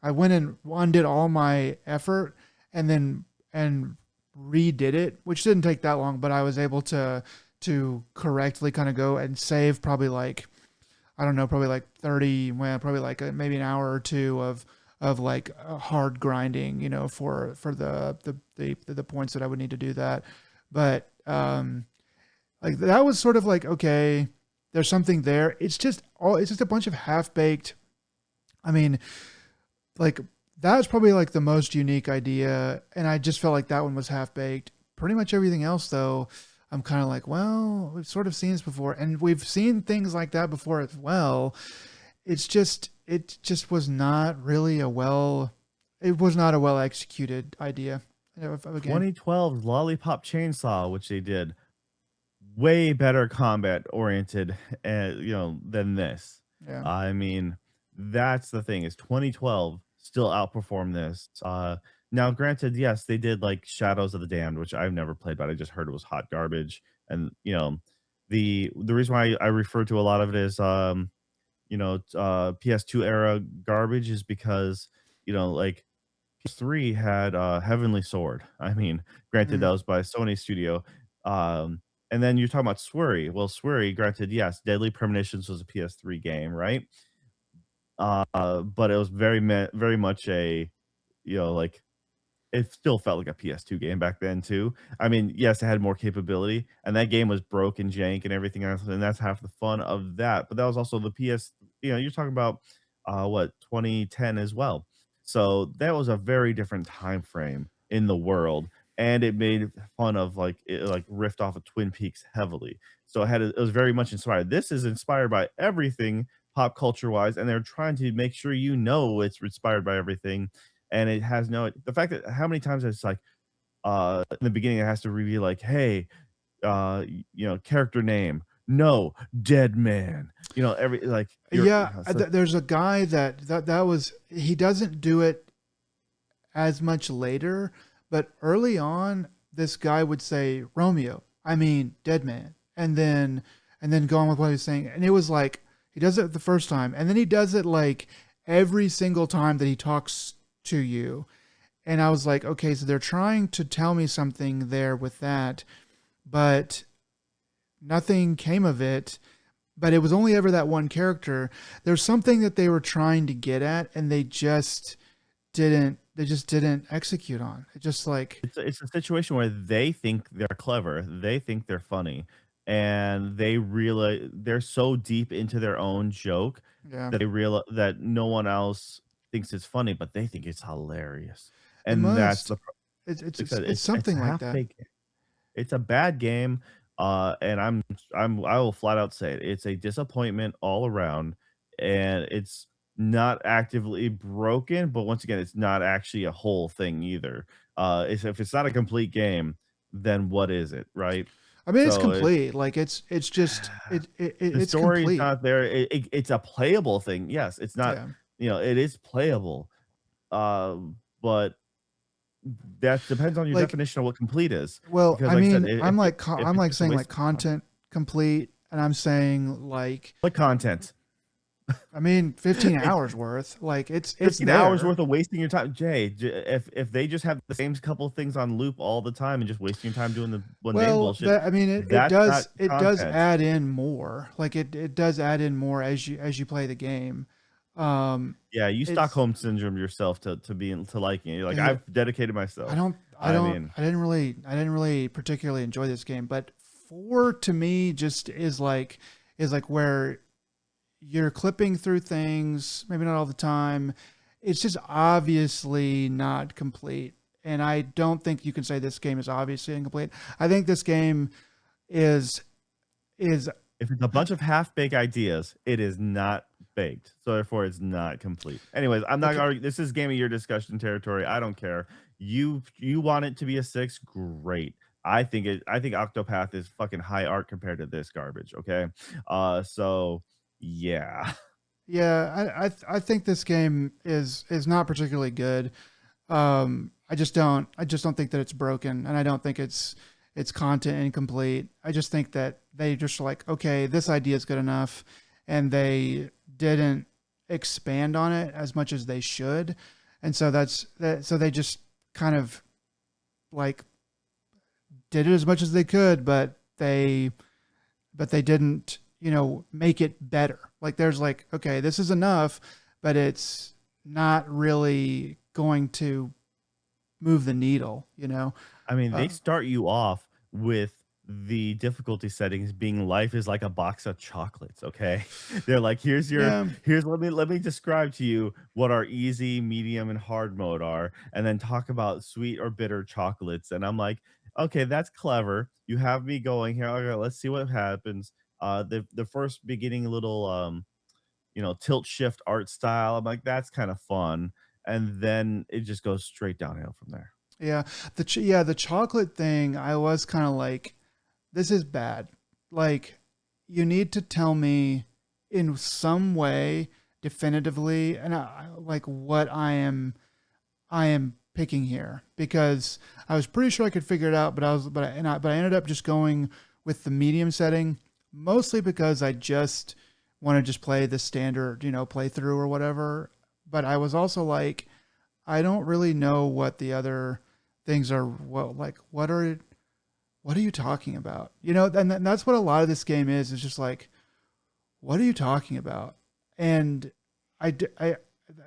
I went and undid all my effort, and then and redid it, which didn't take that long, but I was able to correctly kind of go and save probably like, I don't know, probably like 30, well, probably like maybe an hour or two of like hard grinding, for the points that I would need to do that. But like that was sort of like, okay, there's something there. It's just a bunch of half baked. I mean, like that's probably like the most unique idea, and I just felt like that one was half baked. Pretty much everything else though, I'm kind of like, well, we've sort of seen this before, and we've seen things like that before as well. It just was not really a well, it was not a well executed idea of a game. 2012's Lollipop Chainsaw, which they did way better combat oriented, than this. Yeah. I mean, that's the thing is 2012 still outperformed this. Now granted, yes, they did like Shadows of the Damned, which I've never played, but I just heard it was hot garbage. And the reason why I refer to a lot of it as PS2 era garbage is because like PS3 had Heavenly Sword. I mean, granted that Mm. was by Sony Studio. And then you're talking about Swery. Well, Swery, granted, yes, Deadly Premonitions was a PS3 game, right? But it was very much a like it still felt like a PS2 game back then too. I mean, yes, it had more capability, and that game was broke and jank and everything else, and that's half the fun of that. But that was also the PS. You're talking about what 2010 as well. So that was a very different time frame in the world, and it made fun of like it like riffed off of Twin Peaks heavily. So it was very much inspired. This is inspired by everything pop culture wise, and they're trying to make sure it's inspired by everything and it has no the fact that how many times it's like in the beginning it has to reveal like hey character name no dead man every like you're Yeah, there's a guy that was, he doesn't do it as much later, but early on, this guy would say Romeo, I mean dead man, and then go on with what he was saying, and it was like he does it the first time, and then he does it like every single time that he talks to you, and I was like, okay, so they're trying to tell me something there with that, but nothing came of it. But it was only ever that one character. There's something that they were trying to get at, and they just didn't execute on. It just like, it's a situation where they think they're clever, they think they're funny, and they're so deep into their own joke yeah, that they realize that no one else thinks it's funny, but they think it's hilarious, it and that's must. the like I said, It's it's something a like half that. baked. It's a bad game, and I will flat out say it. It's a disappointment all around, and it's not actively broken, but once again, it's not actually a whole thing either. If it's not a complete game, then what is it, right? I mean, it's So it complete. Like it's just the it's story is complete. not there. It's a playable thing. Yes, it's not. Yeah. It is playable, but that depends on your Like, definition of what complete is. well, Because, I like I said, mean, if I'm it's like just a saying waste like of time, content complete, and I'm saying like, what content? I mean, 15 hours worth. Like it's 15 hours there. worth of wasting your time. If they just have the same couple of things on loop all the time and just wasting your time doing the mundane Well, bullshit, that, I mean, that's not it does content. add in more. Like it does add in more as you play the game. Yeah, you It's Stockholm syndrome yourself to being to liking it. You're like, dude, I've dedicated myself. I mean, I didn't really particularly enjoy this game, but 4 to me just is like where you're clipping through things, maybe not all the time. It's just obviously not complete. And I don't think you can say this game is obviously incomplete. I think this game is is if it's a bunch of half-baked ideas, it is not baked. So therefore it's not complete. Anyways, I'm not okay. arguing. This is game of year discussion territory. I don't care. You want it to be a 6, great. I think Octopath is fucking high art compared to this garbage, okay? So yeah. Yeah, I think this game is not particularly good. I just don't think that it's broken, and I don't think it's content incomplete. I just think that they just like, okay, this idea is good enough, and they didn't expand on it as much as they should, and so that's that. So they just kind of like did it as much as they could, but they didn't, make it better. Like there's like, okay, this is enough, but it's not really going to move the needle. I mean, they Uh, start you off with the difficulty settings being life is like a box of chocolates, okay? They're like, yeah, here's let me describe to you what our easy, medium, and hard mode are, and then talk about sweet or bitter chocolates. And I'm like, okay, that's clever. You have me going here. Okay, let's see what happens. The first beginning little tilt shift art style. I'm like, that's kind of fun. And then it just goes straight downhill from there. Yeah, the chocolate thing, I was kind of like, this is bad. Like, you need to tell me in some way definitively, and like what I am picking here, because I was pretty sure I could figure it out, but I ended up just going with the medium setting, mostly because I just want to just play the standard, playthrough or whatever. But I was also like, I don't really know what the other things are. What are you talking about? And that's what a lot of this game is. It's just like, what are you talking about? And I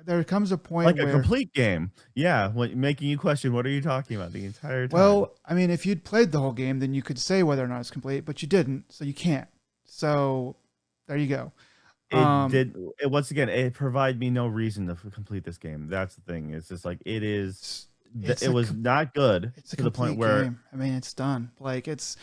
there comes a point Like a where, complete game. Yeah, making you question what are you talking about the entire time. well, I mean, if you'd played the whole game, then you could say whether or not it's complete, but you didn't, so you can't. So there you go. It Um, did it once again, it provide me no reason to complete this game. That's the thing. It's just like it's it's it a was not good it's a to the point complete where game. I mean, it's done. Like it's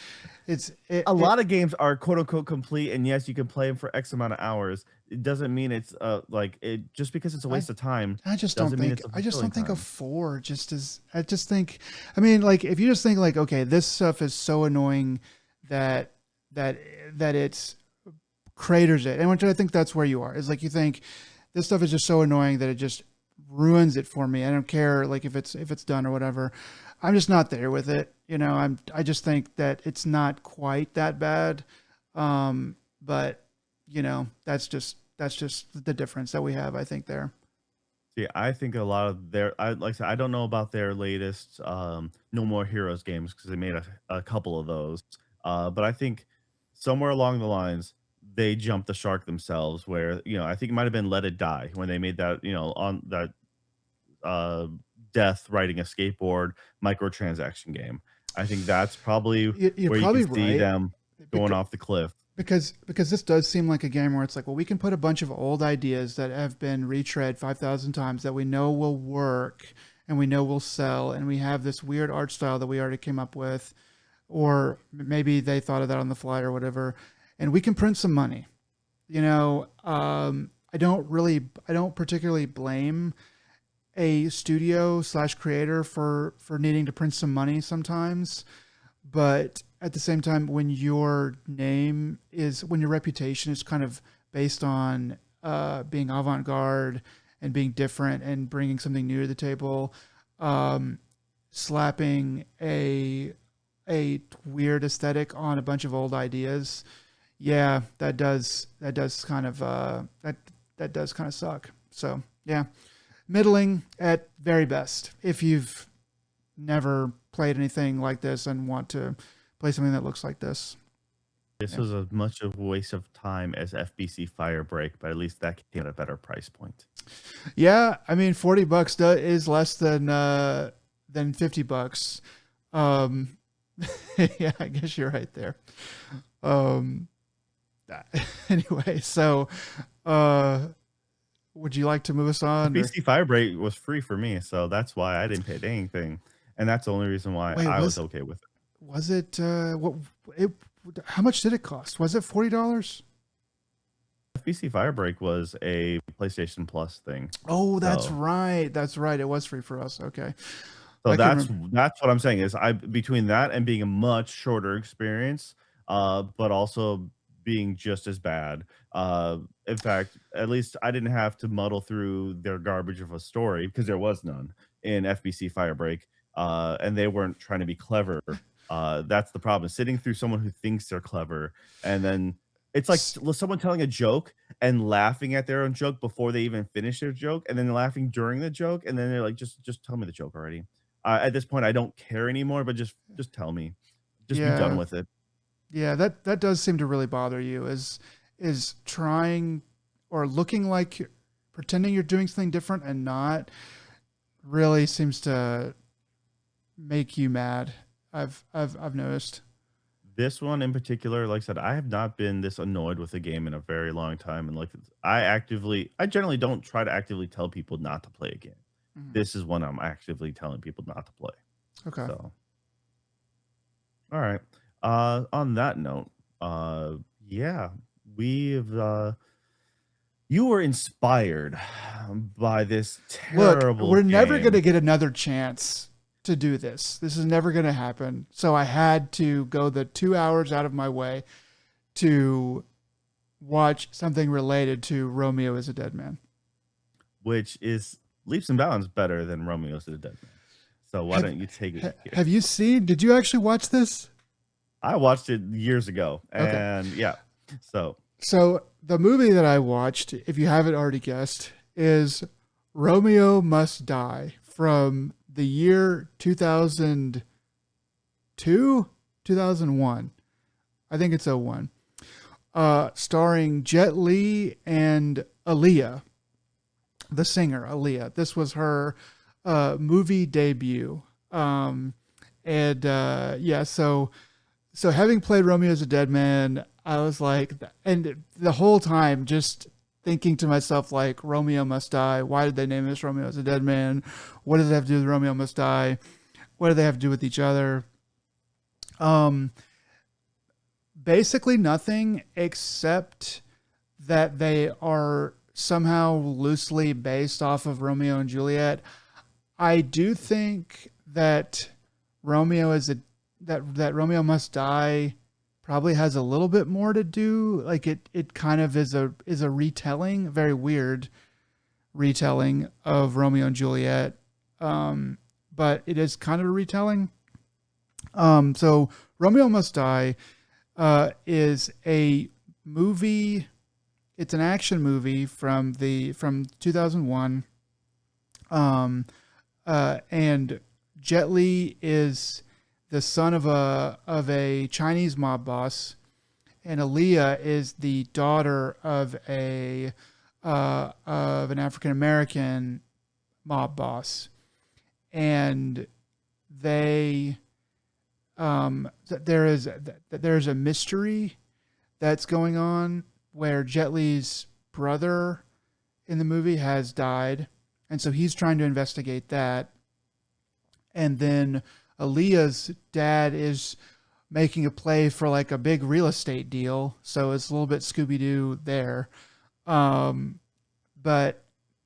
a it. lot of games are quote unquote complete, and yes, you can play them for X amount of hours. It doesn't mean it's like it just because it's a I waste of time I just don't doesn't mean think it's a I just fulfilling don't think a time. four just as I just think. I mean, like if you just think like, okay, this stuff is so annoying that that that it's craters it, and which I think that's where you are. Is like you think this stuff is just so annoying that it just ruins it for me. I don't care like if it's done or whatever. I'm just not there with it. I just think that it's not quite that bad. But that's just the difference that we have, I think, there. See, I think a lot of like I said, I don't know about their latest No More Heroes games because they made a couple of those. But I think somewhere along the lines they jumped the shark themselves where, I think it might have been Let It Die when they made that, on that uh death riding a skateboard microtransaction game. I think that's probably You're where you can probably see right. them going Because off the cliff. because this does seem like a game where it's like, well, we can put a bunch of old ideas that have been retread 5,000 times that we know will work and we know will sell, and we have this weird art style that we already came up with, or maybe they thought of that on the fly or whatever, and we can print some money. I don't particularly blame a studio slash creator for needing to print some money sometimes, but at the same time, when your reputation is kind of based on being avant-garde and being different and bringing something new to the table, um, slapping a weird aesthetic on a bunch of old ideas, yeah, that does kind of that does kind of suck. So yeah, middling at very best if you've never played anything like this and want to play something that looks like this. This Yeah. was as much of a waste of time as FBC Firebreak, but at least that came at a better price point. Yeah, I mean, $40 is less than $50. Um yeah, I guess you're right there. Um anyway, so uh would you like to move us on, or FBC Firebreak was free for me, so that's why I didn't pay anything, and that's the only reason why wait, I was okay with it. was it what it how much did it cost? Was it $40? FBC Firebreak was a PlayStation Plus thing, Oh, that's so right. That's right. It was free for us. Okay. so I can that's remember. that's what I'm saying is I between that and being a much shorter experience, but also being just as bad. In fact, at least I didn't have to muddle through their garbage of a story because there was none in FBC Firebreak, and they weren't trying to be clever. That's the problem. Sitting through someone who thinks they're clever, and then it's like someone telling a joke and laughing at their own joke before they even finish their joke, and then laughing during the joke, and then they're like, just tell me the joke already. At this point, I don't care anymore, but just tell me. Just be done Yeah. with it. Yeah, that does seem to really bother you, is trying or looking like pretending you're doing something different and not, really seems to make you mad. I've noticed. This one in particular, like I said, I have not been this annoyed with a game in a very long time, and like I generally don't try to actively tell people not to play a game. Mhm. This is one I'm actively telling people not to play. Okay. So All right. On that note, yeah, we've you were inspired by this Look, terrible we're never going to game, get another chance to do this. This is never going to happen. So I had to go the 2 hours out of my way to watch something related to Romeo is a Dead Man. which is leaps and bounds better than Romeo's a Deadman. So why Have don't you take it here? have you seen? Did you actually watch this? I watched it years ago, Okay. and yeah, so So the movie that I watched, if you haven't already guessed, is Romeo Must Die from the year 2002, 2001. I think it's '01. Starring Jet Li and Aaliyah, the singer Aaliyah. This was her movie debut. And yeah, so having played Romeo as a Dead Man, I was like, and the whole time just thinking to myself, like, Romeo Must Die. Why did they name this Romeo as a Dead Man? What does it have to do with Romeo Must Die? What do they have to do with each other? Um, Basically nothing except that they are somehow loosely based off of Romeo and Juliet. I do think that Romeo is a that Romeo Must Die probably has a little bit more to do. Like it kind of is a retelling, a very weird retelling of Romeo and Juliet. But it is kind of a retelling. So Romeo Must Die is a movie. It's an action movie from 2001. And Jet Li is the son of a Chinese mob boss, and Aaliyah is the daughter of an African American mob boss, and they there's a mystery that's going on where Jet Li's brother in the movie has died, and so he's trying to investigate that. And then Aaliyah's dad is making a play for like a big real estate deal, so it's a little bit Scooby Doo there. Um, but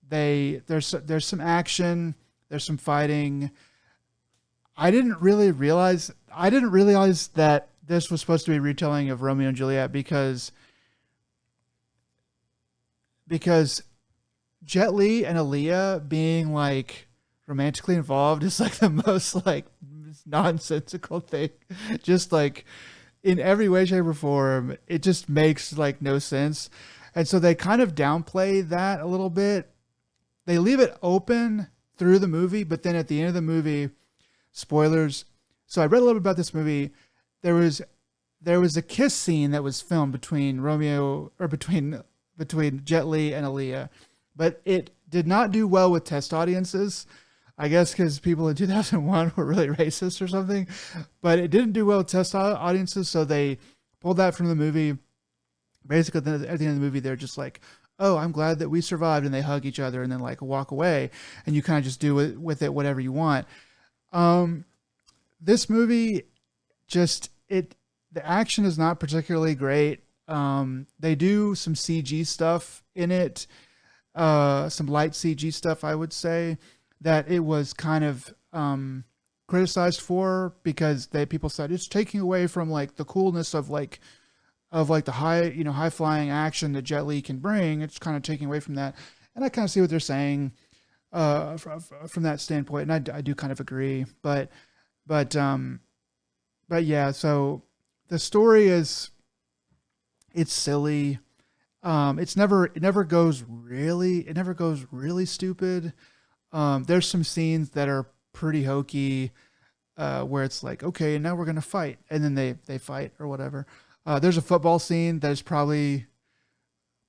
there's some action, there's some fighting. I didn't realize that this was supposed to be a retelling of Romeo and Juliet because Jet Li and Aaliyah being like romantically involved is like the most like nonsensical thing. Just like in every way, shape, or form, it just makes like no sense. And so they kind of downplay that a little bit. They leave it open through the movie, but then at the end of the movie, spoilers. So I read a little bit about this movie. There was there was a kiss scene that was filmed between Romeo or between Jet Li and Aaliyah, but it did not do well with test audiences. I guess because people in 2001 were really racist or something, but it didn't do well with test audiences, so they pulled that from the movie. Basically, at the end of the movie, they're just like, "Oh, I'm glad that we survived," and they hug each other and then like walk away, and you kind of just do with it whatever you want. Um, this movie just it the action is not particularly great. They do some CG stuff in it, some light CG stuff, I would say, that it was kind of criticized for because people said it's taking away from like the coolness of like the high flying action that Jet Li can bring. It's kind of taking away from that, and I kind of see what they're saying from that standpoint, and I do kind of agree. But but yeah, so the story is it's silly. It never goes really stupid. There's some scenes that are pretty hokey, where it's like, okay, now we're gonna fight, and then they fight or whatever. There's a football scene that is probably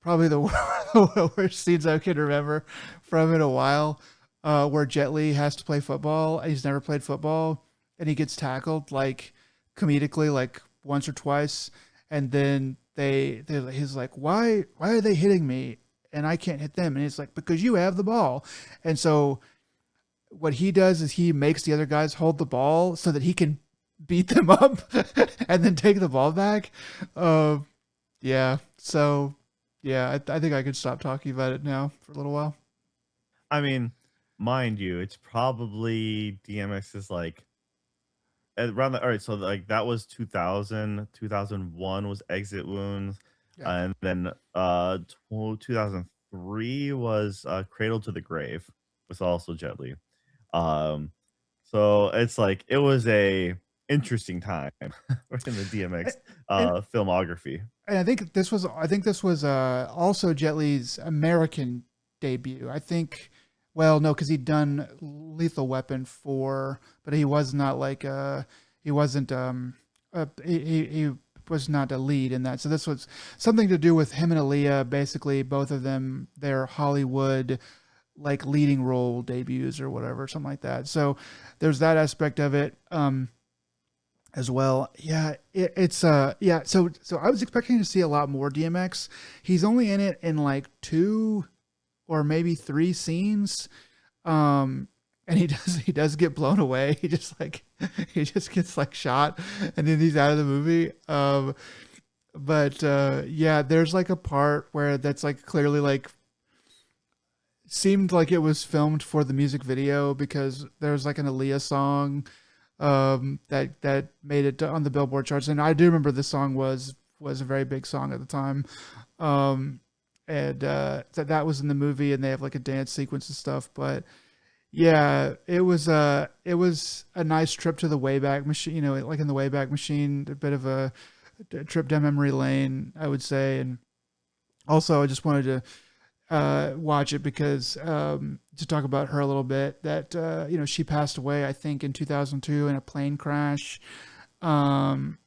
the worst scenes I can remember from in a while, where Jet Li has to play football. And he's never played football, and he gets tackled like comedically like once or twice, and then he's like, why are they hitting me and I can't hit them? And he's like, because you have the ball. And so what he does is he makes the other guys hold the ball so that he can beat them up and then take the ball back. Uh, yeah. So yeah, I think I could stop talking about it now for a little while. I mean, mind you, it's probably DMX is like around the all right, so like that was 2000, 2001 was Exit Wounds, Yeah. and then 2003 was Cradle to the Grave, was also Jet Li. Um, so it's like it was a interesting time in the DMX And filmography. I think this was also Jet Li's American debut. I think, well, no, because he'd done Lethal Weapon 4, but he was not like he wasn't he was not a lead in that. So this was something to do with him and Aaliyah. Basically, both of them their Hollywood like leading role debuts or whatever, something like that. So there's that aspect of it. As well. Yeah, it's yeah. So I was expecting to see a lot more DMX. He's only in it in like two or maybe three scenes. Um, and he does get blown away. He just like he just gets like shot, and then he's out of the movie. But yeah, there's like a part where that's like clearly like seemed like it was filmed for the music video because there's like an Aaliyah song that made it on the Billboard charts, and I do remember this song was a very big song at the time, um, and that was in the movie, and they have like a dance sequence and stuff. But yeah, it was a nice trip to the Wayback Machine, like in the Wayback Machine, a bit of a trip down memory lane, I would say, and also I just wanted to watch it because to talk about her a little bit. That she passed away, I think, in 2002 in a plane crash. And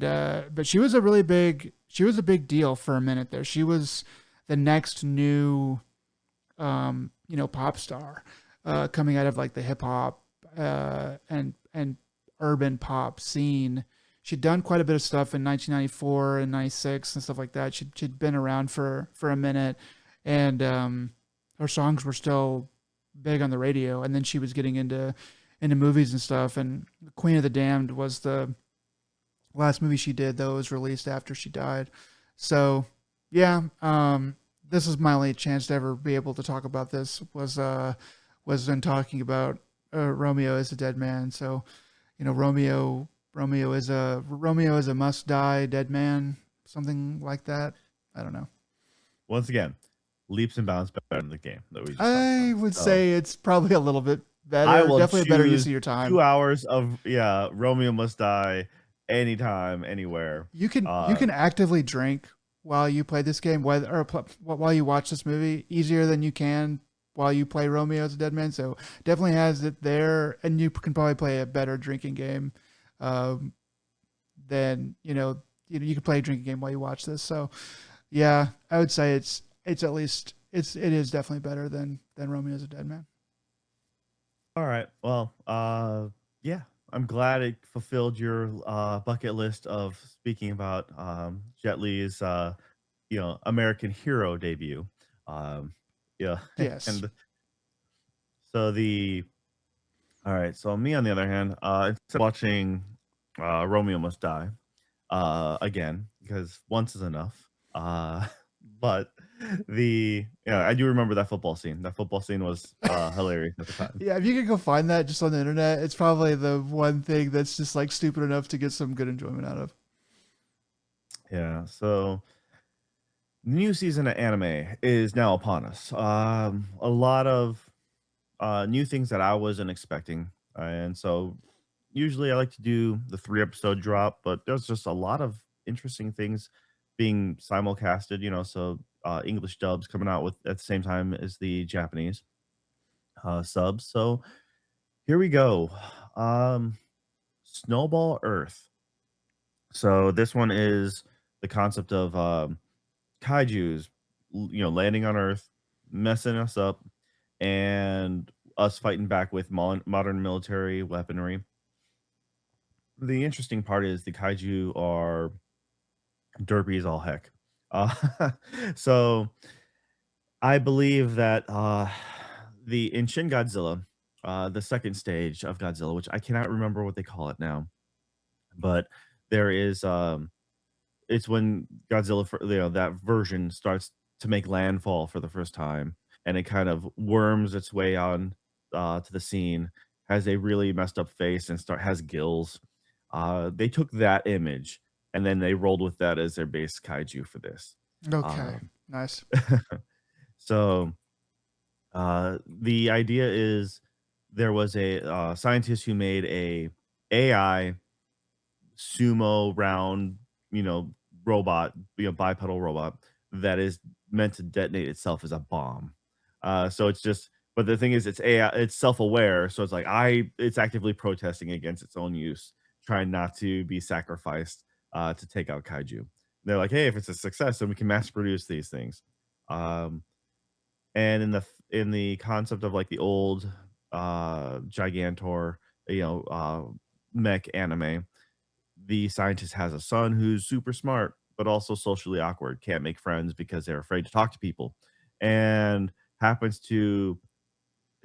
but she was a big deal for a minute there. She was the next new pop star coming out of like the hip hop and urban pop scene. She'd done quite a bit of stuff in 1994 and 96 and stuff like that. She'd been around for a minute, and her songs were still big on the radio. And then she was getting into movies and stuff. And Queen of the Damned was the last movie she did, though it was released after she died. So yeah, this is my only chance to ever be able to talk about this was in talking about Romeo Is a Dead Man. So Romeo is a must die dead man, something like that. I don't know. Once again, leaps and bounds better than the game that we just talked I about. would So say it's probably a little bit I better. will Definitely a better use choose of your time. 2 hours of Romeo Must Die anytime, anywhere. You can actively drink while you play this game, while you watch this movie, easier than you can while you play Romeo as a Dead Man. So definitely has it there, and you can probably play a better drinking game um, than you can play a drinking game while you watch this. So yeah, I would say it's at least it is definitely better than Romeo as a Dead Man. Alright, well, yeah, I'm glad it fulfilled your, bucket list of speaking about, Jet Li's, American Hero debut. Um, yeah, Yes. and so the alright, so me, on the other hand, instead of watching, Romeo Must Die, again, because once is enough, but I do remember that football scene. That football scene was, hilarious at the time. Yeah, if you could go find that just on the internet, it's probably the one thing that's just like stupid enough to get some good enjoyment out of. Yeah, so the new season of anime is now upon us. A lot of new things that I wasn't expecting, and so usually I like to do the 3 episode drop, but there's just a lot of interesting things being simulcasted. So English dubs coming out with at the same time as the Japanese subs. So here we go. Um, Snowball Earth. So this one is the concept of kaiju's, landing on Earth, messing us up, and us fighting back with modern military weaponry. The interesting part is the kaiju are derpy as all heck. So I believe that the in Shin Godzilla, the second stage of Godzilla, which I cannot remember what they call it now. But there is it's when Godzilla, that version starts to make landfall for the first time, and it kind of worms its way on to the scene, has a really messed up face and start has gills. They took that image and then they rolled with that as their base kaiju for this. Okay, Um, nice. so the idea is there was a scientist who made a AI sumo round, you know, robot, bipedal robot that is meant to detonate itself as a bomb. So it's just, but the thing is, it's AI, it's self-aware, so it's like it's actively protesting against its own use, trying not to be sacrificed to take out kaiju. They're like, hey, if it's a success, then we can mass produce these things. Um, and in the concept of like the old Gigantor, you know, mech anime, the scientist has a son who's super smart, but also socially awkward, can't make friends because they're afraid to talk to people, and happens to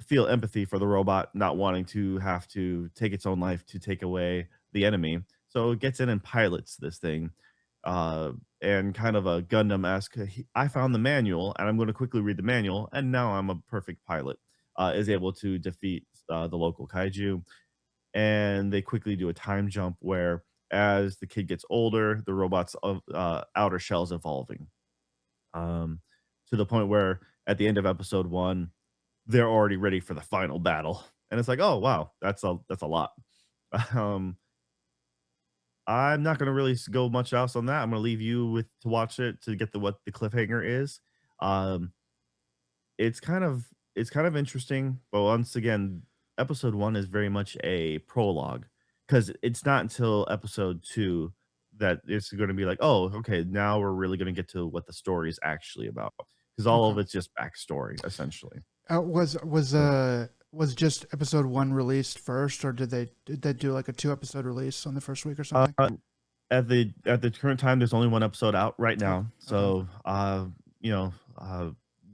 feel empathy for the robot not wanting to have to take its own life to take away the enemy. So it gets in and pilots this thing, and kind of a Gundam esque. I found the manual, and I'm going to quickly read the manual, and now I'm a perfect pilot. Is able to defeat the local kaiju, and they quickly do a time jump where as the kid gets older, the robot's of outer shell's evolving, um, to the point where at the end of episode one, they're already ready for the final battle, and it's like, oh wow, that's a lot. Um, I'm not gonna really go much else on that. I'm gonna leave you with to watch it to get the what the cliffhanger is. Um, it's kind of interesting, but once again, episode 1 is very much a prologue because it's not until episode 2 that it's gonna be like, "Oh, okay, now we're really gonna get to what the story is actually about," because all Okay. of it's just backstory, essentially. So, Was just episode one released first, or did they do like a 2 episode release on the first week or something? uh, at the current time, there's only 1 episode out right Okay. now, Okay. so, you know,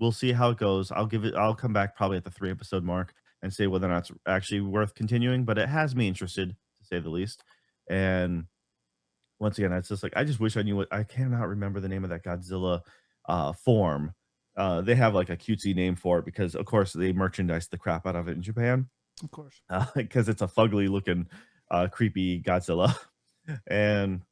we'll see how it goes. I'll come back probably at the 3 episode mark and say whether or not it's actually worth continuing, but it has me interested, to say the least, and once again, it's just like, I just wish I knew what I cannot remember the name of that Godzilla, form. They have, like, a cutesy name for it because, of course, they merchandise the crap out of it in Japan, Of course. because it's a fugly looking, creepy Godzilla, and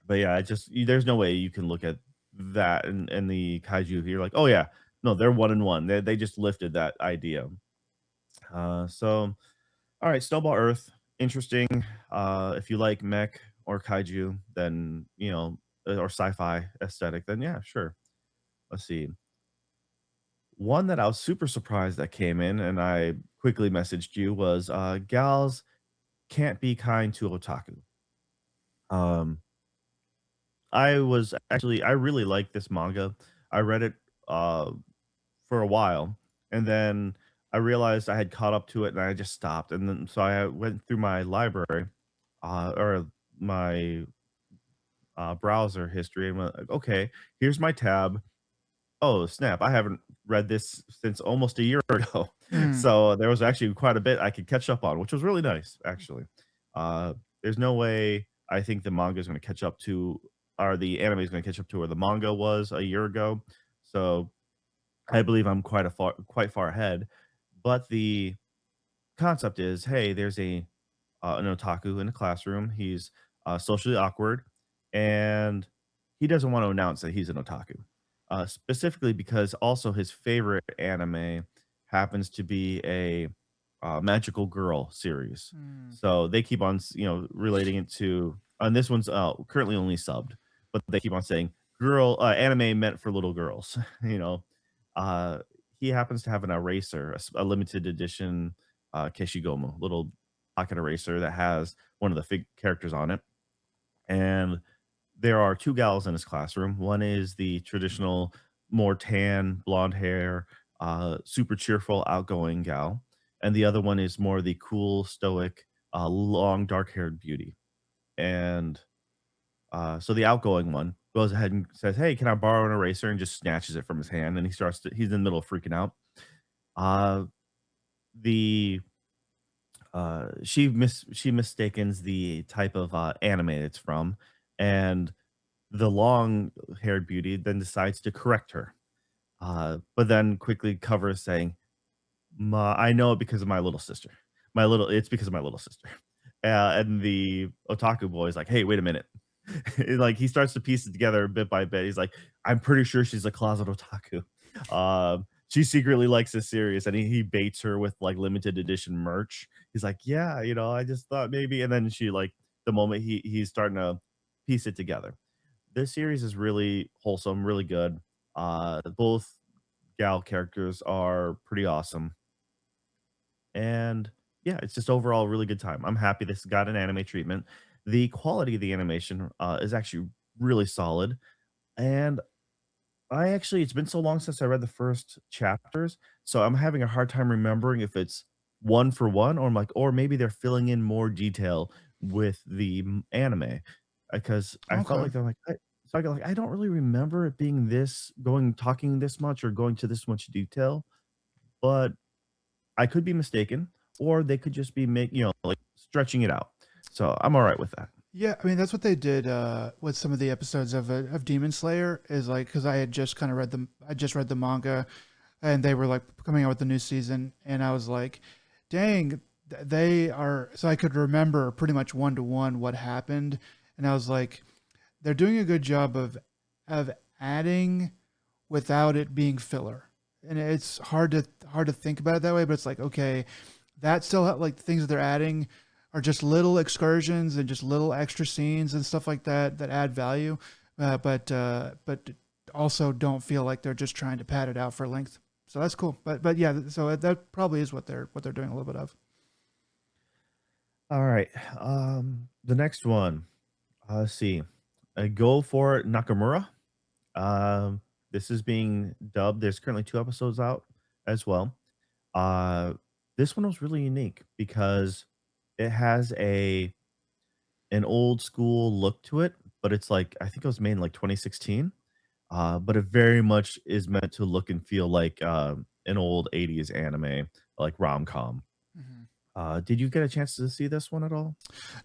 but yeah, there's no way you can look at that and the kaiju. You're like, oh yeah, no, they're one and one. They just lifted that idea. So all right, Snowball Earth, interesting. If you like mech or kaiju, then or sci-fi aesthetic, then yeah, sure. Let's see. One that I was super surprised that came in, and I quickly messaged you was gals can't be kind to otaku. Um, I really like this manga. I read it uh for a while, and then I realized I had caught up to it and I just stopped. And then so I went through my library or my browser history and went, like, okay, here's my tab. Oh, snap. I haven't read this since almost a year ago. Hmm. So there was actually quite a bit I could catch up on, which was really nice, actually. Uh, there's no way I think the manga is going to catch up to, or the anime is going to catch up to where the manga was a year ago. So I believe I'm quite far ahead. But the concept is, hey, there's an otaku in a classroom. He's socially awkward, and he doesn't want to announce that he's an otaku. Specifically because also his favorite anime happens to be a magical girl series. Hmm. So they keep on, relating it to. And this one's currently only subbed, but they keep on saying girl anime meant for little girls. you know, uh, he happens to have an eraser, a limited edition Keshigomu, little pocket eraser that has one of the characters on it. And there are 2 gals in his classroom. One is the traditional, more tan, blonde hair, super cheerful, outgoing gal, and the other one is more the cool, stoic, long, dark-haired beauty. And, so the outgoing one goes ahead and says, "Hey, can I borrow an eraser?" and just snatches it from his hand, and he's in the middle of freaking out. Uh, the she mistakens the type of anime it's from, and the long haired beauty then decides to correct her, but then quickly covers saying, I know it because of my little sister. It's because of my little sister. And the otaku boy is like, "Hey, wait a minute." Like, he starts to piece it together bit by bit. He's like, "I'm pretty sure she's a closet otaku." She secretly likes this series, and he baits her with, like, limited edition merch. He's like, "Yeah, I just thought maybe," and then she, like, the moment he's starting to piece it together. This series is really wholesome, really good. Both gal characters are pretty awesome. And yeah, it's just overall a really good time. I'm happy this got an anime treatment. The quality of the animation is actually really solid. And it's been so long since I read the first chapters. So I'm having a hard time remembering if it's one for one, or I'm like, or maybe they're filling in more detail with the anime. Because I felt Okay. like they're like, I don't really remember it being talking this much or going to this much detail, but I could be mistaken, or they could just be like, stretching it out. So, I'm alright with that. Yeah, I mean that's what they did with some of the episodes of Demon Slayer is like because I had just kind of I just read the manga, and they were like coming out with the new season, and I was like, dang, they are. So I could remember pretty much one to one what happened, and I was like, they're doing a good job of adding without it being filler, and it's hard to think about it that way, but it's like okay, that still like things that they're adding are just little excursions and just little extra scenes and stuff like that that add value, but also don't feel like they're just trying to pad it out for length. So that's cool. But yeah, so that probably is what they're doing a little bit of. Alright, the next one, let's see, Go For It Nakamura. Um, this is being dubbed. There's currently 2 episodes out as well. Uh, this one was really unique because it has an old school look to it, but it's like I think it was made in, like, 2016. But it very much is meant to look and feel like, an old '80s anime, like rom-com. Mhm. Did you get a chance to see this one at all?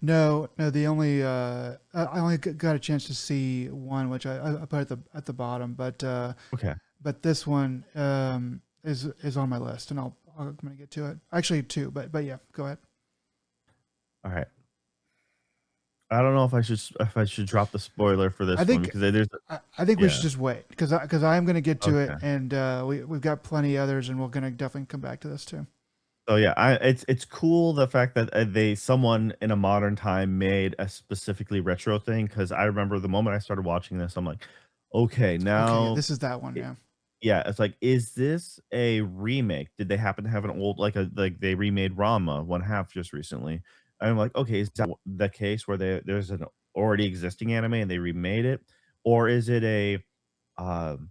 No, no. The only I only got a chance to see one, which I put at the bottom, Okay. but this one is on my list, and I'm gonna get to it. Actually, two, but yeah, go ahead. Alright. I don't know if I should drop the spoiler for I this one think because there's I think we should yeah. just wait because I am gonna get to it, Okay. and we've got plenty others, and we're gonna definitely come back to this too. So, yeah, it's cool the fact that, someone in a modern time made a specifically retro thing. Because I remember the moment I started watching this, I'm like, "Okay, Okay, yeah, now." this is that one. Yeah. Yeah, it's like, is this a remake? Did they happen to have an old like they remade Rama 1/2 just recently? And I'm like, okay, is that the case where there's an already existing anime and they remade it? Or is it um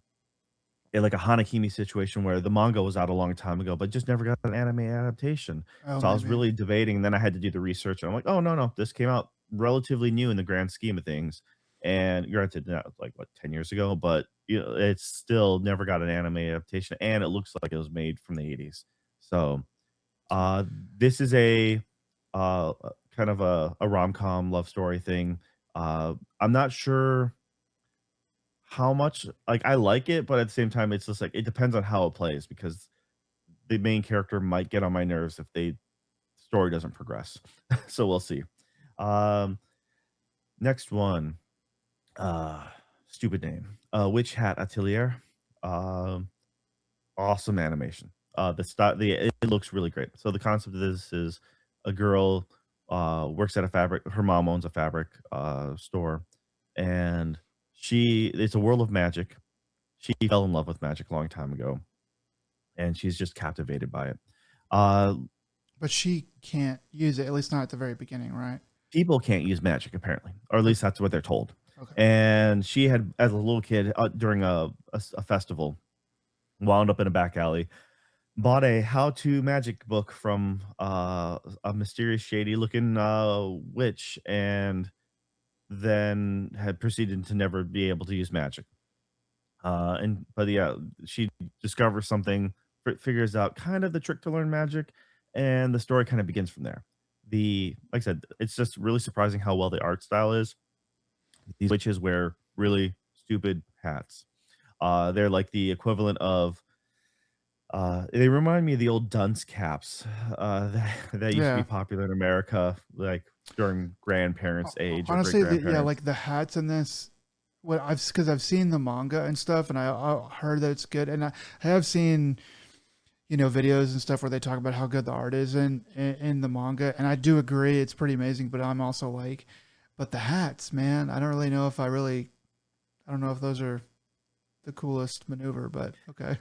like a Hanakimi situation where the manga was out a long time ago, but just never got an anime adaptation? Oh, So I was maybe. really debating, and then I had to do the research, and I'm like, oh no, no, this came out relatively new in the grand scheme of things. And granted, that was like what 10 years ago, but it's still never got an anime adaptation, and it looks like it was made from the 80s. So uh this is kind of a rom-com love story thing. I'm not sure how much like I like it, but at the same time, it's just like it depends on how it plays because the main character might get on my nerves if the story doesn't progress. So we'll see. Um, next one. Uh, Stupid name. Witch Hat Atelier. Um, awesome animation. It looks really great. So the concept of this is a girl works at a fabric. Her mom owns a fabric store, and it's a world of magic. She fell in love with magic a long time ago, and she's just captivated by it. Uh, But she can't use it, at least not at the very beginning, right? People can't use magic apparently, or at Okay. least that's what they're told. Okay. And she had, as a little kid, during a festival, wound up in a back alley, bought a how-to magic book from a mysterious, shady-looking witch, and then had proceeded to never be able to use magic. And but yeah, she discovers something, figures out kind of the trick to learn magic, and the story kind of begins from there. Like I said, it's just really surprising how well the art style is. These witches wear really stupid hats. They're like the equivalent of they remind me of the old dunce caps that used to be Yeah. popular in America, like during grandparents' age or great Honestly, yeah, grandparents. like the hats in this, what I've because I've seen the manga and stuff, and I heard that it's good, and I have seen videos and stuff where they talk about how good the art is in the manga, and I do agree it's pretty amazing. But I'm also like, but the hats, man, I don't really know if I don't know if those are the coolest maneuver, but okay,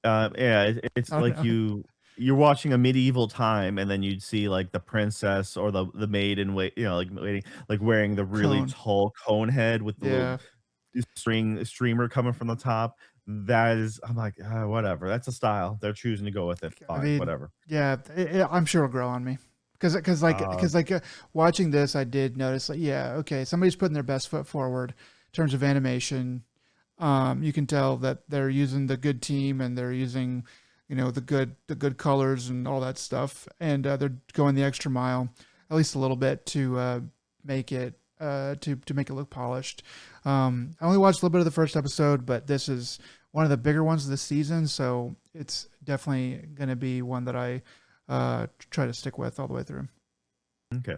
Yeah, it's I don't like know. you're watching a medieval time, and then you'd see like the princess or the maid in wait, like waiting, like wearing the really Cone, tall cone head with the little yeah. streamer coming from the top. That is, I'm like, whatever. That's a style. They're choosing to go with it. I Fine, mean, whatever. yeah, I'm sure it'll grow on me. Uh, Watching this, I did notice like, yeah, okay, somebody's putting their best foot forward in terms of animation. You can tell that they're using the good team and they're using, the good colors and all that stuff, and they're going the extra mile, at least a little bit, to make it to make it look polished. I only watched a little bit of the first episode, but this is one of the bigger ones this season, so it's definitely going to be one that I try to stick with all the way through. okay.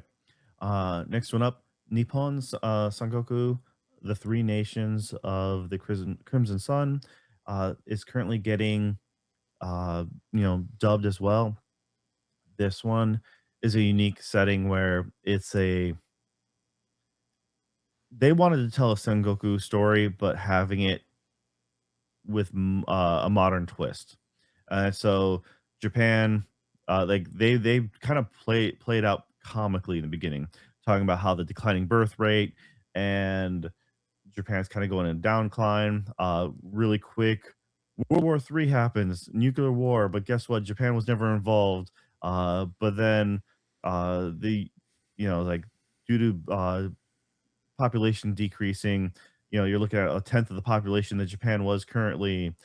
Next one up, Nippon's Sangoku, the Three Nations of the Crimson Sun, is currently getting dubbed as well. This one is a unique setting where they wanted to tell a Sengoku story, but having it with a modern twist. So Japan, like they kind of played out comically in the beginning, talking about how the declining birth rate and Japan's kind of going in a downcline. Really quick, World War III happens, nuclear war, but guess what? Japan was never involved. But then the like due to population decreasing, you're looking at a tenth of the population that Japan was currently,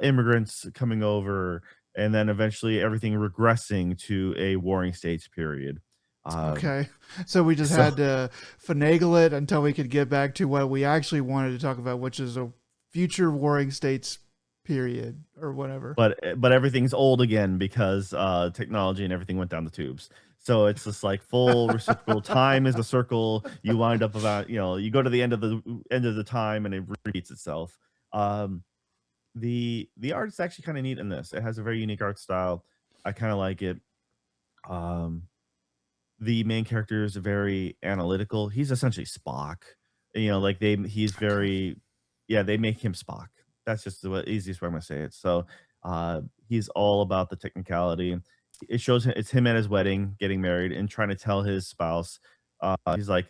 immigrants coming over, and then eventually everything regressing to a warring states period. Um, Okay, so we just so had to finagle it until we could get back to what we actually wanted to talk about, which is a future warring states period or whatever. but everything's old again because technology and everything went down the tubes. So it's just like full reciprocal. Time is a circle. You wind up about you go to the end of the time and it repeats itself. Um, the art is actually kind of neat in this. It has a very unique art style. I kind of like it. Um, the main character is very analytical. He's essentially Spock. Like he's Okay. very, yeah, they make him Spock. That's just the easiest way I'm gonna say it. So he's all about the technicality. It shows it's him at his wedding, getting married, and trying to tell his spouse, he's like,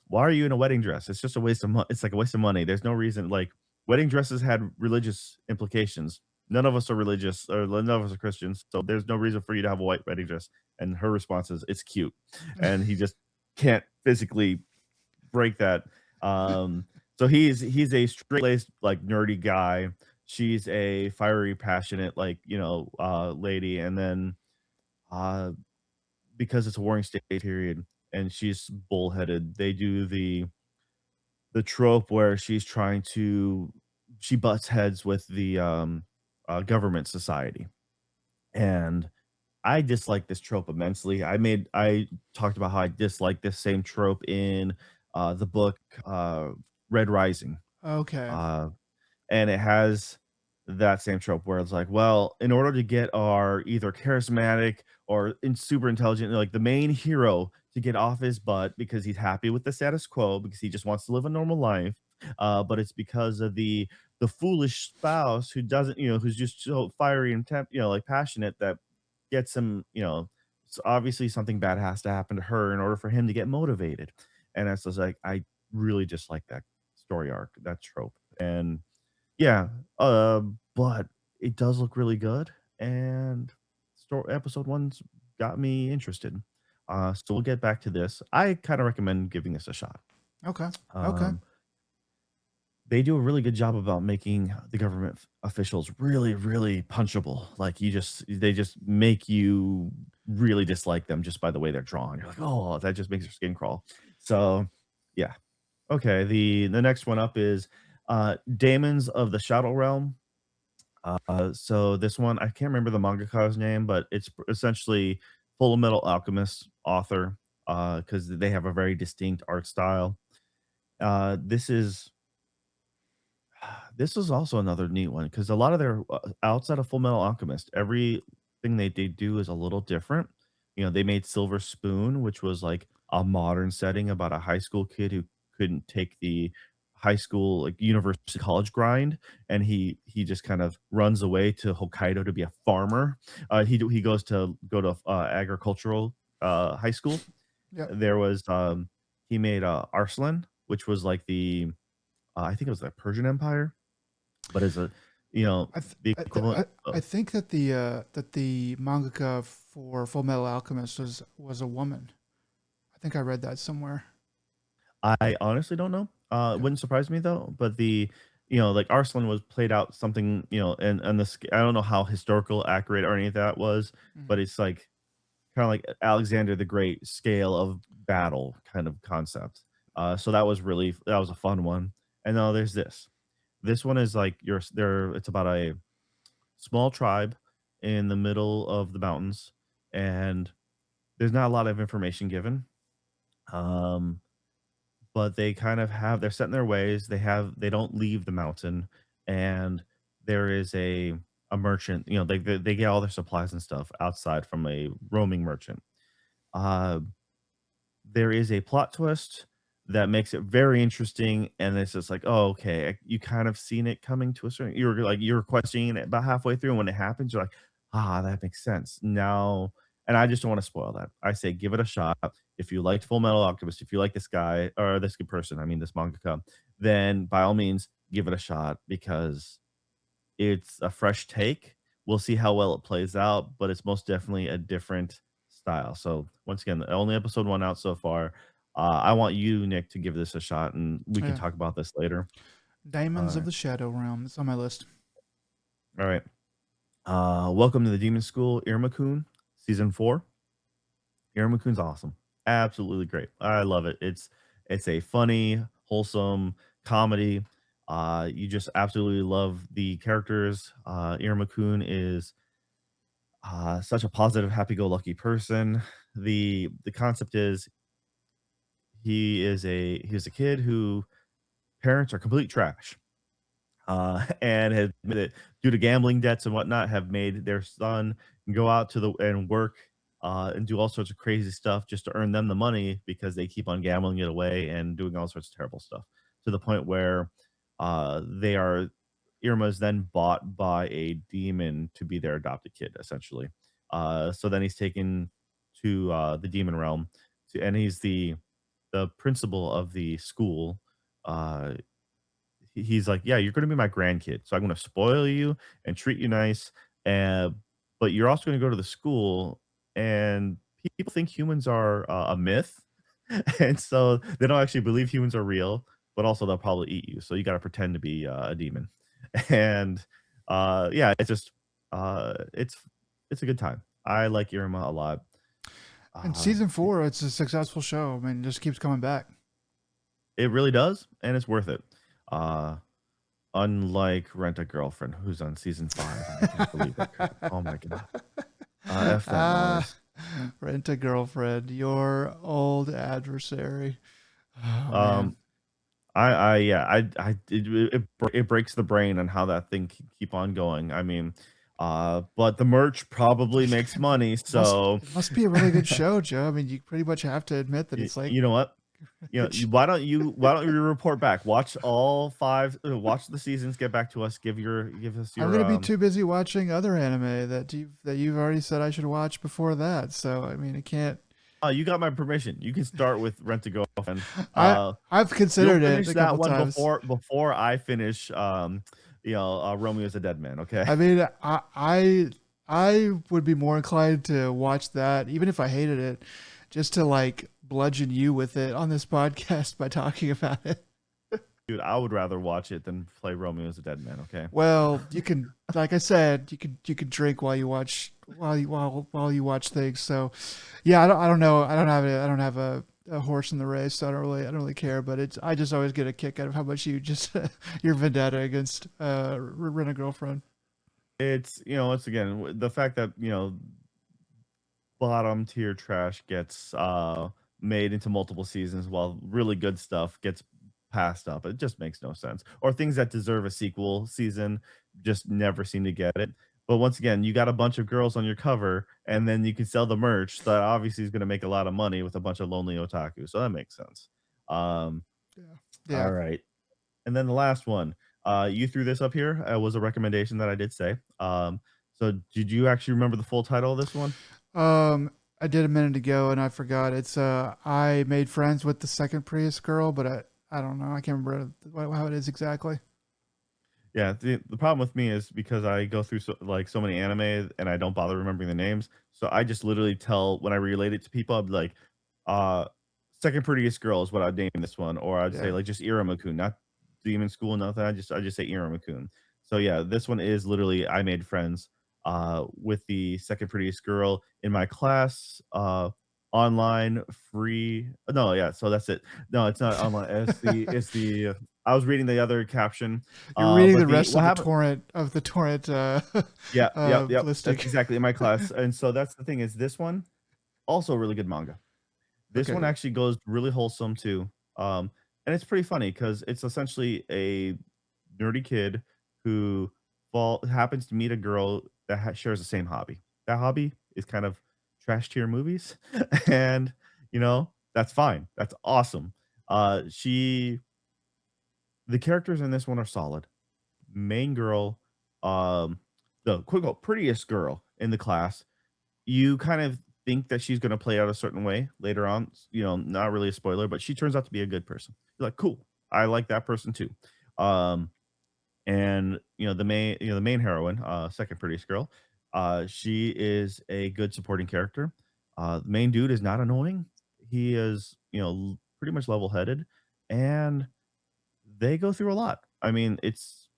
"Why are you in a wedding dress? It's just a waste of money. It's like a waste of money. There's no reason. Like wedding dresses had religious implications. None of us are religious, or none of us are Christians, so there's no reason for you to have a white wedding dress." And her response is, "It's cute." And he just can't physically break that. Um, so he's a straight-laced, like, nerdy guy. She's a fiery, passionate, like, lady, and then, uh, because it's a warring state period and she's bullheaded, they do the trope where she butts heads with the, government society, and I dislike this trope immensely. I talked about how I dislike this same trope in the book Red Rising. Okay. Uh, and it has that same trope where it's like, well, in order to get our either charismatic or super intelligent, like the main hero to get off his butt because he's happy with the status quo because he just wants to live a normal life, but it's because of the foolish spouse who doesn't, who's just so fiery and like passionate that gets him, so obviously something bad has to happen to her in order for him to get motivated, and that's just like I really dislike that story arc, that trope, and yeah, but it does look really good, and episode 1's got me interested. So we'll get back to this. I kinda recommend giving this a shot. Okay. Okay. Um, they do a really good job about making the government officials really, really punchable. Like, they just make you really dislike them just by the way they're drawn. You're like, "Oh, that just makes your skin crawl." So, yeah. Okay, the next one up is, Daemons of the Shadow Realm. So this one, I can't remember the mangaka's name, but it's essentially Full Metal Alchemist author, because they have a very distinct art style. This is this is also another neat one because a lot of their outside of Full Metal Alchemist, everything they do is a little different. You know, they made Silver Spoon, which was like a modern setting about a high school kid who couldn't take the high school like university college grind, and he just kind of runs away to Hokkaido to be a farmer. He goes to go to agricultural high school. Yep. There was he made Arslan, which was like the I think it was the Persian Empire, but as a you know, I th- the equivalent I of think that the mangaka for Full Metal Alchemist was a woman. I think I read that somewhere. I honestly don't know. It Okay. wouldn't surprise me though, but like Arslan was played out something, and this I don't know how historical accurate or any of that was, Mhm. but it's like kind of like Alexander the Great scale of battle kind of concept. So that was a fun one. And now there's this. This one is like you're there. It's about a small tribe in the middle of the mountains, and there's not a lot of information given. Um, but they kind of they're set in their ways. They don't leave the mountain, and there is a merchant. They get all their supplies and stuff outside from a roaming merchant. Uh, there is a plot twist that makes it very interesting, and it's just like, "Oh, okay." You kind of seen it coming to a certain you're questioning it about halfway through, and when it happens, you're like, "Ah, that makes sense." Now and I just don't wanna spoil that. I say give it a shot. If you liked Full Metal Alchemist, if you like this guy or this good person, I mean, this mangaka, then by all means, give it a shot because it's a fresh take. We'll see how well it plays out, but it's most definitely a different style. So once again, only episode 1 out so far. I want you, Nick, to give this a shot, and we can Yeah. talk about this later. Diamonds of Alright. the Shadow Realm. It's on my list. Alright. Welcome to the Demon School, Irma-kun, season 4. Irma-kun's awesome. Absolutely great. I love it. It's a funny, wholesome comedy. You just absolutely love the characters. Irma-kun is such a positive, happy-go-lucky person. The concept is he's a kid who parents are complete trash, and has admitted due to gambling debts and whatnot, have made their son go out to the and work and do all sorts of crazy stuff just to earn them the money because they keep on gambling it away and doing all sorts of terrible stuff to the point where they are Irma's then bought by a demon to be their adopted kid, essentially. So then he's taken to the demon realm, and he's the principal of the school. Uh, he's like, "Yeah, you're gonna be my grandkid, so I'm gonna spoil you and treat you nice, and but you're also gonna go to the school, and people think humans are a myth, and so they don't actually believe humans are real, but also they'll probably eat you, so you gotta pretend to be a demon." And yeah, it's just it's a good time. I like Irma a lot. And Uh, season 4, it's a successful show. I mean, it just keeps coming back. it really does, and it's worth it. Uh, Unlike Rent a Girlfriend, who's on season 5, and I can't believe that crap. Oh my god. F that Ah, noise. Rent a Girlfriend, your old adversary. Oh man. Um, yeah, it breaks the brain on how that thing can keep on going. I mean, but the merch probably makes money, so It must be a really good show, Joe. I mean, you pretty much have to admit that it's like you know what? good. Why don't you report back? Watch all 5, watch the seasons, get back to us, give us I'm your gonna be too busy watching other anime that you've already said I should watch before that. So I mean, I can't. you got my permission. You can start with Rent a Girlfriend. I Uh I've You'll considered it finish a that couple one times. before I finish, Romeo Is A Deadman, okay? I mean, I would be more inclined to watch that, even if I hated it, just to like bludgeon you with it on this podcast by talking about it. Dude, I would rather watch it than play Romeo Is A Deadman, okay? Well, you can, like I said, you could drink while you while you watch things. So, yeah, I don't know. I don't have a horse in the race. So I don't really care. But it's I just always get a kick out of how much you just your vendetta against Rent a Girlfriend. It's, once again, the fact that, bottom tier trash gets made into multiple seasons while really good stuff gets passed up. It just makes no sense. Or things that deserve a sequel season just never seem to get it. But once again, you got a bunch of girls on your cover, and then you can sell the merch that obviously is going to make a lot of money with a bunch of lonely otaku. So that makes sense. Um, Yeah. Yeah. all right. And then the last one, you threw this up here, was a recommendation that I did say. So did you actually remember the full title of this one? Um, I did a minute ago and I forgot. It's I made friends with the second Prius girl, but I don't know. I can't remember how it is exactly. Yeah, the problem with me is because I go through so many anime and I don't bother remembering the names. So I just literally tell when I relate it to people, I'd be like, uh, second prettiest girl is what I'd name this one, or I'd say Yeah. like just Iramakun, not Demon School, nothing. I just say Iramakun. So yeah, this one is literally I made friends with the second prettiest girl in my class, online, free. No, yeah, so that's it. No, it's not online. It's the I was reading the other caption, You're reading but the the rest what of happened. the torrent Yeah, yep, yep. That's listing. exactly in my class, and so that's the thing is this one, also a really good manga. This Okay, one good. actually goes really wholesome too, and it's pretty funny because it's essentially a nerdy kid who happens to meet a girl that shares the same hobby. That hobby is kind of trash tier movies, and, that's fine. That's awesome. She the characters in this one are solid. Main girl, um, the quote unquote prettiest girl in the class, you kind of think that she's going to play out a certain way later on. Not really a spoiler, but she turns out to be a good person. You're like, cool, I like that person too. Um, and the main heroine, second prettiest girl, she is a good supporting character. The main dude is not annoying. He is, pretty much level headed, and they go through a lot. I mean, it's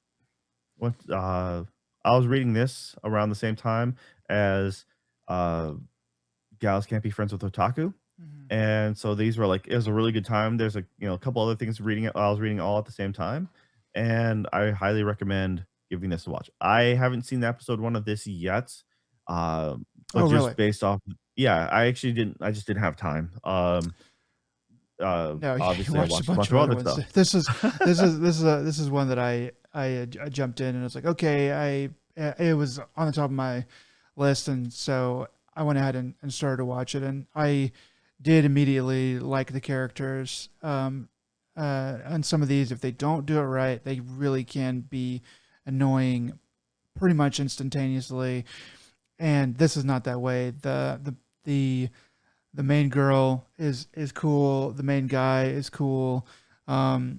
what I was reading this around the same time as uh Gals Can't Be Friends with Otaku. Mhm. And so these were like it was a really good time. There's a couple other things reading it. I was reading all at the same time, and I highly recommend giving this a watch. I haven't seen the episode one of this yet, but Oh, just really? based off, yeah, I actually didn't. I just didn't have time. No, you Obviously, I watched a watched a bunch bunch of of other other ones. stuff. This is one that I jumped in and it's like okay, it was on the top of my list and so I went ahead and started to watch it and I did immediately like the characters. And some of these, if they don't do it right, they really can be annoying pretty much instantaneously. And this is not that way. The the main girl is cool. The main guy is cool. They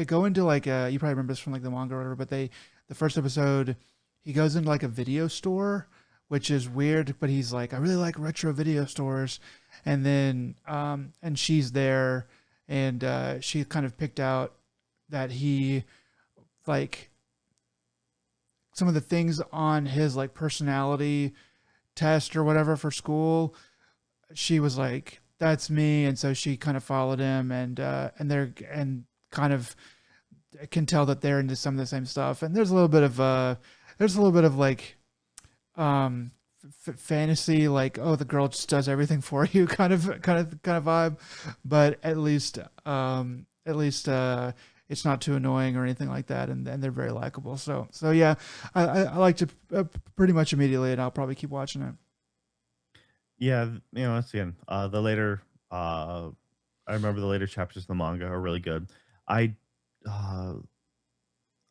go into like you probably remember this from like the manga or whatever, but the first episode he goes into like a video store, which is weird. But he's like, I really like retro video stores, and then and she's there, and she kind of picked out that he like some of the things on his like personality test or whatever for school she was like, "That's me," and so she kind of followed him, and they're and kind of can tell that they're into some of the same stuff. And there's a little bit of like fantasy, like oh the girl just does everything for you, kind of vibe, but at least it's not too annoying or anything like that, and they're very likable. So yeah, I liked it pretty much immediately, and I'll probably keep watching it. Yeah, that's the end. The later, I remember the later chapters of the manga are really good. I, uh,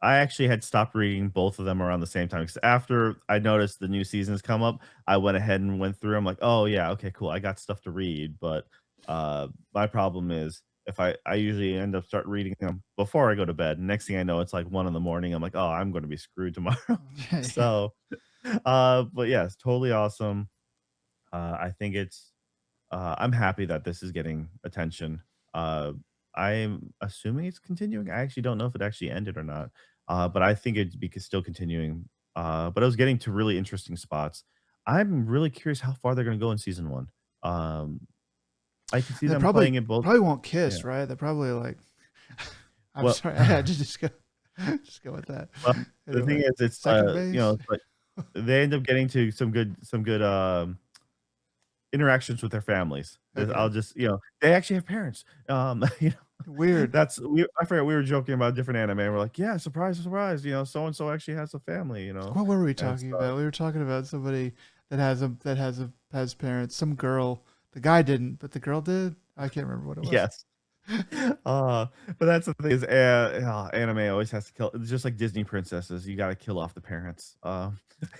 I actually had stopped reading both of them around the same time because after I noticed the new seasons come up, I went ahead and went through. I'm like, oh yeah, okay, cool. I got stuff to read, but my problem is if I usually end up start reading them before I go to bed. Next thing I know, it's like 1 in the morning. I'm like, oh, I'm going to be screwed tomorrow. Yeah. So, but yes, totally awesome. I think I'm happy that this is getting attention. Uh, I'm assuming it's continuing. I actually don't know if it actually ended or not, but I think it's still continuing. but it was getting to really interesting spots. I'm really curious how far they're gonna go in season 1. Um, I can see They them probably playing it both. probably won't Yeah. kiss, right? They probably like. I'm Well, sorry, I had to just go, just go with that. well, the thing Anyway, is, it's, second you know, base. it's like they end up getting to some good, interactions with their families. Okay, I'll just, they actually have parents. You know, weird. I forget we were joking about a different anime. We're like, yeah, surprise, surprise. So and so actually has a family. What were we And talking about? We were talking about somebody that has parents. Some girl. The guy didn't, but the girl did. I can't remember what it was. yes. Uh, but that's the thing is, anime always has to kill. It's just like Disney princesses. You got to kill off the parents. You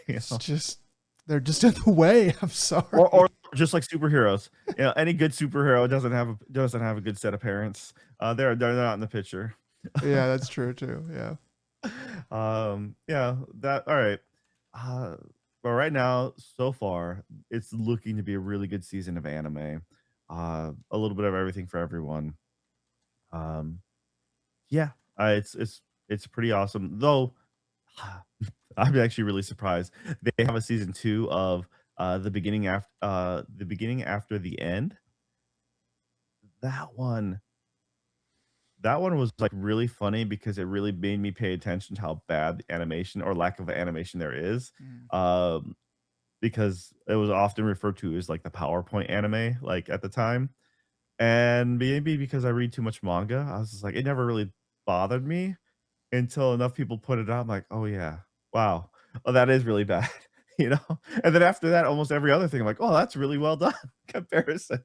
It's know, just they're just in the way. I'm or sorry. just like superheroes. Any good superhero doesn't have a good set of parents. They're not in the picture. Yeah, that's true too. Yeah. Yeah, that all right. Uh, but right now, so far, it's looking to be a really good season of anime. A little bit of everything for everyone. Um, yeah, it's pretty awesome. Though I'm actually really surprised they have a season 2 of the beginning after the end. That one that one was like really funny because it really made me pay attention to how bad the animation or lack of animation there is. Mm. Um, because it was often referred to as like the PowerPoint anime, like at the time. And maybe because I read too much manga, I was just like, it never really bothered me until enough people put it out. I'm like, oh yeah, wow. Oh, that is really bad, you know? And then after that, almost every other thing, I'm like, oh, that's really well done comparison.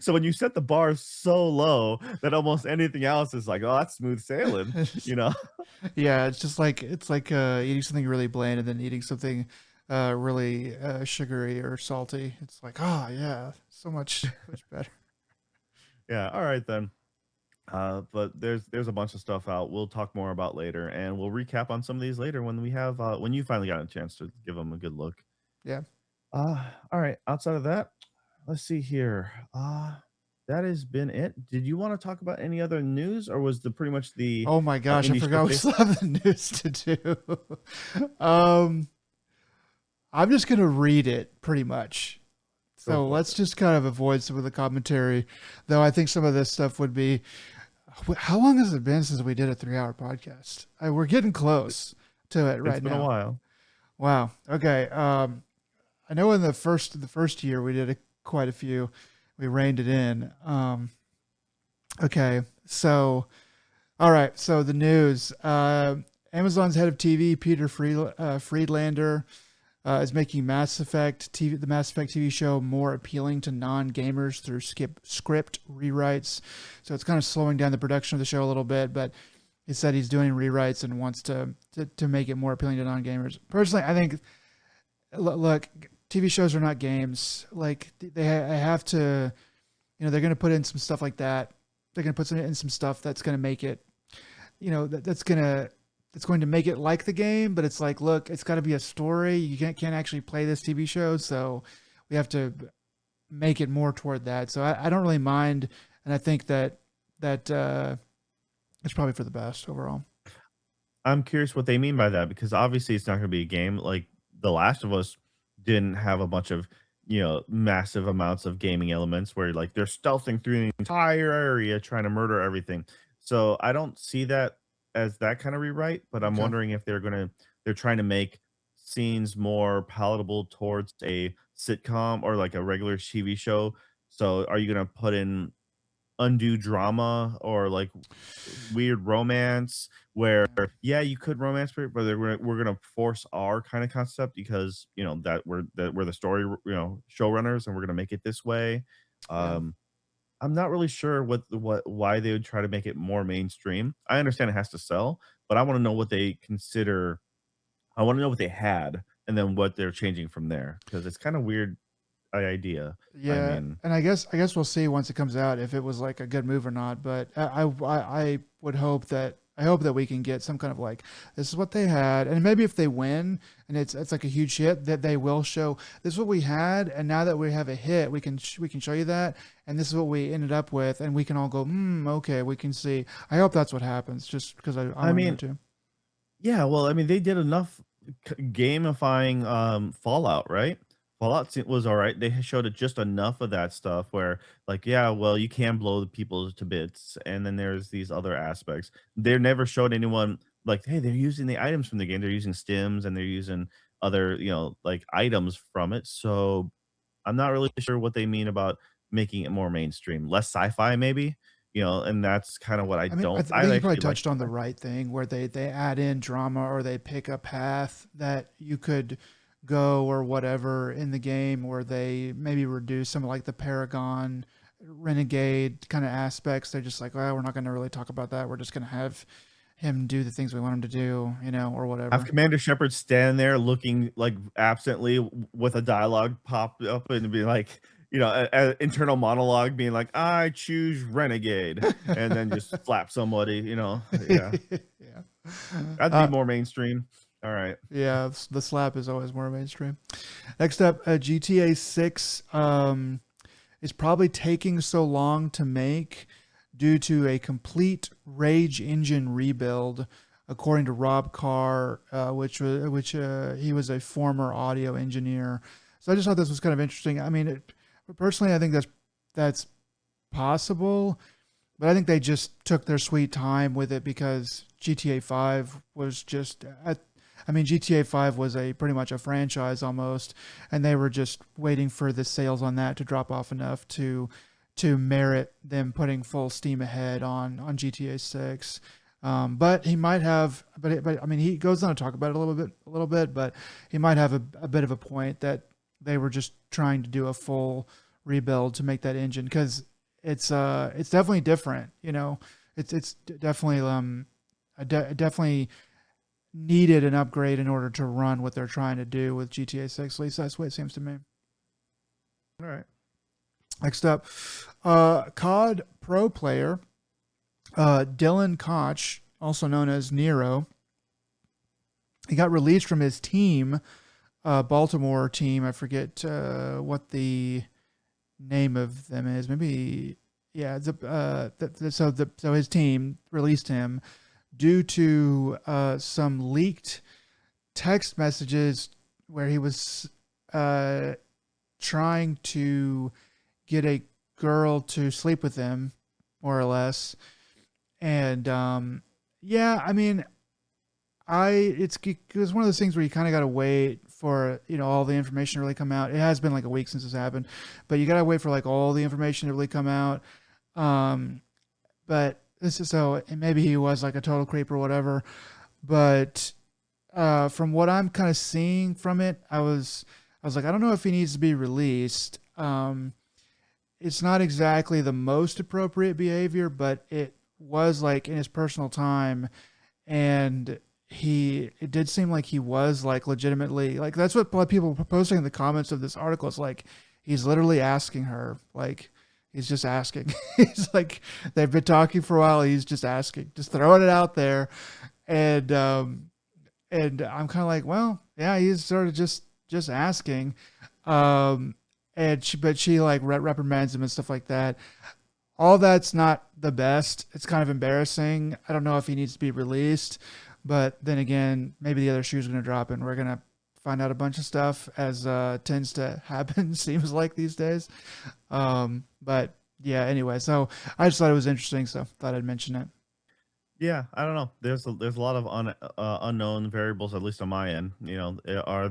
So when you set the bar so low that almost anything else is like, oh, that's smooth sailing, you know? Yeah, it's like eating something really bland and then eating something really sugary or salty. It's like, oh yeah, so much better. Yeah, all right then. But there's a bunch of stuff out. We'll talk more about later, and we'll recap on some of these later when you finally got a chance to give them a good look. Yeah. All right. Outside of that, let's see here. That has been it. Did you want to talk about any other news, or was the pretty much the Oh my gosh, I indie forgot we showcase? still have the news to do. um, I'm just gonna read it pretty much. Go So for let's it. just kind of avoid some of the commentary, though I think some of this stuff would be. How long has it been since we did a 3 hour podcast? We're getting close to it It's right been a now. while. Wow. Okay. I know in the first year we did quite a few. We reined it in. Okay. So all right. So the news. Amazon's head of TV, Peter Friedlander, is making the Mass Effect TV show more appealing to non-gamers through script rewrites. So it's kind of slowing down the production of the show a little bit, but he said he's doing rewrites and wants to make it more appealing to non-gamers. Personally, I think look, TV shows are not games. Like I have to, they're going to put in some stuff like that. They're going to put in some stuff that's going to make it, that's going to make it like the game. But it's like, look, it's got to be a story. You can't actually play this TV show, so we have to make it more toward that. So I don't really mind, and I think that it's probably for the best overall. I'm curious what they mean by that because obviously it's not going to be a game like The Last of Us didn't have a bunch of massive amounts of gaming elements where like they're stealthing through the entire area trying to murder everything. So I don't see that as that kind of rewrite, but I'm Okay. wondering if they're trying to make scenes more palatable towards a sitcom or like a regular TV show. So are you going to put in undue drama or like weird romance where Yeah. yeah you could romance it but we're gonna force our kind of concept because that we're the story showrunners and we're gonna make it this way. Yeah. um I'm not really sure what why they would try to make it more mainstream. I understand it has to sell, but I want to know what they consider. I want to know what they had and then what they're changing from there because it's kind of weird idea. I Yeah, mean, and I guess we'll see once it comes out if it was like a good move or not. But I would hope that we can get some kind of like this is what they had, and maybe if they win and it's like a huge hit, that they will show this is what we had, and now that we have a hit, we can show you that, and this is what we ended up with, and we can all go, okay, we can see. I hope that's what happens, just because I I want to know mean, too. yeah, well, I mean, they did enough gamifying Fallout, right? Was all right. They showed it just enough of that stuff where, like, yeah, well, you can blow the people to bits, and then there's these other aspects. They never showed anyone like, hey, they're using the items from the game. They're using stims and they're using other, like items from it. So I'm not really sure what they mean about making it more mainstream, less sci-fi, maybe. And that's kind of what I I mean, don't. I I think you probably actually like touched on the right thing where they add in drama or they pick a path that you could go or whatever in the game, or they maybe reduce some of like the Paragon renegade kind of aspects. They're just like, well, we're not going to really talk about that. We're just going to have him do the things we want him to do, or Have whatever. Commander Shepard stand there looking, like, absently with a dialogue pop up and be like, a internal monologue being like, "I choose renegade," and then just slap somebody. Yeah. Yeah. That'd be Uh, more mainstream. Alright. yeah, the slap is always more mainstream. Next up, GTA 6 is probably taking so long to make due to a complete Rage engine rebuild, according to Rob Carr, which he was a former audio engineer. So I just thought this was kind of interesting. I mean, personally, I think that's possible, but I think they just took their sweet time with it because GTA 5 was just I mean, GTA 5 was a pretty much a franchise almost, and they were just waiting for the sales on that to drop off enough to merit them putting full steam ahead on GTA 6. But he might have, but I mean, he goes on to talk about it a little bit, but he might have a bit of a point that they were just trying to do a full rebuild to make that engine because it's definitely different. It's definitely definitely needed an upgrade in order to run what they're trying to do with GTA 6. At least that's what it seems to me. Alright. Next up, COD Pro player Dylan Koch, also known as Nero, he got released from his team, Baltimore team. I forget what the name of them is. Maybe yeah. So his team released him due to some leaked text messages where he was uh, trying to get a girl to sleep with him, more or less. And yeah, I mean, it's one of those things where you kind of got to wait for all the information to really come out. It has been like a week since this happened, but you got to wait for like all the information to really come out. Um, but this is so and maybe he was like a total creep or whatever. But from what I'm kind of seeing from it, I was like, I don't know if he needs to be released. It's not exactly the most appropriate behavior, but it was like in his personal time, and it did seem like he was like legitimately like that's what a lot of people were posting in the comments of this article. It's like he's literally asking her, like he's just asking. He's like they've been talking for a while. He's just asking, just throwing it out there, and I'm kind of like, well, yeah, he's sort of just asking. Um, but she like reprimands him and stuff like that. All that's not the best. It's kind of embarrassing. I don't know if he needs to be released, but then again, maybe the other shoe's going to drop and we're going to find out a bunch of stuff as tends to happen, seems like these days. But yeah, anyway, so I just thought it was interesting, so thought I'd mention it. Yeah, I don't know. There's a lot of unknown variables, at least on my end. You know, are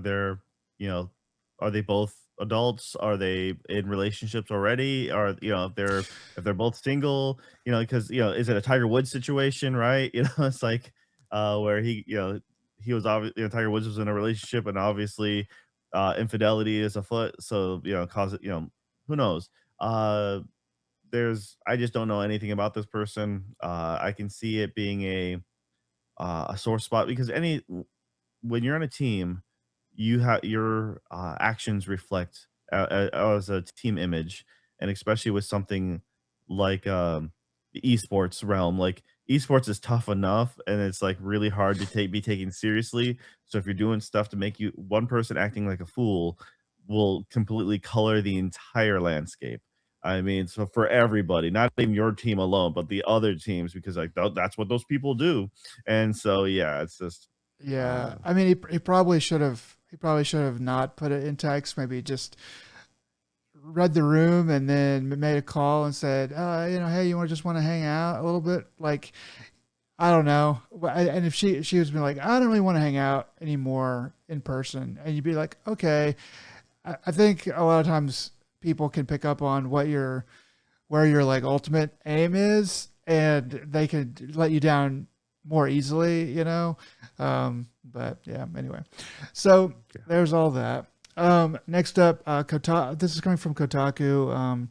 they both adults? Are they in relationships already? Are if they're both single? Because is it a Tiger Woods situation, right? It's like where he was obviously Tiger Woods was in a relationship, and obviously infidelity is afoot. So cause it. Who knows? I just don't know anything about this person. I can see it being a sore spot because when you're on a team, you have your actions reflect as a team image, and especially with something like the esports realm. Like esports is tough enough, and it's like really hard to be taken seriously. So if you're doing stuff to make you one person acting like a fool, will completely color the entire landscape. I mean, so for everybody, not even your team alone, but the other teams, because like that's what those people do. And so yeah, it's just. Yeah, Uh, I mean, he probably should have. He probably should have not put it in text. Maybe just read the room and then made a call and said, hey, you want just want to hang out a little bit? Like, I don't know. And if she was been like, I don't really want to hang out anymore in person, and you'd be like, okay. I think a lot of times people can pick up on where your like ultimate aim is, and they could let you down more easily, you know. But yeah, anyway. So yeah. there's all that. Next up, Kotaku. This is coming from Kotaku.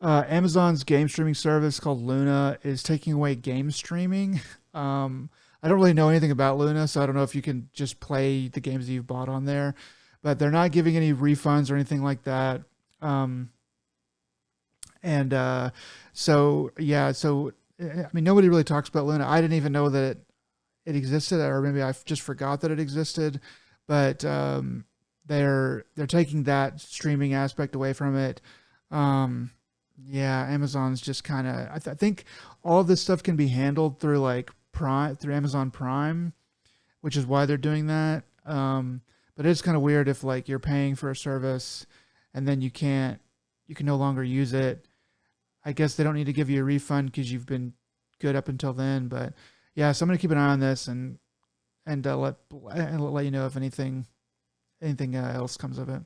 Amazon's game streaming service called Luna is taking away game streaming. I don't really know anything about Luna, so I don't know if you can just play the games that you've bought on there. But they're not giving any refunds or anything like that. Um, and so yeah, so I mean, nobody really talks about Luna. I didn't even know that it existed, or maybe I just forgot that it existed. But they're taking that streaming aspect away from it. Um, yeah, Amazon's just kind of. I think all of this stuff can be handled through like Prime, through Amazon Prime, which is why they're doing that. But it's kind of weird if like you're paying for a service and then you can no longer use it. I guess they don't need to give you a refund because you've been good up until then. But yeah, so I'm gonna keep an eye on this and let you know if anything else comes of it.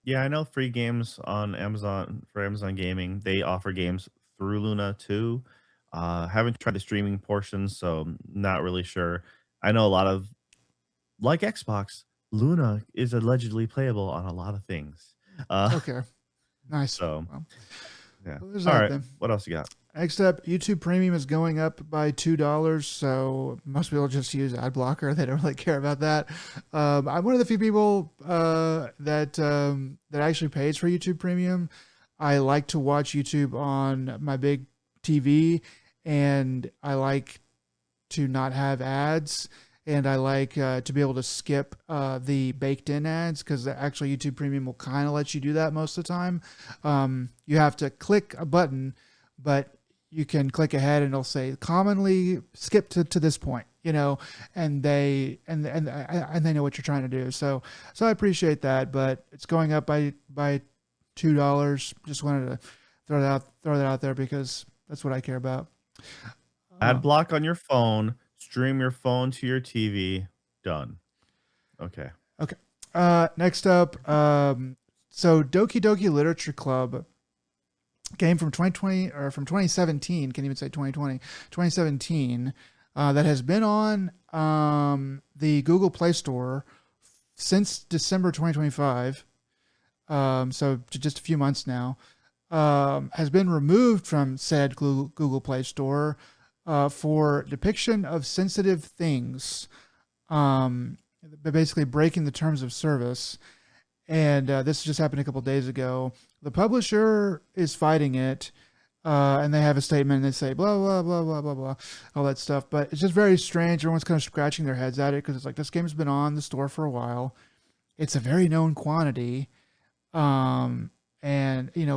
Yeah, I know free games on Amazon for Amazon Gaming. They offer games through Luna too. Haven't tried the streaming portion, so not really sure. I know a lot of like Xbox, Luna is allegedly playable on a lot of things. Uh, Okay, nice. so Well, yeah. there's All that right, then. what else you got? Next up, YouTube Premium is going up by $2, so most people just use ad blocker. They don't really care about that. I'm one of the few people that actually pays for YouTube Premium. I like to watch YouTube on my big TV, and I like to not have ads. And I like to be able to skip the baked in ads because actually YouTube Premium will kind of let you do that most of the time. You have to click a button, but you can click ahead and it'll say commonly skip to this point, you know, and they know what you're trying to do. So I appreciate that, but it's going up by $2. Just wanted to throw that out there because that's what I care about. Ad Uh, block on your phone, stream your phone to your TV. Done. Okay. okay. Next up, so Doki Doki Literature Club came from 2020 or from 2017. Can't even say 2020, 2017. That has been on the Google Play Store since December 2025. So just a few months now. Has been removed from said Google Play Store for depiction of sensitive things. Um, Basically breaking the terms of service. And this just happened a couple days ago. The publisher is fighting it, and they have a statement. And they say blah blah blah blah blah blah, all that stuff. But it's just very strange. Everyone's kind of scratching their heads at it because it's like this game's been on the store for a while. It's a very known quantity, and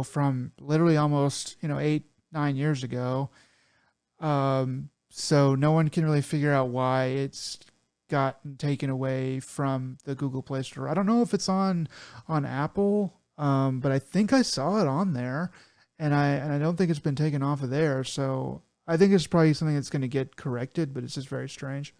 from literally almost 8 9 years ago. So no one can really figure out why it's gotten taken away from the Google Play Store. I don't know if it's on Apple, but I think I saw it on there, and I don't think it's been taken off of there. So I think it's probably something that's going to get corrected, but it's just very strange.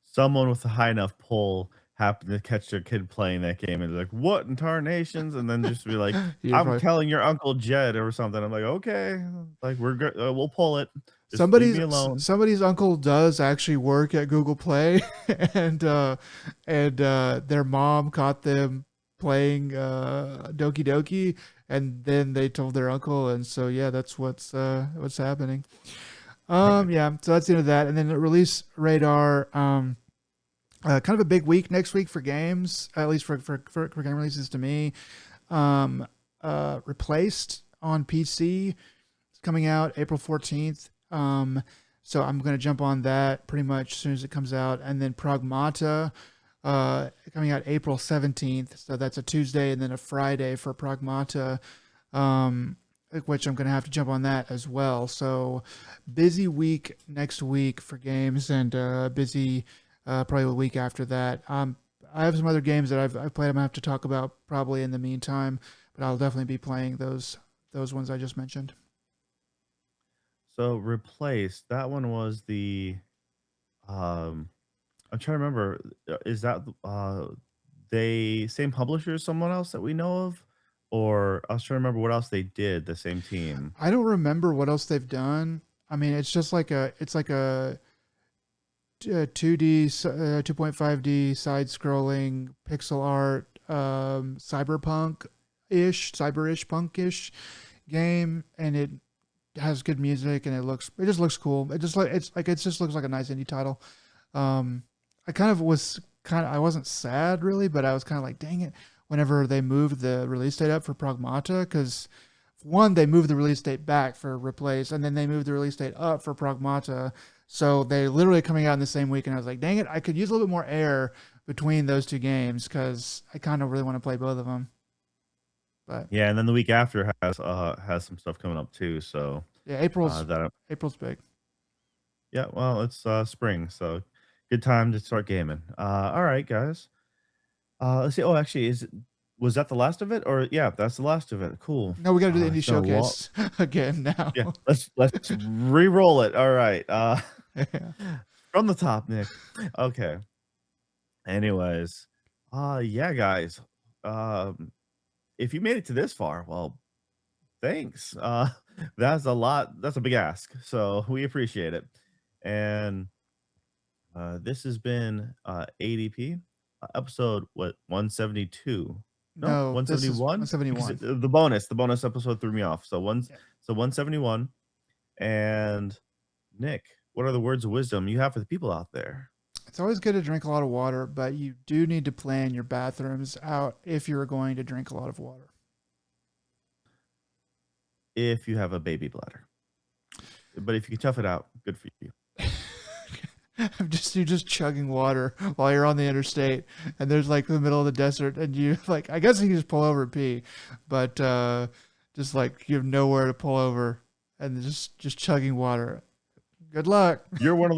Someone with a high enough pull happened to catch their kid playing that game and they're like, "What in tarnations?" And then just be like, You're "I'm probably telling your uncle Jed," or something. I'm like, "Okay, like we're good. We'll pull it. Just leave somebody's me alone." somebody's uncle does actually work at Google Play, and their mom caught them playing Doki Doki, and then they told their uncle, and so yeah, that's what's happening. Right. Yeah, so that's the end of that, and then the release radar. Kind of a big week next week for games, at least for game releases to me. Um, Replaced on PC. It's coming out April 14th. So I'm going to jump on that pretty much as soon as it comes out. And then Pragmata coming out April 17th. So that's a Tuesday and then a Friday for Pragmata. Um, which I'm gonna have to jump on that as well. So busy week next week for games, and busy probably the week after that. I have some other games that I've played. I'm gonna have to talk about probably in the meantime, but I'll definitely be playing those ones I just mentioned. So replace that one was the um I'm trying to remember. Is that they same publisher as someone else that we know of, or I was trying to remember what else they did. The same team. I don't remember what else they've done. I mean, it's like a 2D, 2.5D side scrolling pixel art, cyberpunk ish, cyber-ish, punk-ish game, and it has good music, and it just looks cool. It just looks like a nice indie title. Um, I kind of was kind of I wasn't sad really, but I was kind of like, dang it, whenever they moved the release date up for Pragmata, because one, they moved the release date back for Replace, and then they moved the release date up for Pragmata. So they literally coming out in the same week, and I was like, dang it, I could use a little bit more air between those two games because I kind of really want to play both of them. But Yeah, and then the week after has some stuff coming up too. So yeah, that April's big. yeah, well, it's spring, so good time to start gaming. All right, guys. Let's see. Oh, actually, was that the last of it? Or yeah, that's the last of it. Cool. No, we got to do the indie It's been a while. showcase again now. Yeah, let's re-roll it. All right. Yeah. From the top, Nick. Okay. Anyways, yeah, guys. Um, if you made it to this far, well, thanks. That's a lot. That's a big ask. So we appreciate it. And this has been ADP episode what 172. No, No, this is 171 because 171. the bonus episode threw me off. Yeah. So 171. And Nick, what are the words of wisdom you have for the people out there? It's always good to drink a lot of water, but you do need to plan your bathrooms out if you're going to drink a lot of water. If you have a baby bladder, but if you can tough it out, good for you. You're just chugging water while you're on the interstate, and there's like the middle of the desert, and you like I guess you can just pull over and pee, but just like you have nowhere to pull over, and just chugging water. Good luck. You're one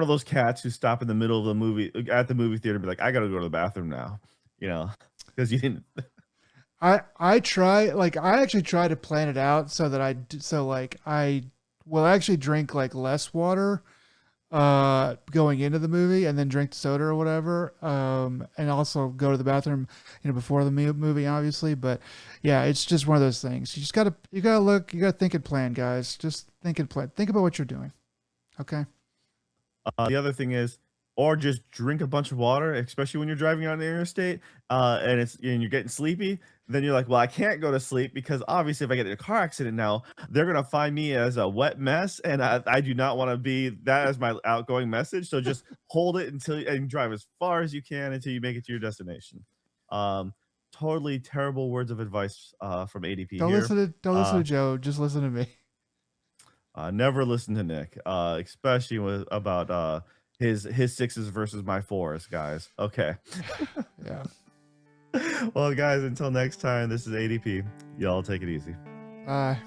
of those cats who stop in the middle of the movie at the movie theater and be like, I gotta go to the bathroom now, you know, because you didn't. I actually try to plan it out so that so like I will actually drink like less water going into the movie, and then drink soda or whatever, and also go to the bathroom, before the movie obviously. But yeah, it's just one of those things. You gotta think and plan, guys. Just think and plan, think about what you're doing. Okay. The other thing is, or just drink a bunch of water, especially when you're driving on the interstate, and you're getting sleepy. Then you're like, well, I can't go to sleep because obviously, if I get in a car accident now, they're gonna find me as a wet mess, and I do not want to be that as my outgoing message. So just hold it and drive as far as you can until you make it to your destination. Um, totally terrible words of advice from ADP here. Don't listen Uh, to Joe. Just listen to me. Never listen to Nick, especially with about his sixes versus my fours, guys. Okay. Yeah. Well, guys, until next time, this is ADP. Y'all take it easy. Bye.